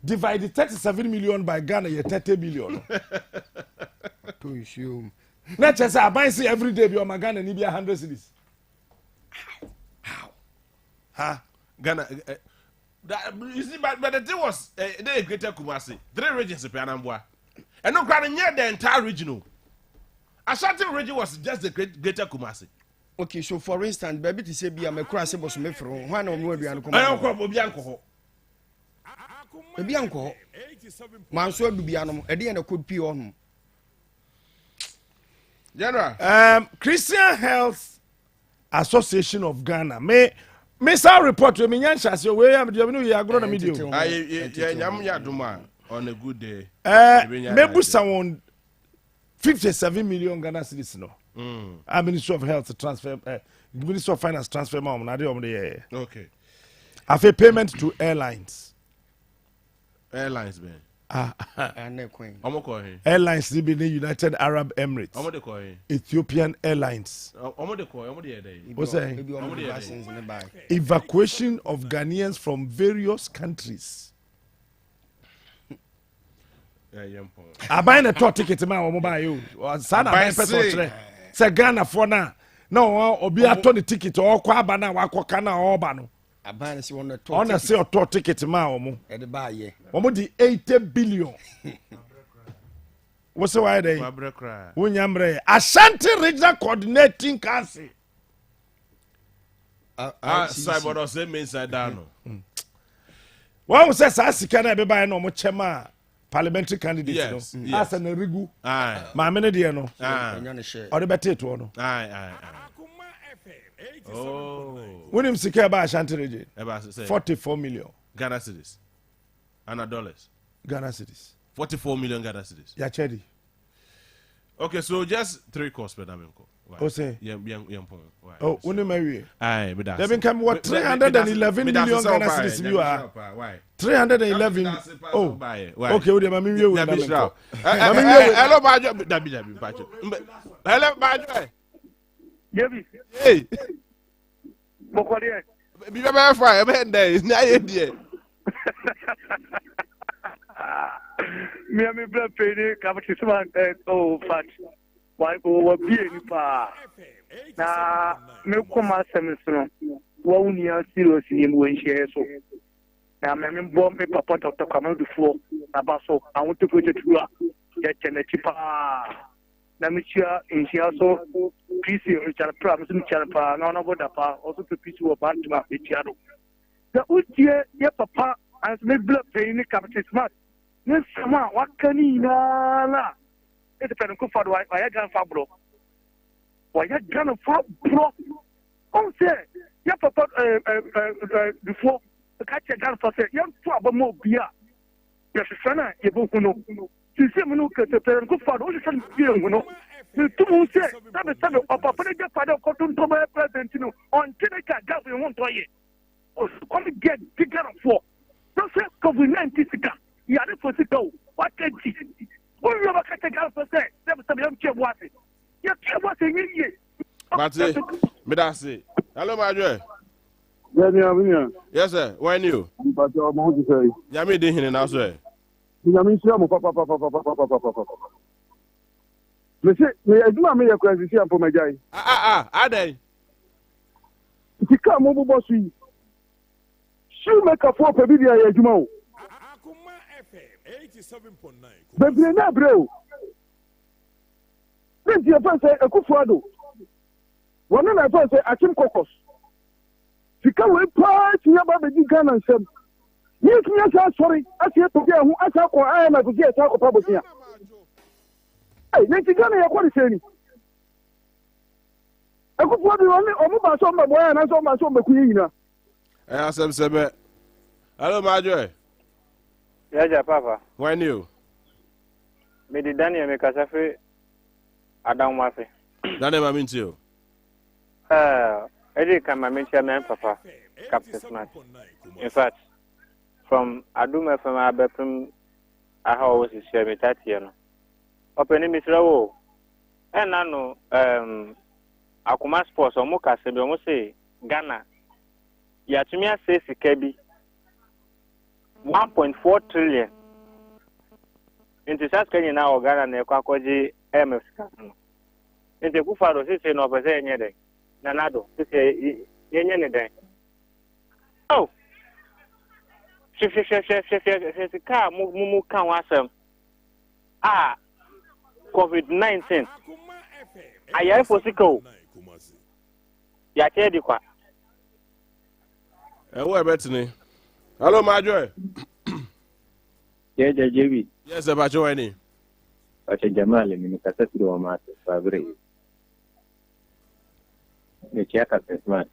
Divide 37 million by Ghana, you 30 billion. To assume Na chese aban say every day be o magana ni be 100 cities. How? Huh? Ghana. You see, but the thing was, they greater Kumasi, 3 regions of Anambra. And no granted near the entire regional. Ashanti region was just the greater Kumasi. Okay, so for instance, baby to say be a cross was me from one or more be I don't call Bobianco. Bianco. Manso Bibiano, at the end of could be on. General. Christian Health Association of Ghana. May some report to me Yanshas your way am you are going to media. On a good day. Maybe someone 57 million Ghana cedis no. Ministry of Health transfer Ministry of Finance transfer mom na dey the Okay. Have a payment to airlines. Airlines man. Airlines be the United Arab Emirates. Ethiopian Airlines. What's that? Evacuation of Ghanaians from various countries. I buy a tour ticket man or mobile you. Sana buy person say Ghana for now. No, obi ato the ticket or kwaba na wakoka na obano. Abana si won tour. On say tour ticket man omo. E de buy ye. Omo di 80 billion. What's the why they? Unyamre Ashanti Regional Coordinating Council. Cyber say me inside down. One says Asika na be buy no mo chema. Parliamentary candidate, yes, no. Yes. As an Rigu, Aye. my many dear no. Or the better to no. Aye. Oh. When him secure about Ashanti region, 44 million Ghana cedis, and dollars. Ghana cedis. 44 million Ghana cedis. Yeah, Chedi. Okay, so just 3 costs per Damenko. Oh, say. Yeah. Oh, when you marry. Aye, but they've been come what 311 million Ghana cedis you are. Why? 311. Oh, okay. We have me. Hello, Bajo. Hello, Bajo. Hey. Be very fine. I'm there. Now you're there. Me and me blood pain, Capitan, oh, fat. Why go be any pa? Now, me come as a minister. One year seriously when she is so. Now, me bomb me papa Dr. Kamal before. Abaso, I want to go to Tua. Get a cheaper. Now, me share in she also. PC, which are promised in Charapa, none of the pa, also to PC or Bantima, the Chiado. The Utia, your papa, as me blood pain, Capitan Smart. Yes, sama wakani na. It's a pen of for why I got fabro. Why I got a fabro? Oh, say, your papa before the catch a gun for say, young trouble more beer. Yes, son, you both know. You see, no, the pen of for all the same beer, you know. The two say, that is something of a father of cotton to my president, you know, on Tinaka Gavin won't try it. Oh, come get bigger for. Don't say COVID-19. Yeah, for to go. What can you? Who you ever catch a girl for say? Never some young kid was it. You can't watch a year. But say, hello, my dear. Yes, sir. When you? But I'm going to say, Yami didn't hear now, sir. Yami, papa. Monsieur, I do not make a question for my guy. Are they? If you come over, bossy, she'll make a 4 per video. Akoma FM 87.9. But you're not, bro. This is your first a Kufuado. One of my first a Kim Cocos. If you come with parts, you have a big gun and some. You can say sorry. I see to get who I talk or I am a good talk of public here. Hey, let's go to what is saying. I could want to only almost on my boy and I saw my son, Maquina. I asked him, hello, my dear. Yaja papa. When you? Me di Daniel me kasafe Adam Wafe. Daniel Maminti. Eddie can Maminti man papa. Captain Smart. In fact, from Aduma from Abepum, I always share me 30 years. Opening Miss Rawo. And I know Akoma Sports or Moka Sebi almost say Ghana. Yatumia says Kebi. 1.4 trillion. Into South Kenya now, Ghana and Kwakoji MF. Nti Kufado sisi no pese yenye den. Nanado sisi yenye ne den. Oh. She ka mu kan wasem. Ah. COVID-19. Ayai fosiko. Ya chedi kwa. Who betting? Hello, Maadwo. Yeah, JB. Yes, about you any. Acha Jamal ni kasati wa mate fabre. Ni kiaka pesman.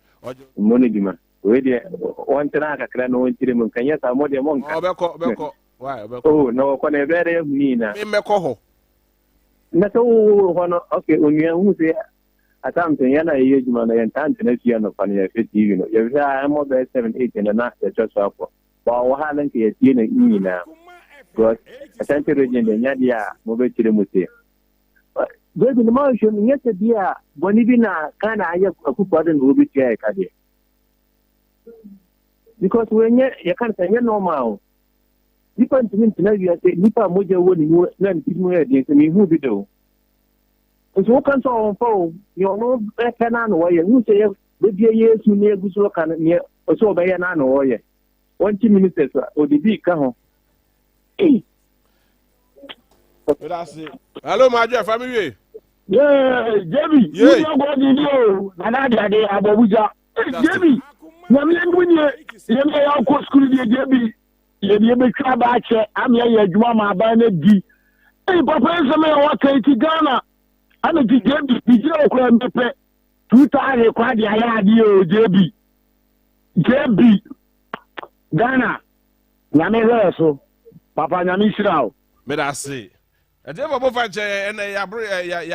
Moni dima. Wedi wantana ka kra no wantire mun kanya sa mode mon ka. Beko. Why? Beko. Oh, no ko ne bere ni na. Me meko ho. Na to hono okay, unya huse atamte yana yiye juma na yantante na fiya no fani ya TV no. Ya visa mo be 7-8 na ya choso hapo. Wa wahalan ke yati na ni na. God, asante region de nyadia mo be tire mute. Baby no ma sho ni yete dia boni bi na kana aya akupa den go bi tie ka dia. Because when you can't say normal. Different things na you say nipa moja wo ni na ntimu ya de me hu bi do. So kan so on phone you know e kana no ye hu say be bia Yesu na eguso kan ne so be ya na no ye. 20 minutes o di bi ka ho. That's it. Hello, Maadwo, family. Yeah, Jebi. Yeah. You go di do. Na dia de abobuja. Jebi. Na me ndunye. Ye me ya ko school di Jebi. Ye be twa ba che am ye adwuma ma ba na di. Papa ese me wa kai ti Ghana. Ana di Jebi di je okura mpepe. 2000 kwa di aya di o Jebi. Jebi. Ghana. Na me so. Papa nyami shirao. Me da say. Ade for bofa che na ya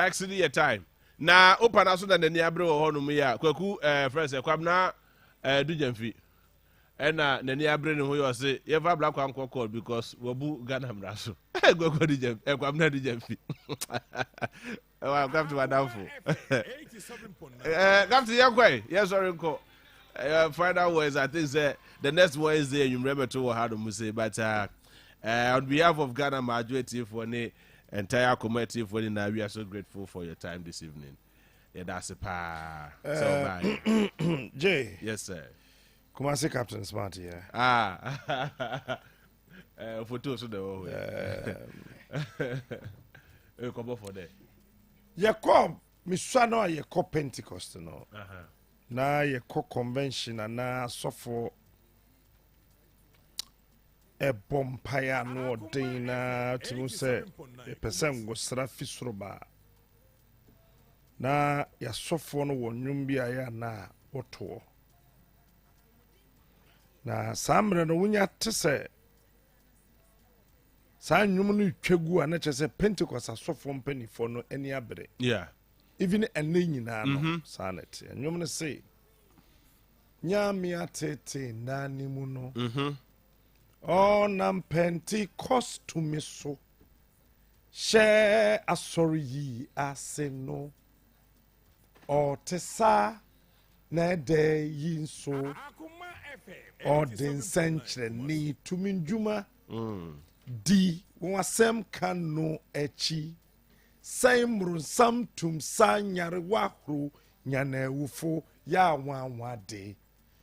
accident your time. Na open aso na nani abre wo ho no mu ya kwaku friends e kwam na du jamfi. Na nani abre ne ho yo say ye fa black one call because wabu Ghana mraso. Kwaku du jam e kwam na du jamfi. Wa kwam to adamfo. Come to your way. Yes sorry ko. Final words I think say the next one is there you remember to how to say but on behalf of Ghana Maadwo team for the entire committee for the we are so grateful for your time this evening. Yeah, that's a pa. So bye. Jay. Yes, sir. Kumasi Captain Smart here. Photo so the come for that. Yakob misano Yakob Pentecost no. Na Yakob convention na sofo a bompire no dina to say a person was Rafi Sroba. Na ya sofo no won nyumbia ya na oto. Na samre no wunya tese. Sa nyum no twegu ana chese Pentecost asofo mpanifo no ani abre. Yeah. Even ene nyina no sanet. Nyum no say nyame atete nani mu no. Nam Pentecost to me so share a sorry ase no or tesa na de yin so or den century ni to minjuma di wasem kan no echi saimru samtum sanyare wahru nyanewufo ya wanwade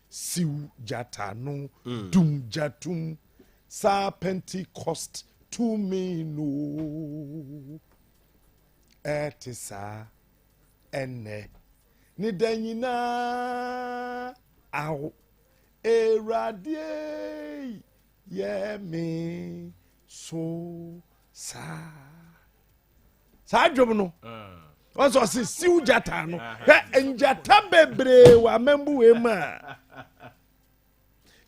siu jata no dum jatum sa Pentecost to me no etisa ene ni danyina aw eradie ye me so sa dwom no also say siu jata no enjata bebre wa membu we ma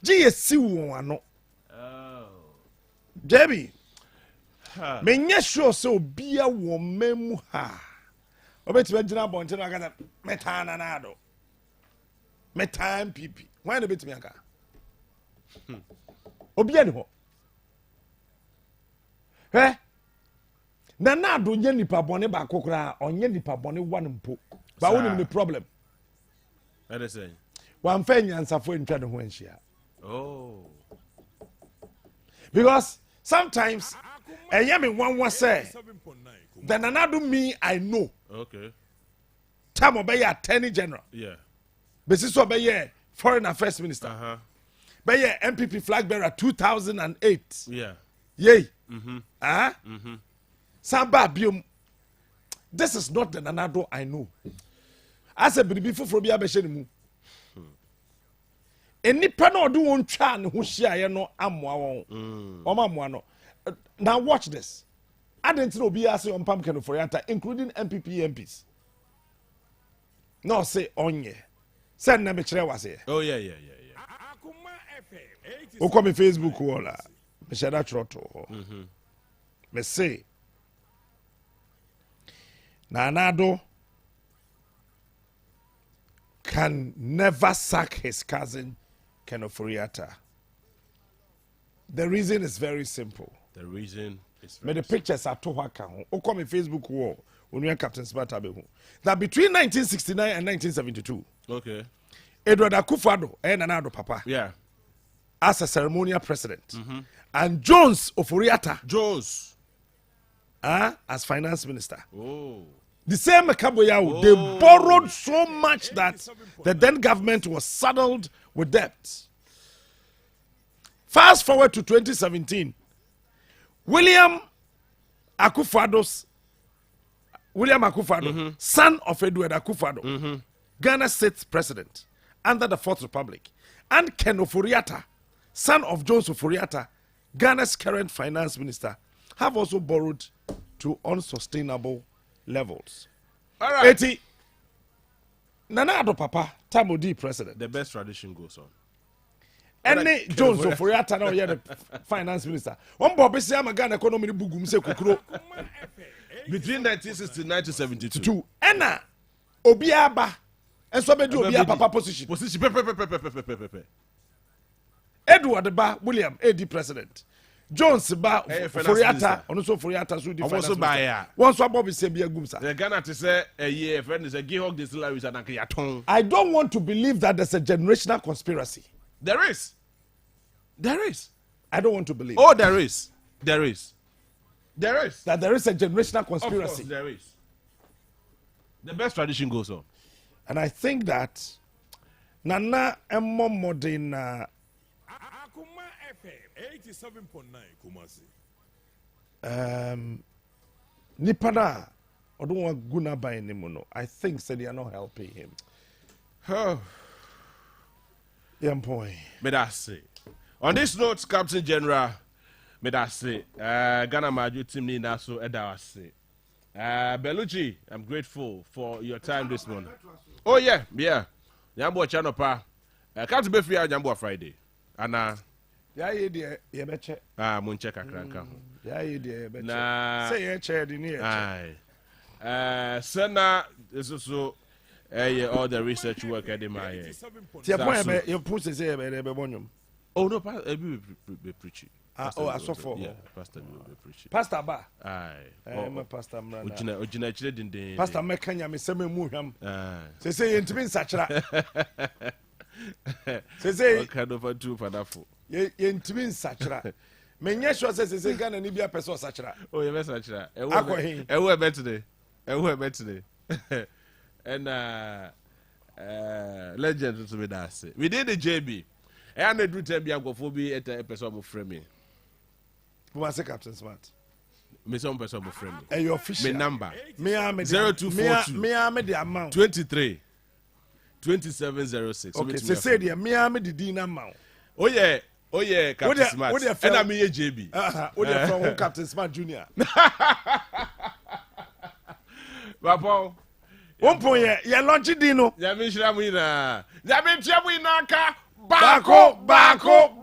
ji siu ano Debbie, menye sure so bia wo memu ha. Obeti be gina bonte no aka metana na do. Metan pipi. Why no beti me aka? Obia ni ho. Na do nye nipa bone ba kokora, onye nipa bone one mpo. Ba woni the problem. What is saying? Wan fa nyansafo ntwa ne ho anhia. Oh. Because sometimes me one say then another me I know. Okay. Time obey Attorney General. Yeah. Basis obey Foreign Affairs Minister. By MPP flag bearer 2008. Yeah. Yay. Samba biom. This is not the Nanado I know. As a baby for be abeshenimu. Any panel do one chan who share no amwa. No. Now watch this. I didn't know be asking on pumpkin for yata, including MPP MPs. No say onye. Send them a was here. Oh yeah. Who come in Facebook wall? Me share that trotto. Me say. Nanado can never sack his cousin Kenoforiata. The reason is very simple. The reason is the pictures are to work on. Who come in Facebook wall when we are Captain Smart Abehu. That between 1969 and 1972. Okay. Edward Akufo-Addo and Nanado Papa. Yeah. As a ceremonial president. And Jones Oforiata. Jones. As finance minister. Oh. The same Kaboyao, they borrowed so much that the then government was saddled with debt. Fast forward to 2017, William Akufo-Addo, son of Edward Akufo-Addo, Ghana State President under the Fourth Republic, and Ken Oforiata, son of Jones Oforiata, Ghana's current finance minister, have also borrowed to unsustainable levels. All right. 80. Nanado Papa, Tamodi president. The best tradition goes on. Any Jones of Foriata now, the finance minister. One Bobby Siam Ghana economy bugum se kukuro. Between 1969 to 72. Enna Obiaba. And so be do Obia Papa position. Edward Ba William AD president. Jones ba Foriata, also Foriata so the once Bobby say be a gumsa. The Ghana to say a year friend is a Gihog distilleries and Akiaton. I don't want to believe that there's a generational conspiracy. There is. I don't want to believe. Oh, there is. That there is a generational conspiracy. Of course, there is. The best tradition goes on. And I think that Nana Emmo Modena 87.9 Kumasi. Nipada, I don't want Guna by anymore. I think they are not helping him. Oh, young boy. May I say. On this note, Captain General, may I say, Ghana Maadwo team ni naso edawase. Belucci, I'm grateful for your time this morning. Oh yeah. Nyambo channel pa. Can't be free Nyambo Friday. Anna. Yeah, you betcha. Munche kakranka. Yeah, you betcha. Na say you chair in here. Aye. Sena is also all the research work at the my. You put say be Oh no, Pastor be preaching. I saw for. Yeah, Pastor be preaching. Pastor Ba. Aye. I'm Pastor Mrana. Ojina chire din. Pastor Mekanya me se me mu hwam. Say ntimi nsachira. Say kind of a two padafo. Ye ntimi nsachira. Menye sure say Ghana ni bia person sachira. Oh, you best sachira. Ewo better. And legend to me that say. We did the JB. I na do tell me I go for be at a person of frame. Who was Captain Smart? Me some person of frame. And your official me number. Me 0242. Me the amount. 23 2706. Okay, say the me the D amount. Oh yeah, Captain Smart. And I me JB. What they from Captain Smart Junior. Papa. One point ya launch dino. Ya me shira mu ina. Ya me tia mu ina ka. Bako. Bako.